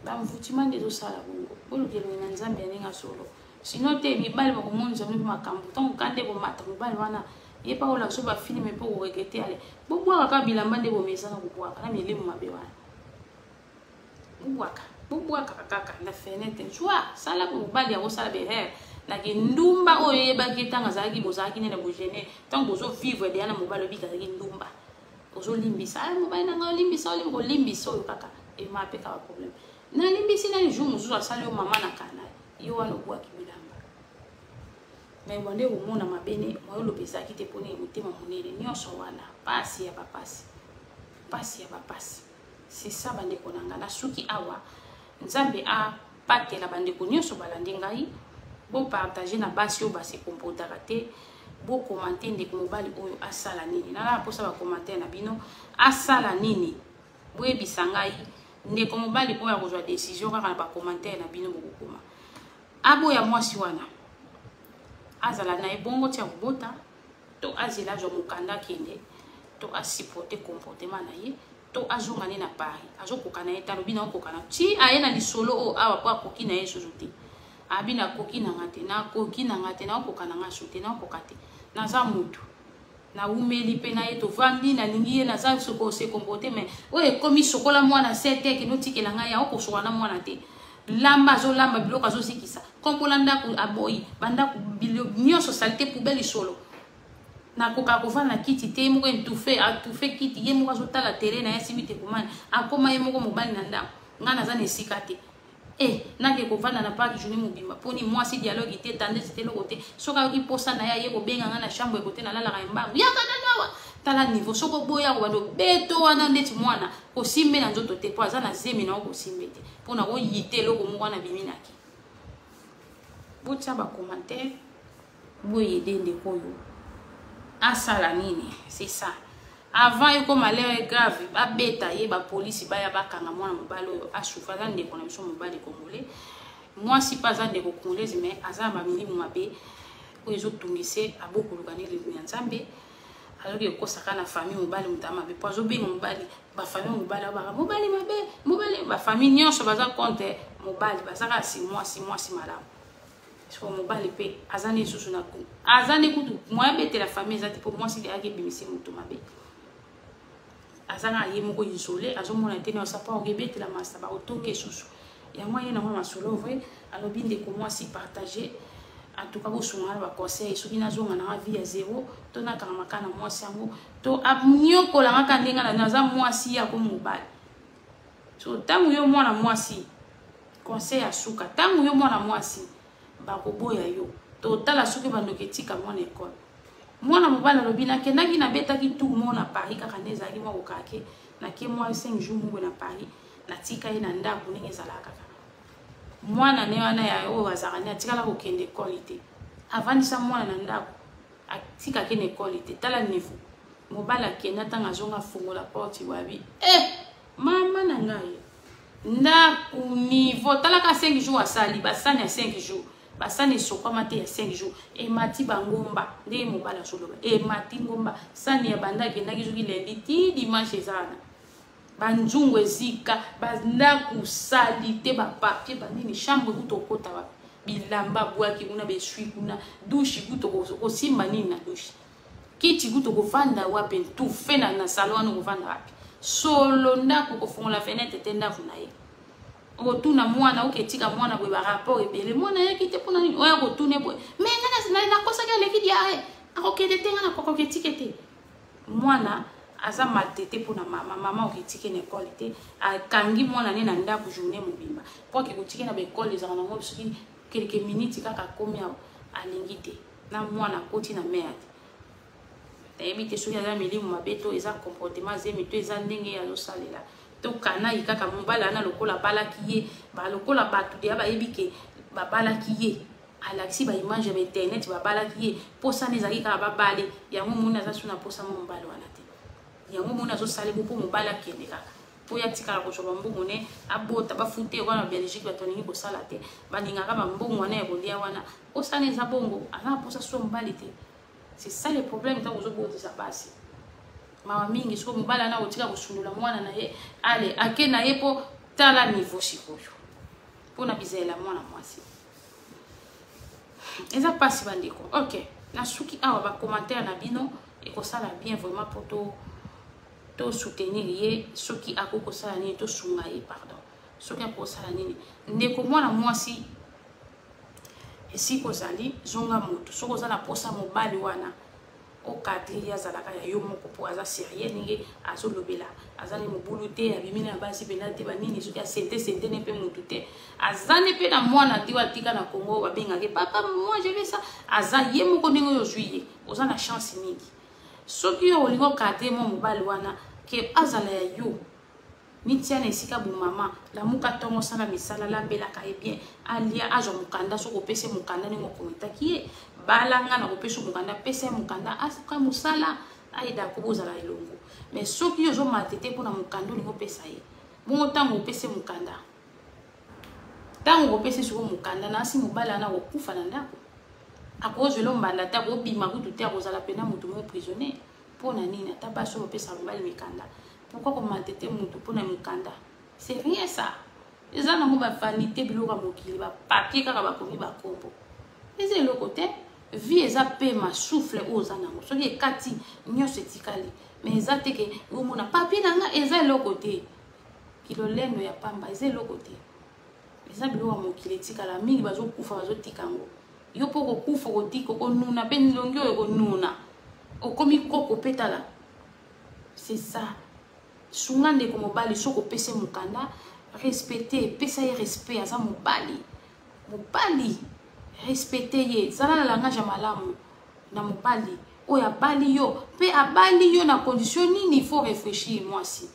ba mvutima ndezo sala bongo bolo kelo na nzambe ninga solo sino te mibali ba komonza mbi makambo tant kande ko mata mibali wana ye pa ola so ba filme po ko regretter ale bo bwa ka bilamba nde bo mesa na ko bwa kana milimo mabe wana Bubwaka kaka na fenêtre joie sala ko bali ya sala beher na kindumba oyo ba kitanga zaki bozaki ne na bojene tant bozo vivre de na mobalo bika ki ndumba ozo limbisa mobali na ngolimbisa oli ko limbisa oyo kaka e ma pe ka problème na limbisi na jour muzo sala yo mama na kana yo wana kwa kibilamba mais wande o mona mabene mo lo pesa ki te poni mutema munene nyonso wana pasi ya papasi c'est ça bande konanga na suki awa nzambe a patela bande konyoso balandi ngai bo partager na basi o basi comporter te bo commenter ndeko mobali oyo asala nini nala posa ba commenter na bino asala nini boye bisangai ndeko mobali oyo akozwa décision kaka na ba commenter na bino bokoma abo ya mwasi wana azala na ebongo tia kubota to azela jo mukanda kende to asipote comportement na ye to azongane na Paris azokoka na eta lobina okokana ti ayena lisolo o awa po akoki na ye sozote abina koki na ngate na koki na ngate na okoka na ngasote na okokate na za mutu na umeli pe na ye to vandi na lingi ye na za soko se comporter mais oye komi sokola mwana sete ke notikela ngai ya okosoka na mwana te lamba zo lamba biloko azosikisa kompola ndaku aboyi bandaku bilio nyonso salite poubelle solo na koka kovana kiti te moko entufe atufe kiti ye moko azotala tele na ye simite komana akoma ye moko mobali na ndako nga naza na esika te nake kovanda na park journée mobimba poni mwasi dialogue te tendance te loko te soki ayoki posa na ye kobenga nga na chambre ekote nalalaka embangu yaka nanawa tala niveau soko boya kobando beto wana ndeti mwana kosimbe na nzoto te po aza na zemi na kosimbe te mpona koyite eloko moko wana biminaki botia bacommentaire boyede ndeko oyo asala nini c'est ça avant eko malheur grave babeta ye ba police baya bakanga mwana mobali oyo asufa za ndeko na biso mobali congolais mwasi pas za ndeko congolais mais aza mamilimu mabe oyo ezotungise abokoluka ne ya nzambe alors que kosaka na famille mobali mutama mabe po azobenga mobali ba famille mobali abaka mobali mabe mobali ba famille nyonso baza compte mobali bazaka si mwasi malamu so mobali pe azane susu na ku azane kutu moya bete la famille zati po mwasi ake bimisi mutu mabe azanga ye moko isolé azomona tene osapa okebete la masaba otoke susu ya moyen na mwa masolo vrai alobi ndeko mwasi partager en tout cas bosungana ba conseil soki nazonga na vie ya zéro to na karamaka na mwasi yango to amnyokola ngaka ndenga na za mwasi ya ko mobali so tangu yo mwana mwasi conseil asuka tangu yo mwana mwasi bakoboya yo to tala soki bandoketika mwana école mwana mobali alobi nakendaki na betaki tout mona Paris kaka ndezaki mwa kokake na ke mwa 5 jours moko na Paris natika ye na ndako ndenge ezalaka kaka mwana ne wana ya oyo azalaka atikala kokende école te avandisa mwana na ndako atika kende école te tala niveau mobali akenda ntango azonga fungola porte wabi mama na ngai ndako niveau talaka 5 jours asali basani ya 5 jours basani sokama te ya 5 jours emati bangomba nde mobali asoloba emati ngomba sani ya banda kendaki soki lendi ti dimanche ezana banzungu ezika bandaku sali te bapapier banini chambre kuto kota wa bilamba bwaki kuna besui kuna douche kuto kosimba nini na douche kiti kuto kovanda wapi tu fena na salon wana kovanda wapi solo ndako kofungola fenêtre te ndaku na ye otuna mwana oketika mwana bwe ba rapport ebele mwana yaki te pona nini oya kotune bwe mais ngana na kosa ka leki dia akokende tenga na kokoketike te mwana aza maltete pona mama oketike na école te akangi mwana ne na ndako journée mobimba po ke kotike na ba école ezaka na ngobi soki quelques minutes kaka komi alingi te na mwana koti na merde tayebi te soki aza milimu mabeto eza comportement zemi to eza ndenge azosalela to kana ikaka mobala na lokola balaki ye ba lokola batu dia ba yebike ba balaki ye alaxi ba image ba internet ba balaki ye posa nezaki ka ba bale yango mona za suna posa mobala wana te yango mona zo sale bo mobala kende kaka po ya tikala ko choba mbongo ne abota ba fute wana Belgique ba toningi ko sala te ba ninga ka ba mbongo wana ya kolia wana posa neza bongo ana posa so mbali te c'est ça le problème tant ozo bo sa basi mama mingi soko mobala na otika kosundula mwana na ye ale ake na ye po tala niveau sikoyo pona bizela mwana mwasi eza pasi bandeko ok na suki awa ba commentaire na bino ekosala bien vraiment pour to soutenir ye soki akoko sala nini to sunga ye pardon soki akoko sala nini ndeko mwana mwasi esiko zali zonga moto soko za na posa mobali wana o cadre ya zalaka ya yo moko po aza sérieux ninge azolobela azali mobulu te abimina na basi penate banini soki ya sente ne pe mutu te azane pe na mwana tiwa tika na Congo babengaki papa moi je vais ça aza ye moko ndenge yo juillet oza na chance mingi soki yo olingo cadre mo mobali wana ke azala ya yo nitiana esika bu mama la muka tongo sala misala la bela ka bien alia ajo mukanda soko pese mukanda ni ngokomita kiye balanga na kopesa mukanda pesa mukanda aka musala aida ko bozala elongo mais soki yo zo matete pona mukanda lingo pesa ye bongo tango pesa mukanda tango pesa siko mukanda na si mobala na kokufa na ndako akozelo mbanda ta ko bima kutu te akozala pena mutu mo prisonnier pona nini ata baso pesa mobali mikanda pourquoi ko matete mutu pona mukanda c'est rien ça les gens n'ont pas vanité biloka mokili ba papier kaka ba komi ba kombo eza le côté vie eza pe ma souffle oza nango soki ekati nyonso etikali mais eza te ke omona papier nanga eza le côté kilo lendo ya pamba eza le côté eza biloka mokili etikala mingi bazokufa bazotikango yo po kokufa kotika konuna pe ndongi oyo konuna okomi koko petala c'est ça sunga ndeko mobali soko pese mukanda respecter pesa ye respect aza mobali respecter ye zala la langage ya malamu na mobali oya bali yo pe abali yo na condition nini il faut réfléchir moi si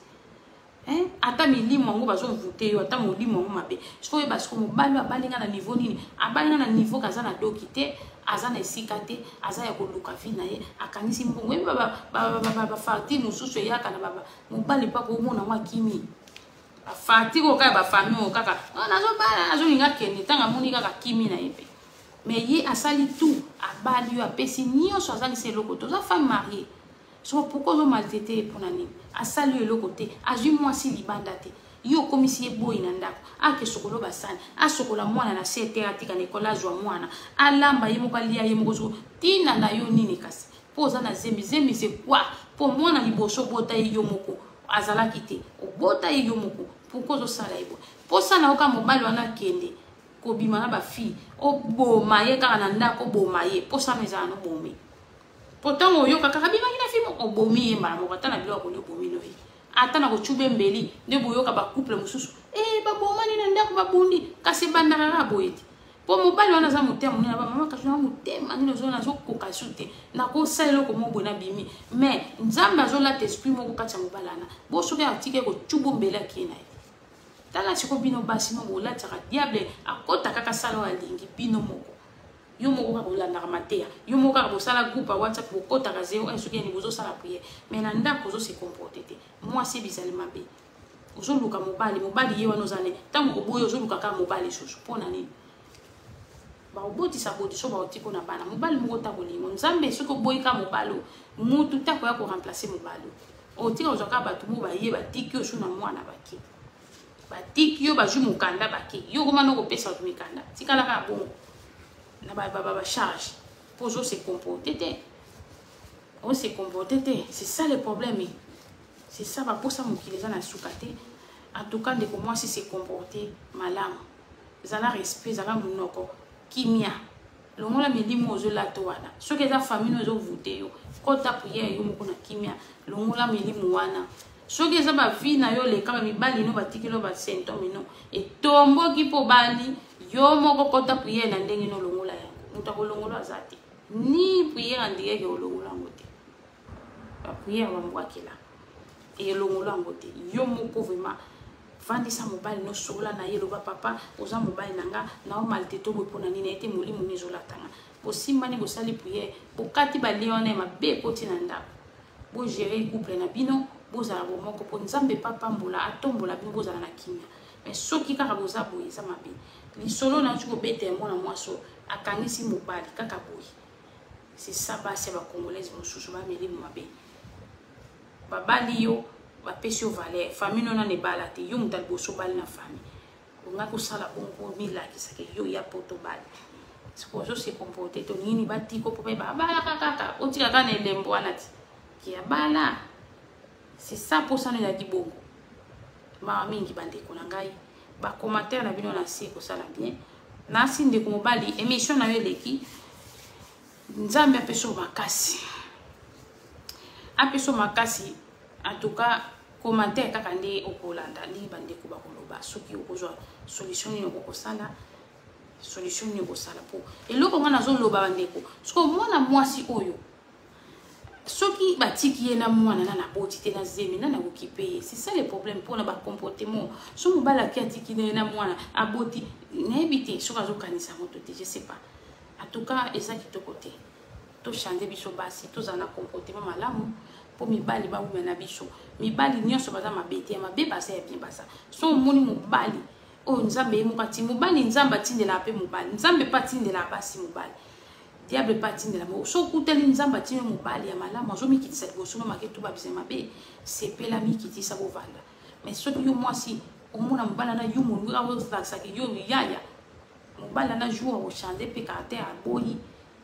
hein ata milimo ngo bazo voter yo ata molimo ngo mabe siko ye basiko mobali abali nga na niveau nini abali nga na niveau kaza na dokite aza na esikate aza ya koluka fi na ye akanisi mbongo ye ba farti mususu yaka na baba mobali pa ko mona mwa kimi fati ko ka ba famille kaka nazo bala nazo linga kende tanga moni kaka kimi na yepe mais ye asali tout abali yo apesi nyonso azali se lokoto za femme mariée so pourquoi zo maltraiter pour nani asali yo lokote azui moi si libanda te yo komisi ye boyi na ndako ake sokolo basani asokola mwana na sete atika na ekola zwa mwana alamba ye moko lia ye moko zo tina na yo nini kasi po za na zembi c'est quoi po mwana liboso bota ye yo moko azala kite obota ye yo moko pourquoi zo sala yebo po sana oka mobali wana kende ko bima na ba fille o boma ye kaka na ndako boma ye po sana ezana no bomi pourtant oyo kaka bima kina fille o bomi ye mara mo batana bilo ko le bomi no ye ata na ko chube mbeli ne boyo ka ba couple mususu ba boma ni na ndako ba bundi kasi bandara na boyeti po mobali wana za mutema na ba mama ka na mutema ni zo na zo ko kasute na ko selo ko mo bona bimi mais nzamba zo la t'esprit mo ko katsa mobalana bo soki atike ko chubu mbela kina tala chiko bino basi mo bola tsaka diable akota kaka sala wa lingi bino moko yo moko ka kolanda ka mateya yo moko ka bosala groupe WhatsApp bokota ka 01 soki ni bozo sala prière mais na ndako zo se comporter te moi c'est bizarre mabe ozo luka mobali ye wana ozane tango ko boyo ozo luka ka mobali soso pona nini ba oboti saboti so ba otiko na bana mobali moko ta kolimo nzambe soki boyi ka mobali mutu ta ko ya ko remplacer mobali otika ozoka batu mo ba ye ba tiki osu na mwana baki batiki yo baju mukanda baki yo koma no kopesa mikanda tikala ka bon na ba charge pour se comporter on se comporter c'est ça le problème c'est ça va pour ça mokili za na sukate en tout cas de comment se comporter malamu zala respect zala munoko kimia longola milimo ozo lato wana soki za famille ozo voter yo kota prière yo moko na kimia longola milimo wana soki eza ba vie na yo le kama mibali no batikelo ba symptôme no etombo ki po bali yo moko kota prière na ndenge no longola yango muta ko longola azati ni prière ndike ke longola ngote ba prière wa mbwakela e longola ngote yo moko vraiment vandisa mobali no sola na yelo ba papa oza mobali nanga na o malteto bo pona nini ete molimo ni zola tanga bosimba ni bosali prière bokati ba lione mabe poti na ndako bo gérer couple na bino bozala bomoko po nzambe papa mbola atombola bino bozala na kimia mais soki kaka boza boye za mabe lisolo na tuko bete mwana mwaso akangisi mobali kaka boye c'est ça basi ba congolaise mosusu ba meli mabe babali yo ba pesio valeur famille nona ne balate yo mutal boso bali na famille onga ko sala bongo mila kisake yo ya poto bali siko zo se comporter to nini batiko po ba bala kaka otika kana elembo anati ki abala. C'est ça pour ça nous a dit bongo. Ma mingi bande ko ngai ba commentaire na bino na si ko sala bien. Na sinde ko mobali émission na yo leki. Nzambe apeso makasi. Apeso makasi en tout cas commentaire kaka ndi okolanda ndi bande ko ba koloba soki okozwa solution ni ko sala solution ni ko sala po. Et loko ngana zo loba bande ko. Sko mwana mwasi oyo soki batiki na mwana na boti te na zemi na okipe c'est ça le problème pour na ba comportement so mobala ki atiki na mwana aboti na ebité so kazo kanisa moto te je sais pas En tout cas, et ça qui te côté. To chande biso basi, to zana comportement malamu. Pour mibali ba ou na biso. Mibali nyonso baza mabete, mabe basa ya bien basa. Son moni mobali. Oh nzambe mukati mobali nzamba tindela pe mobali. Nzambe pa tindela basi mobali. Diable pa tindela mo. So kuteli nzamba tindela mobali ya malamu. Azo mi kitisa boso ma ke to ba bisa mabe. C'est pe la mi kitisa bo vanda. Mais so yo moi si au mona mobala na yo mo nga wo sa ki yo yaya. Mobala na jour au chande pe caractère à boyi.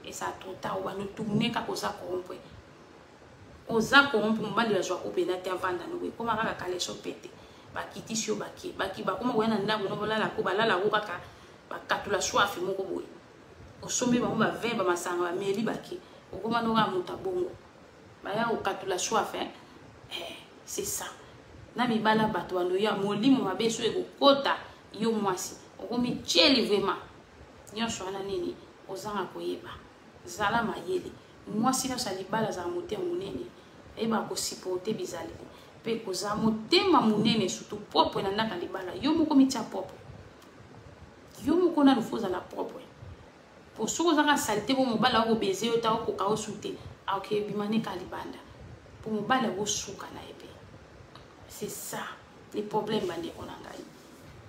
Et ça trop tard on va nous tourner ka ko za corrompre. Oza corrompre mobali ya joie ko pe na te vanda no we. Koma kaka kale so pete. Bakiti sio baki ba kuma wena ndako no bolala ko balala ko kaka bakatula soif moko boy osombe ba ba vemba masanga ba meli baki okoma no ga muta bongo baya okatula soif c'est ça na mibala bato wano ya molimo mabeso ekokota yo mwasi okomi cheli vraiment nyonso wana nini ozanga koyeba zala mayele mwasi na salibala za mote munene eba ko supporter bizali pe koza motema munene surtout propre na ndaka libala yo moko mitia propre yo moko na lufoza la propre pour soko zaka saleté bo mobala ko baiser yo ta ko ka osute ok bimane ka libanda pour mobala go suka na ebe c'est ça les problèmes bande onangai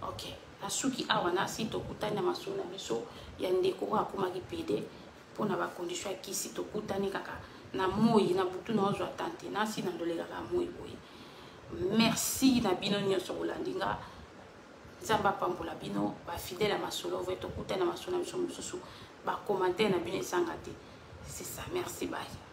ok asuki awa na si to kutana masona biso ya ndeko ko akoma ki pede pour na ba condition ki si to kutani kaka na moyi na butu na ozwa tante na si na ndolela ka moyi boyi. Merci na bino nyonso kolandinga nzamba pambola bino ba fidèle à masolo veto kuta na masona biso mususu ba commenter na bino esangate c'est ça merci bye.